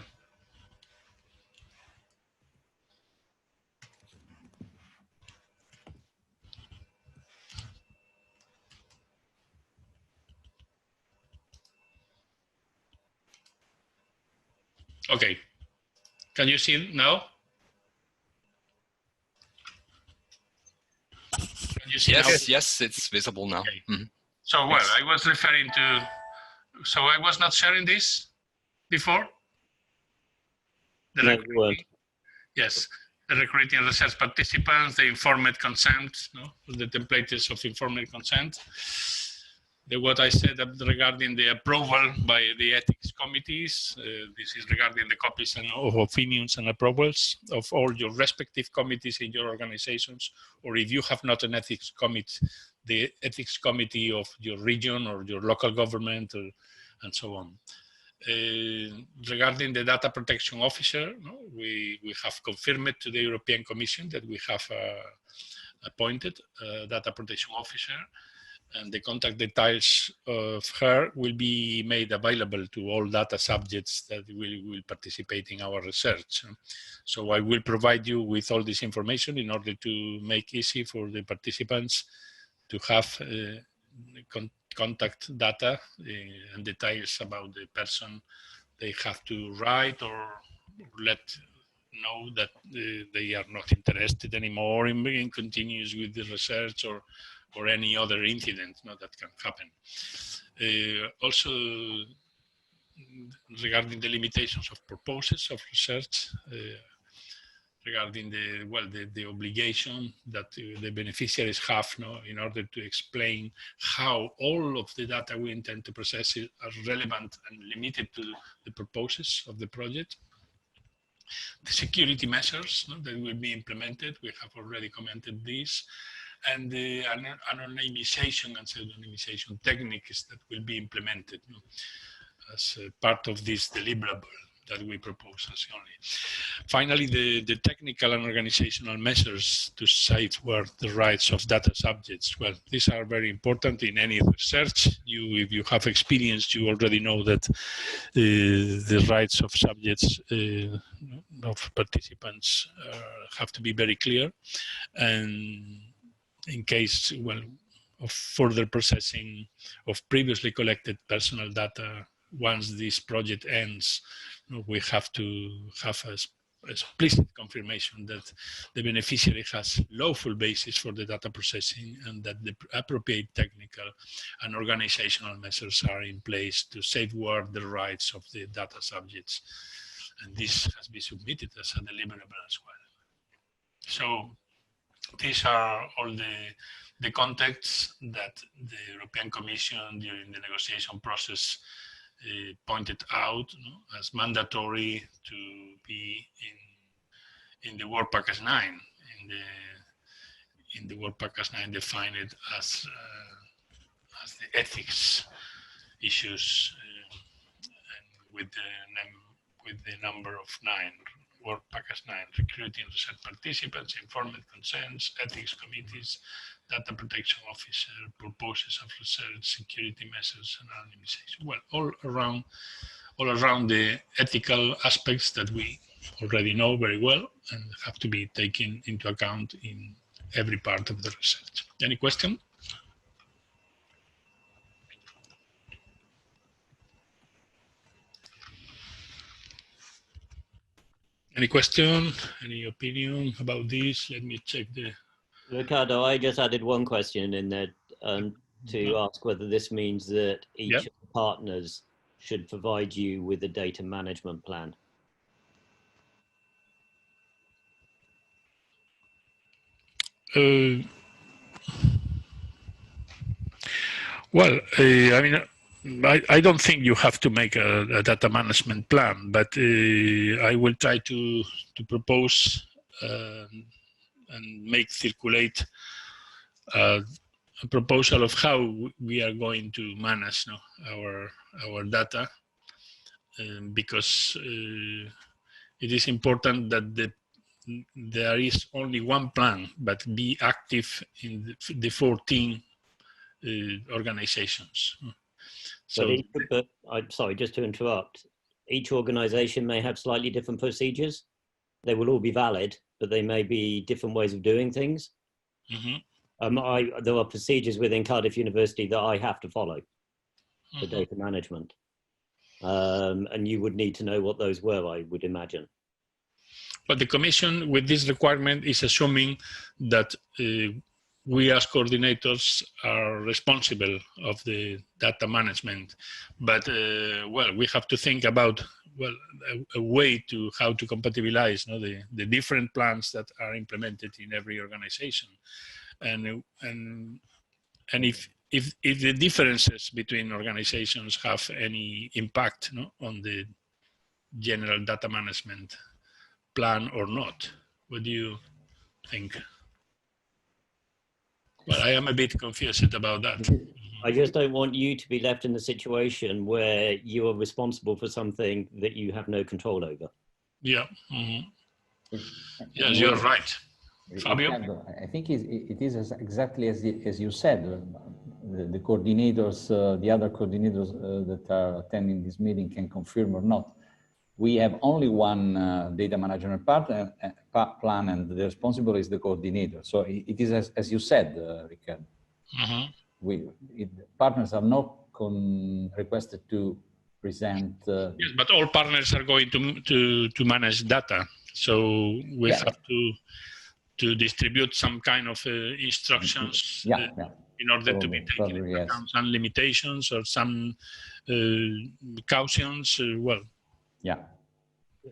Okay. Can you see now? Can you see now? Yes, it's visible now. Okay. Mm-hmm. So, well, I was referring to, so I was not sharing this before? No, you weren't. Yes, the recruiting research participants, the informed consent, the templates of informed consent. What I said regarding the approval by the ethics committees, this is regarding the copies of opinions and approvals of all your respective committees in your organizations, or if you have not an ethics committee, the ethics committee of your region or your local government, and so on. Regarding the data protection officer, we have confirmed to the European Commission that we have appointed a data protection officer, and the contact details of her will be made available to all data subjects that will participate in our research. So I will provide you with all this information in order to make easy for the participants to have contact data and details about the person they have to write or let know that they are not interested anymore in continues with the research or any other incident that can happen. Also, regarding the limitations of purposes of research, regarding the obligation that the beneficiaries have in order to explain how all of the data we intend to process are relevant and limited to the purposes of the project. The security measures that will be implemented, we have already commented this, and the anonymization and pseudonymization techniques that will be implemented as part of this deliverable that we propose as only. Finally, the technical and organizational measures to safeguard the rights of data subjects. Well, these are very important in any research. If you have experience, you already know that the rights of subjects, of participants have to be very clear. And in case, of further processing of previously collected personal data, once this project ends, we have to have a explicit confirmation that the beneficiary has lawful basis for the data processing and that the appropriate technical and organizational measures are in place to safeguard the rights of the data subjects. And this has been submitted as a deliverable as well. So these are all the contexts that the European Commission during the negotiation process pointed out as mandatory to be in the Work Package 9. In the Work Package 9 defined it as the ethics issues with the number of 9. Work Package 9, recruiting research participants, informed consents, ethics committees, data protection officer, purposes of research, security measures, and anonymization. Well, all around the ethical aspects that we already know very well and have to be taken into account in every part of the research. Any question? Any question? Any opinion about this? Let me check the... Ricardo, I just added one question in there to ask whether this means that each of the partners should provide you with a data management plan. Well, I mean, I don't think you have to make a data management plan, but I will try to propose and make circulate a proposal of how we are going to manage our data, because it is important that there is only one plan, but be active in the 14 organizations. So, but I'm sorry, just to interrupt. Each organization may have slightly different procedures. They will all be valid, but they may be different ways of doing things. Mm-hmm. There are procedures within Cardiff University that I have to follow for data management. And you would need to know what those were, I would imagine. But the Commission, with this requirement, is assuming that we as coordinators are responsible of the data management. But, well, we have to think about, well, a way to how to compatibilize the different plans that are implemented in every organization. And if the differences between organizations have any impact on the general data management plan or not. What do you think? Well, I am a bit confused about that. I just don't want you to be left in the situation where you are responsible for something that you have no control over. Yeah. Yes, you're right. Fabio? I think it is exactly as you said. The coordinators, the other coordinators that are attending this meeting can confirm or not. We have only one data management plan, and the responsible is the coordinator. So it is as you said, Ricardo. Partners are not requested to present. Yes, but all partners are going to manage data. So we have to distribute some kind of instructions in order to be taken into account some limitations or some cautions. Well. Yeah.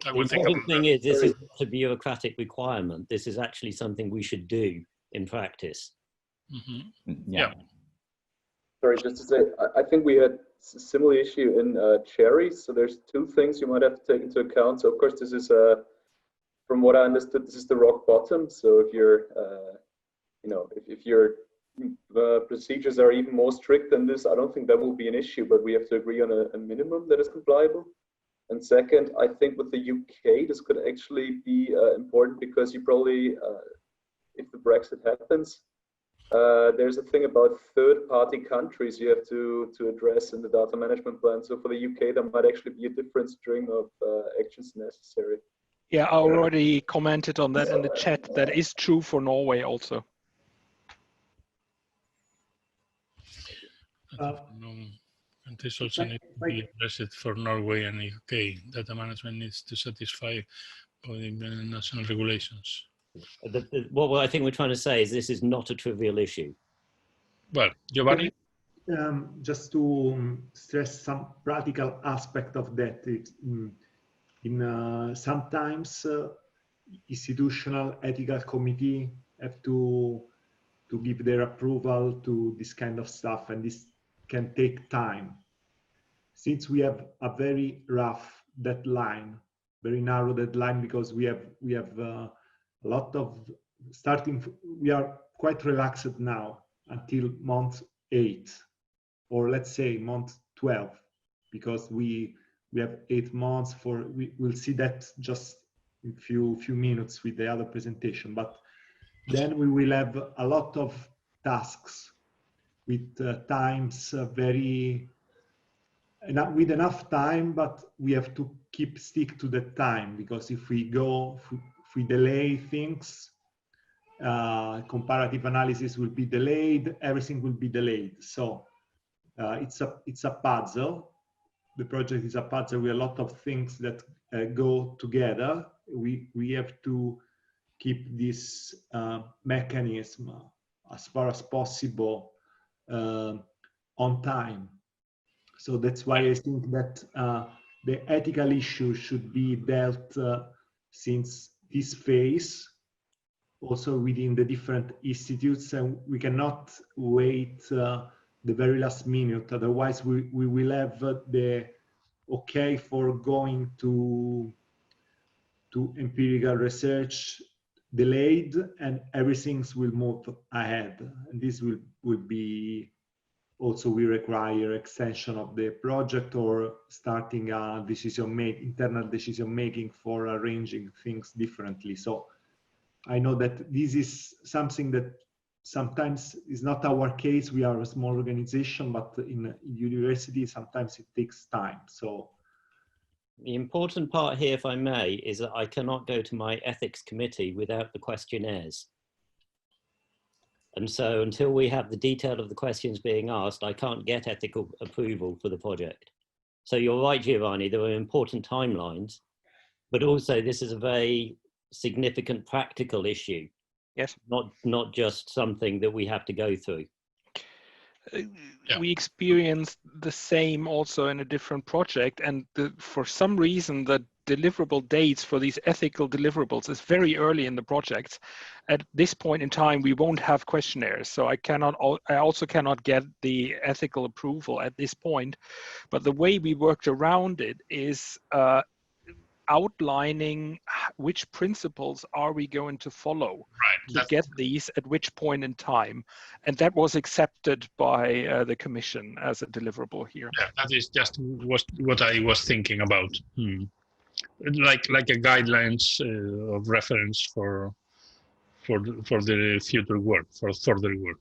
The important thing is this is not a bureaucratic requirement. This is actually something we should do in practice. Yeah. Sorry, just to say, I think we had a similar issue in Cherry. So there's two things you might have to take into account. So of course, this is from what I understood, this is the rock bottom. So if you're, if your procedures are even more strict than this, I don't think that will be an issue. But we have to agree on a minimum that is compliable. And second, I think with the UK, this could actually be important because you probably, if the Brexit happens, there's a thing about third-party countries you have to address in the data management plan. So for the UK, there might actually be a different string of actions necessary. Yeah, I already commented on that in the chat. That is true for Norway also. And this also needs to be addressed for Norway and UK. Data management needs to satisfy the national regulations. What I think we're trying to say is this is not a trivial issue. Well, Giovanni? Just to stress some practical aspect of that. Sometimes institutional ethical committee have to give their approval to this kind of stuff, and this can take time. Since we have a very rough deadline, very narrow deadline, because we have a lot of we are quite relaxed now until month 8, or let's say month 12, because we have 8 months for, we'll see that just in few minutes with the other presentation, but then we will have a lot of tasks with times with enough time, but we have to stick to the time, because if we delay things, comparative analysis will be delayed, everything will be delayed. So it's a puzzle. The project is a puzzle with a lot of things that go together. We have to keep this mechanism as far as possible on time. So that's why I think that the ethical issue should be dealt since this phase, also within the different institutes, and we cannot wait the very last minute. Otherwise, we will have the okay for going to empirical research delayed, and everything will move ahead. And this will be also, we require extension of the project or starting a internal decision making for arranging things differently. So I know that this is something that sometimes is not our case. We are a small organization, but in university, sometimes it takes time. So the important part here, if I may, is that I cannot go to my ethics committee without the questionnaires. And so until we have the detail of the questions being asked, I can't get ethical approval for the project. So you're right, Giovanni, there are important timelines, but also this is a very significant practical issue. Yes. Not just something that we have to go through. We experienced the same also in a different project, and for some reason the deliverable dates for these ethical deliverables is very early in the project. At this point in time, we won't have questionnaires, so I also cannot get the ethical approval at this point. But the way we worked around it is outlining which principles are we going to follow to get these at which point in time, and that was accepted by the Commission as a deliverable here. Yeah, that is just what I was thinking about. Like a guidelines of reference for the future work, for further work.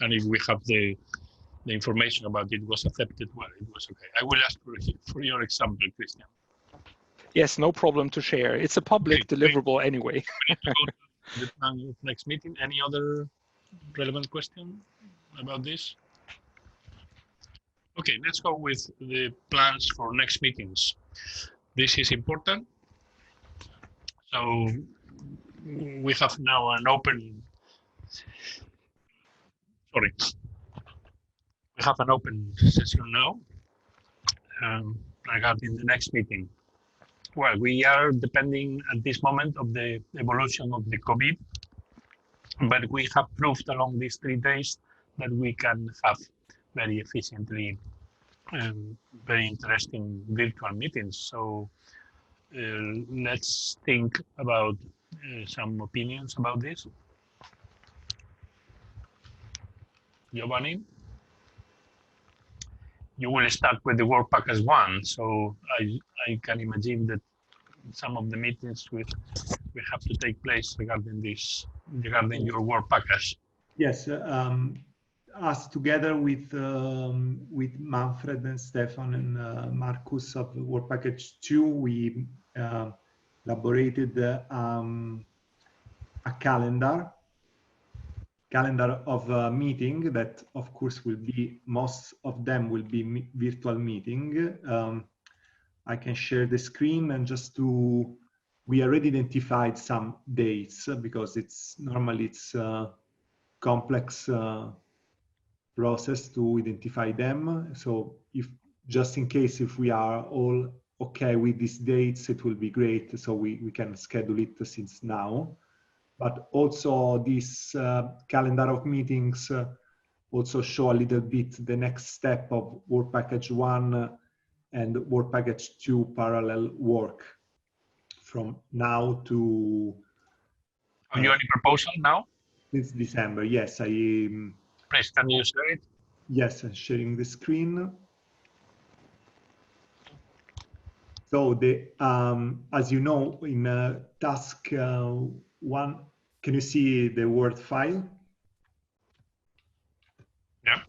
And if we have the information about it was accepted, well, it was okay. I will ask for your example, Christian. Yes, no problem to share. It's a public deliverable anyway. We need to go to the plan of next meeting. Any other relevant question about this? Okay, let's go with the plans for next meetings. This is important. So we have now an open, sorry. We have an open session now regarding the next meeting. Well, we are depending at this moment of the evolution of the COVID, but we have proved along these 3 days that we can have very efficiently very interesting virtual meetings. So let's think about some opinions about this. Giovanni? You will start with the work package 1, so I can imagine that some of the meetings will have to take place regarding your work package. Yes, us together with Manfred and Stefan and Marcus of work package 2, we elaborated a calendar of a meeting that, of course, will be, most of them will be virtual meeting. I can share the screen, and we already identified some dates because normally it's a complex process to identify them. So just in case if we are all okay with these dates, it will be great. So we can schedule it since now. but also this calendar of meetings also show a little bit the next step of work package 1 and work package 2 parallel work from now to... Have you any proposal now? It's December, yes. Please, can you share it? Yes, I'm sharing the screen. So as you know, in task 1, can you see the Word file? Yeah.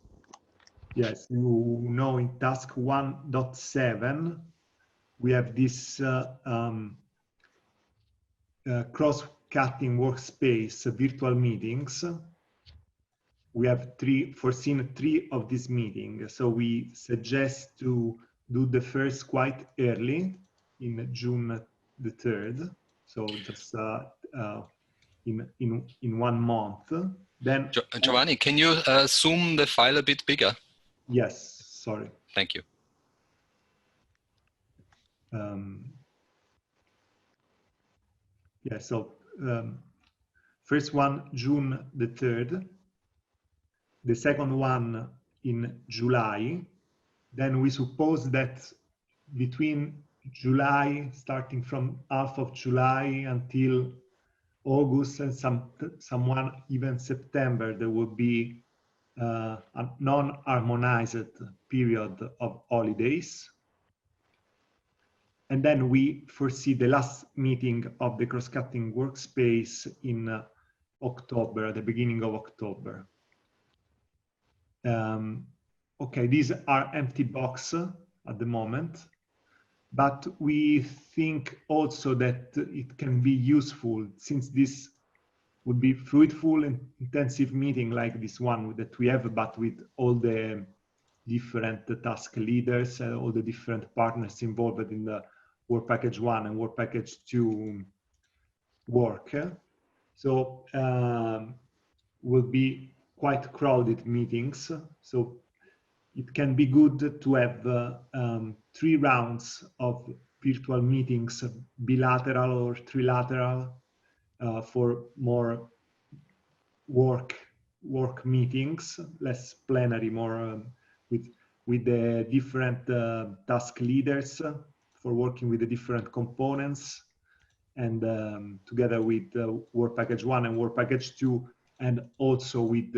Yes, you know in task 1.7, we have this cross-cutting workspace virtual meetings. We have foreseen 3 of these meetings. So we suggest to do the first quite early in June the 3rd. So just in 1 month. Then Giovanni, can you zoom the file a bit bigger? Yes, sorry. Thank you. Yeah, so first one, June the 3rd. The second one in July. Then we suppose that between July, starting from half of July until August and someone even September, there will be a non-harmonized period of holidays. And then we foresee the last meeting of the cross-cutting workspace in October, at the beginning of October. Okay, these are empty boxes at the moment, but we think also that it can be useful, since this would be fruitful and intensive meeting like this one that we have, but with all the different task leaders, all the different partners involved in the work package 1 and work package 2 work. So will be quite crowded meetings. So it can be good to have 3 rounds of virtual meetings, bilateral or trilateral, for more work meetings, less plenary, more with the different task leaders for working with the different components, and together with work package 1 and work package 2, and also with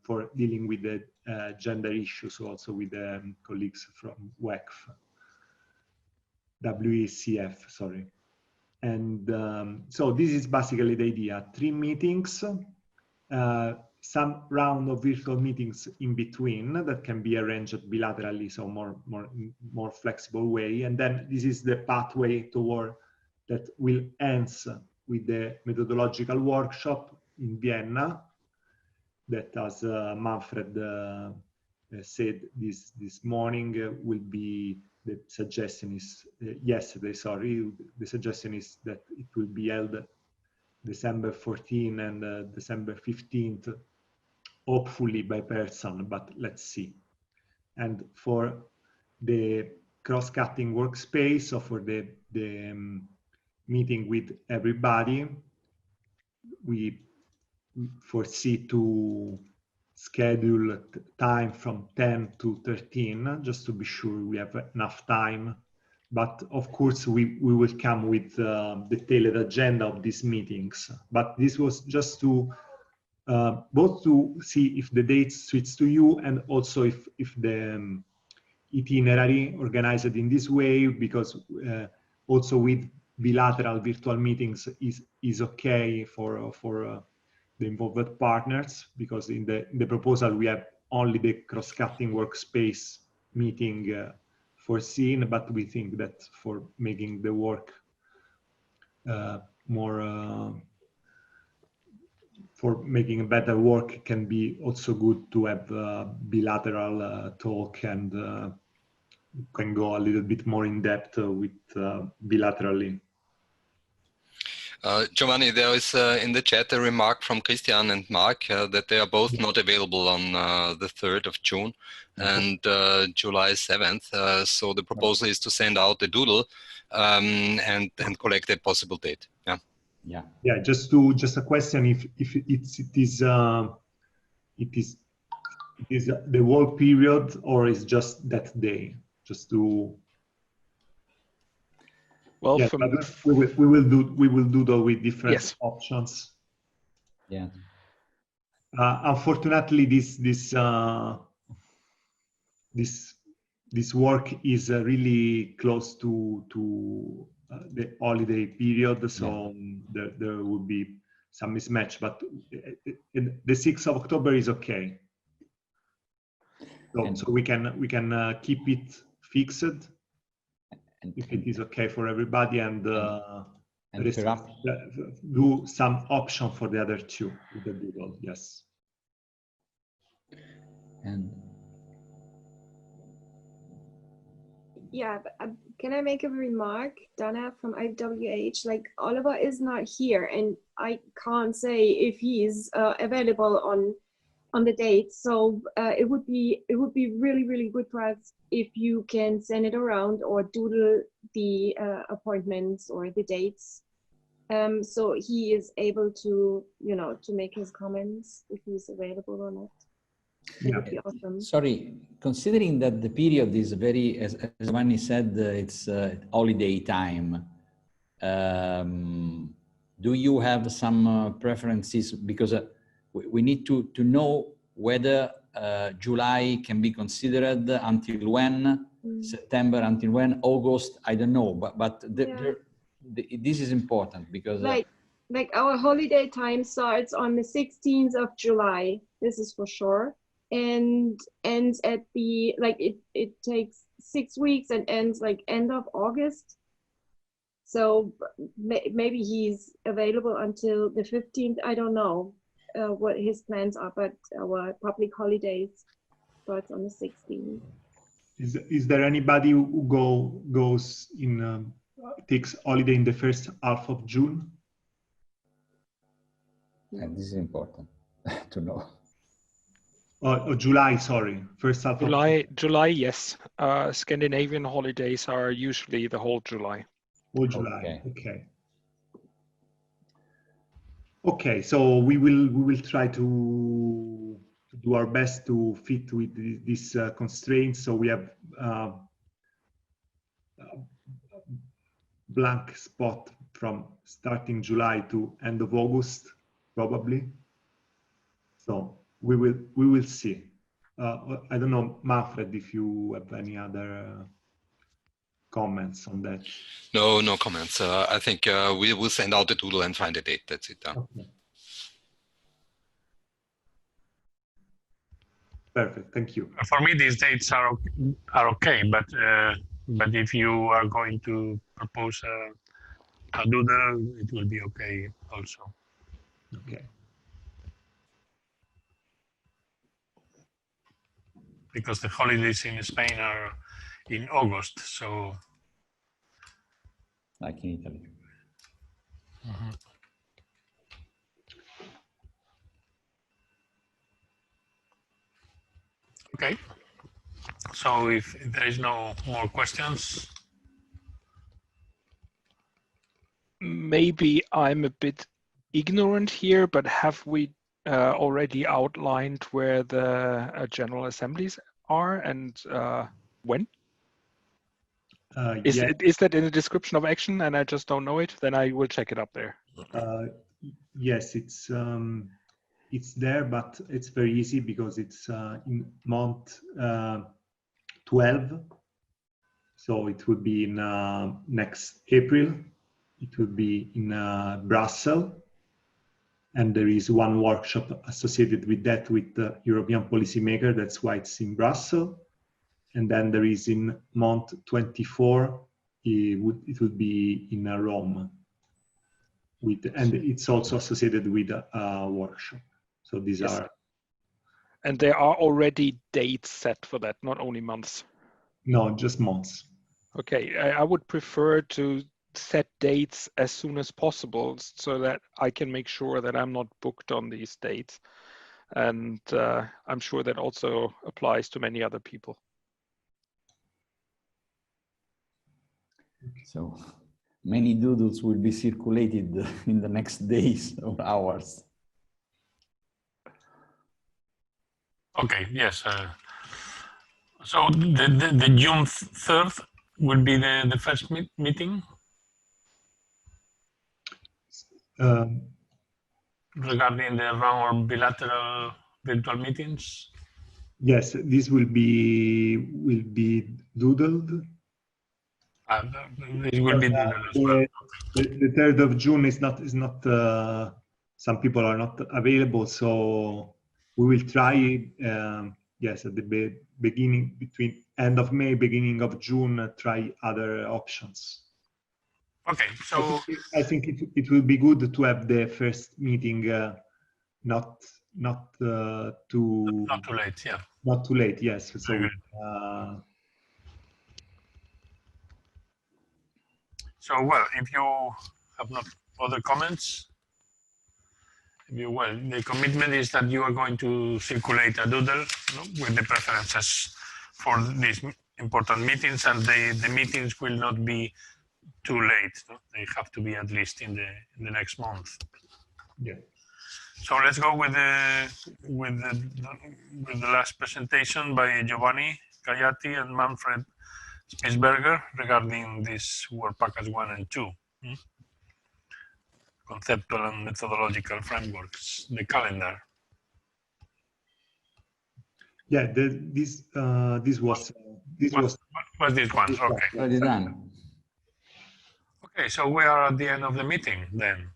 for dealing with the gender issues, also with colleagues from WECF, sorry. And so this is basically the idea: 3 meetings, some round of virtual meetings in between that can be arranged bilaterally, so more flexible way. And then this is the pathway toward that will end with the methodological workshop in Vienna that, as Manfred said this morning, will be, the suggestion is, yesterday, sorry, the suggestion is that it will be held December 14 and December 15th, hopefully by person, but let's see. And for the cross-cutting workspace, or for the meeting with everybody, we foresee to schedule time from 10 to 13, just to be sure we have enough time. But of course, we will come with the tailored agenda of these meetings. But this was just to both to see if the dates suits to you, and also if the itinerary organized in this way, because also with bilateral virtual meetings is okay for the involved partners, because in the proposal we have only the cross-cutting workspace meeting foreseen, but we think that for making the work for making better work, can be also good to have bilateral talk, and can go a little bit more in depth with bilaterally. Giovanni, there is in the chat a remark from Christian and Mark that they are both not available on the 3rd of June and July 7th. So the proposal is to send out a doodle and collect a possible date. Yeah. Yeah. Yeah, just a question if it is the whole period or is just that day, just to. Well, yeah, we will do that with different options. Yeah. Unfortunately, this work is really close to the holiday period, so there would be some mismatch. But the 6th of October is okay. So we can keep it fixed if it is okay for everybody, and perhaps do some option for the other two with the Google. Yes. And yeah, but, can I make a remark, Dana from IWH? Like, Oliver is not here, and I can't say if he's available on the date. So it would be really good for us if you can send it around or doodle the appointments or the dates, so he is able to to make his comments if he's available or not. It would be awesome. Sorry, considering that the period is very, as Giovanni said, it's holiday time. Do you have some preferences? Because we need to know whether July can be considered until when, September until when, August, I don't know. But this is important because like our holiday time starts on the 16th of July. This is for sure. And ends at the, it takes 6 weeks and ends like end of August. So maybe he's available until the 15th. I don't know what his plans are, but our public holidays starts on the 16th. Is there anybody who goes in takes holiday in the first half of June? And this is important to know. Oh, July, sorry. First half July, yes. Scandinavian holidays are usually the whole July. Whole July, okay. Okay, so we will try to do our best to fit with these constraints. So we have blank spot from starting July to end of August, probably. So we will see. I don't know, Manfred, if you have any other comments on that. No comments. I think we will send out the doodle and find a date. That's it. Okay. Perfect. Thank you. For me, these dates are okay, but if you are going to propose a doodle, it will be okay also. Okay. Because the holidays in Spain are in August, so. Like in Italy. Okay. So if there is no more questions. Maybe I'm a bit ignorant here, but have we already outlined where the General Assemblies are and when? Is that in the description of action and I just don't know it? Then I will check it up there. Yes, it's there, but it's very easy because it's in month 12. So it would be in next April. It would be in Brussels. And there is one workshop associated with that with the European policymaker. That's why it's in Brussels. And then there is in month 24, it would be in Rome. And it's also associated with a workshop. So these are. And there are already dates set for that, not only months. No, just months. Okay, I would prefer to set dates as soon as possible so that I can make sure that I'm not booked on these dates. And I'm sure that also applies to many other people. So many doodles will be circulated in the next days or hours. Okay, yes. So the June 3rd will be the first meeting regarding the round or bilateral virtual meetings. Yes, this will be doodled. It will be doodled as well. The 3rd of June is not some people are not available, so we will try yes, at the beginning, between end of May, beginning of June, try other options. Okay, so I think it will be good to have the first meeting not too late, yeah. Not too late, yes. So so well, if you have not other comments, the commitment is that you are going to circulate a doodle with the preferences for these important meetings, and the meetings will not be too late. They have to be at least in the next month. Yeah. So let's go with the last presentation by Giovanni Gaiati and Manfred Spitzberger regarding this work package 1 and 2. Conceptual and methodological frameworks, the calendar. Yeah, this was this was this one. Okay. Already done. Okay, so we are at the end of the meeting then.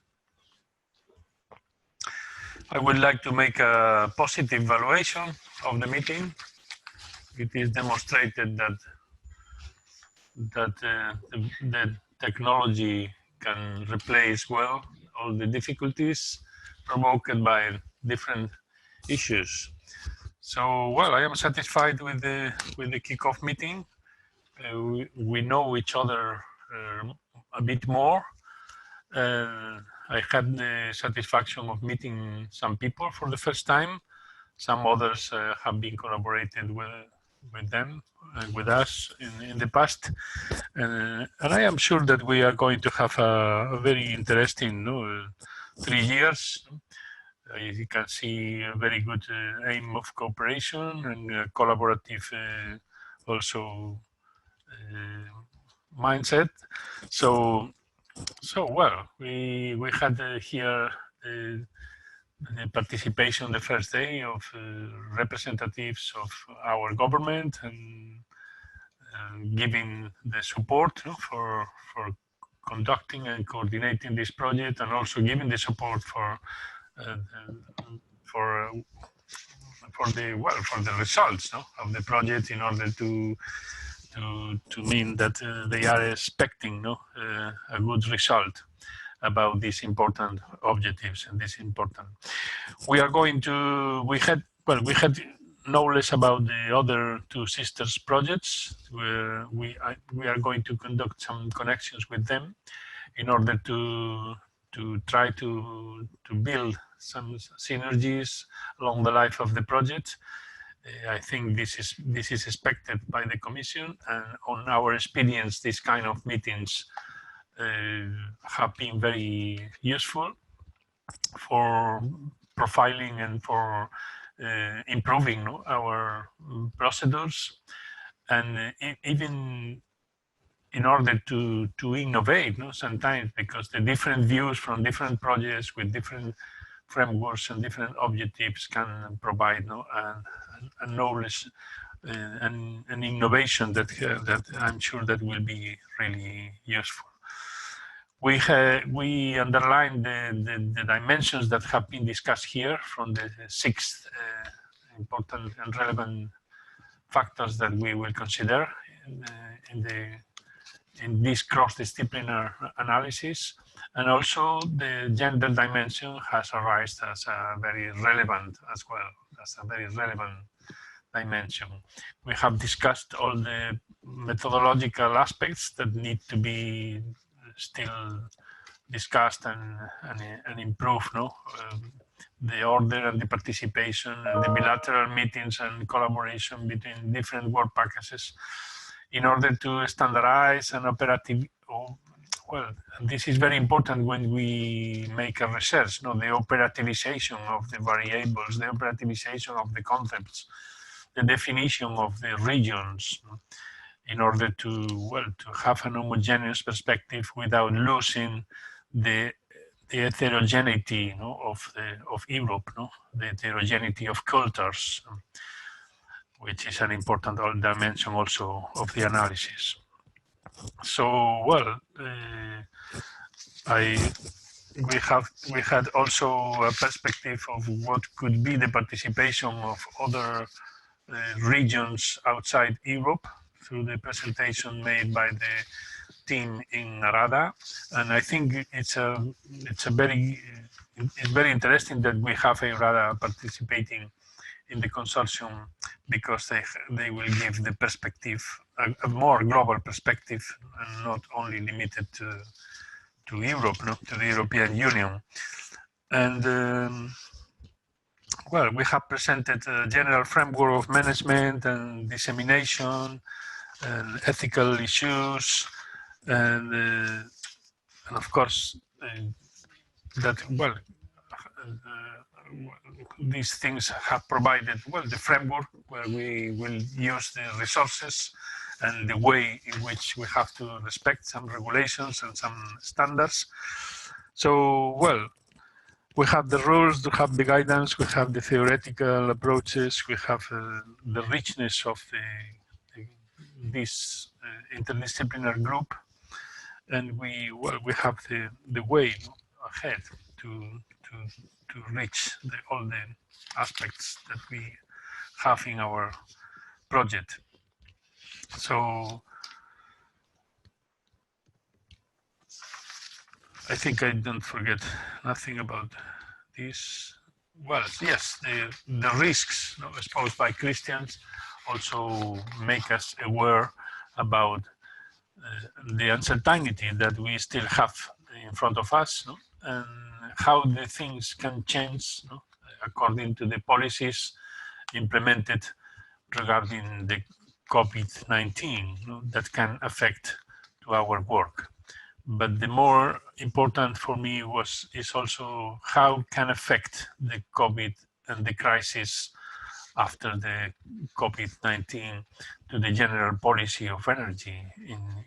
I would like to make a positive evaluation of the meeting. It is demonstrated that the technology can replace well all the difficulties provoked by different issues. So, well, I am satisfied with the kickoff meeting. We know each other a bit more. I had the satisfaction of meeting some people for the first time. Some others have been collaborated with them, with us in the past. And I am sure that we are going to have a very interesting 3 years. As you can see, a very good aim of cooperation and collaborative also mindset. So well, we had here the participation the first day of representatives of our government and giving the support for conducting and coordinating this project, and also giving the support for the results of the project, in order to mean that they are expecting a good result about these important objectives and this important. We had knowledge about the other two sisters projects, where we are going to conduct some connections with them in order to try to build some synergies along the life of the project. I think this is expected by the Commission, and on our experience, this kind of meetings have been very useful for profiling and for improving our procedures, and even in order to innovate sometimes, because the different views from different projects with different frameworks and different objectives can provide a knowledge and innovation that I'm sure that will be really useful. We underline the dimensions that have been discussed here from the 6 important and relevant factors that we will consider in this cross-disciplinary analysis, and also the gender dimension has arisen as a very relevant as well, as a very relevant dimension. We have discussed all the methodological aspects that need to be still discussed and improved, the order and the participation and the bilateral meetings and collaboration between different work packages, in order to standardize and well, this is very important when we make a research, the operativization of the variables, the operativization of the concepts, the definition of the regions, in order to, well, to have an homogeneous perspective without losing the heterogeneity of Europe, the heterogeneity of cultures, which is an important dimension also of the analysis. So, well, we had also a perspective of what could be the participation of other regions outside Europe through the presentation made by the team in Narada, and I think it's very interesting that we have EURADA participating in the consortium, because they will give the perspective, a more global perspective, and not only limited to Europe, to the European Union. And well, we have presented a general framework of management and dissemination and ethical issues, and of course that, well, these things have provided, well, the framework where we will use the resources and the way in which we have to respect some regulations and some standards. So, well, we have the rules, we have the guidance, we have the theoretical approaches, we have the richness of this interdisciplinary group, and we have the way ahead to reach all the aspects that we have in our project. So I think I don't forget nothing about this. Well, yes, the risks exposed by Christians also make us aware about the uncertainty that we still have in front of us, and how the things can change according to the policies implemented regarding the COVID-19 that can affect to our work. But the more important for me is also how can affect the COVID and the crisis after the COVID-19 to the general policy of energy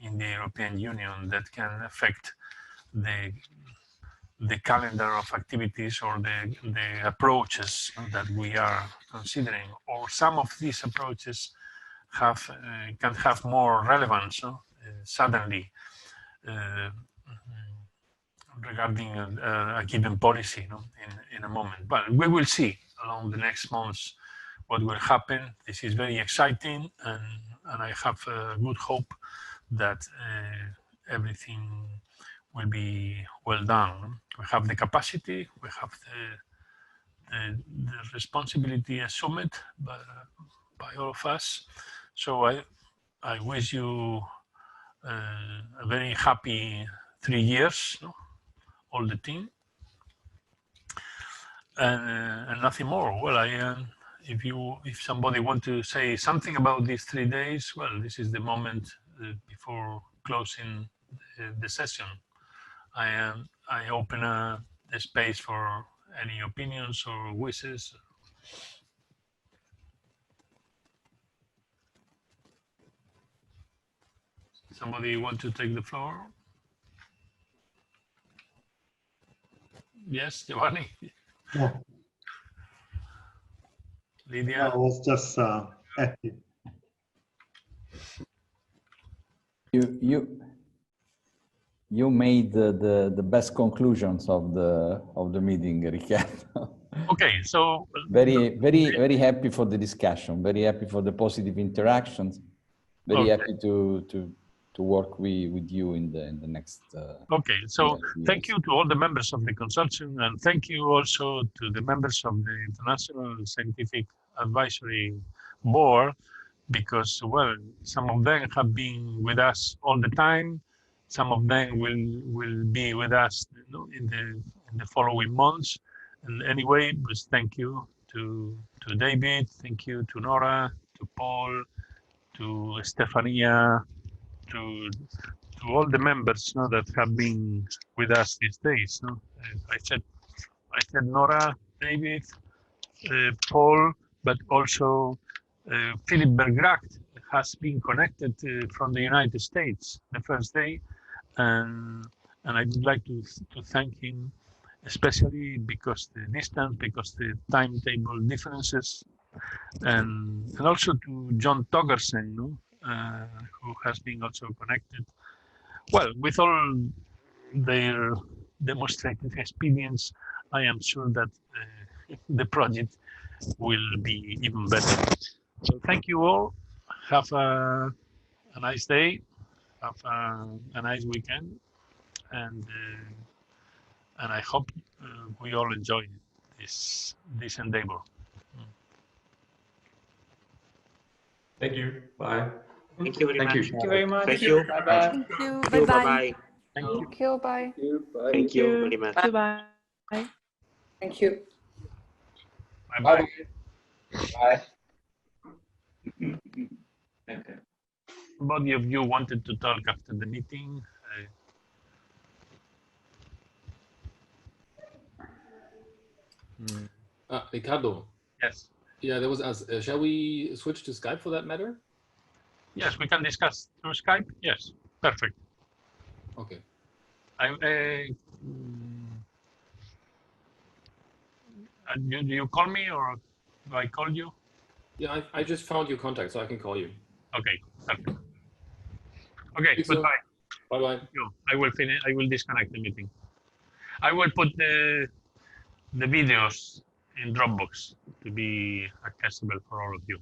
in the European Union, that can affect the calendar of activities or the approaches that we are considering, or some of these approaches can have more relevance suddenly regarding a given policy in a moment. But we will see along the next months what will happen. This is very exciting, and I have a good hope that everything will be well done. We have the capacity, we have the responsibility assumed by all of us. So I wish you a very happy 3 years, all the team, and nothing more. Well, if somebody want to say something about these 3 days, well, this is the moment before closing the session. I open a space for any opinions or wishes. Somebody want to take the floor? Yes, Giovanni? Yeah. Lydia? I was just happy. You made the best conclusions of the meeting, Riccardo. Okay, so very happy for the discussion. Very happy for the positive interactions. Very happy to work with you in the next. Okay, so thank you to all the members of the consortium, and thank you also to the members of the International Scientific Advisory Board, because, well, some of them have been with us all the time. Some of them will be with us in the following months. And anyway, just thank you to David, thank you to Nora, to Paul, to Stefania, to all the members that have been with us these days. I said Nora, David, Paul, but also Philip Bergracht has been connected from the United States the first day, and I would like to thank him, especially because the distance, because the timetable differences, and also to John Togersen, who has been also connected. Well, with all their demonstrated experience, I am sure that the project will be even better. So thank you all. Have a nice day. Have a nice weekend, and I hope we all enjoy this endeavor. Thank you. Bye. Thank you very much. Thank you very much. Thank you. Thank Bye-bye. you. Thank you. Bye-bye. Bye-bye. Thank you. Bye. Thank you very much. Goodbye. Thank you. Bye-bye. Bye. Somebody of you wanted to talk after the meeting. Ricardo. Yes. Yeah, that was us. Shall we switch to Skype for that matter? Yes, we can discuss through Skype. Yes, perfect. Okay. Do you call me or do I call you? Yeah, I just found your contact, so I can call you. Okay, perfect. Okay, goodbye. Bye-bye. I will finish. I will disconnect the meeting. I will put the videos in Dropbox to be accessible for all of you.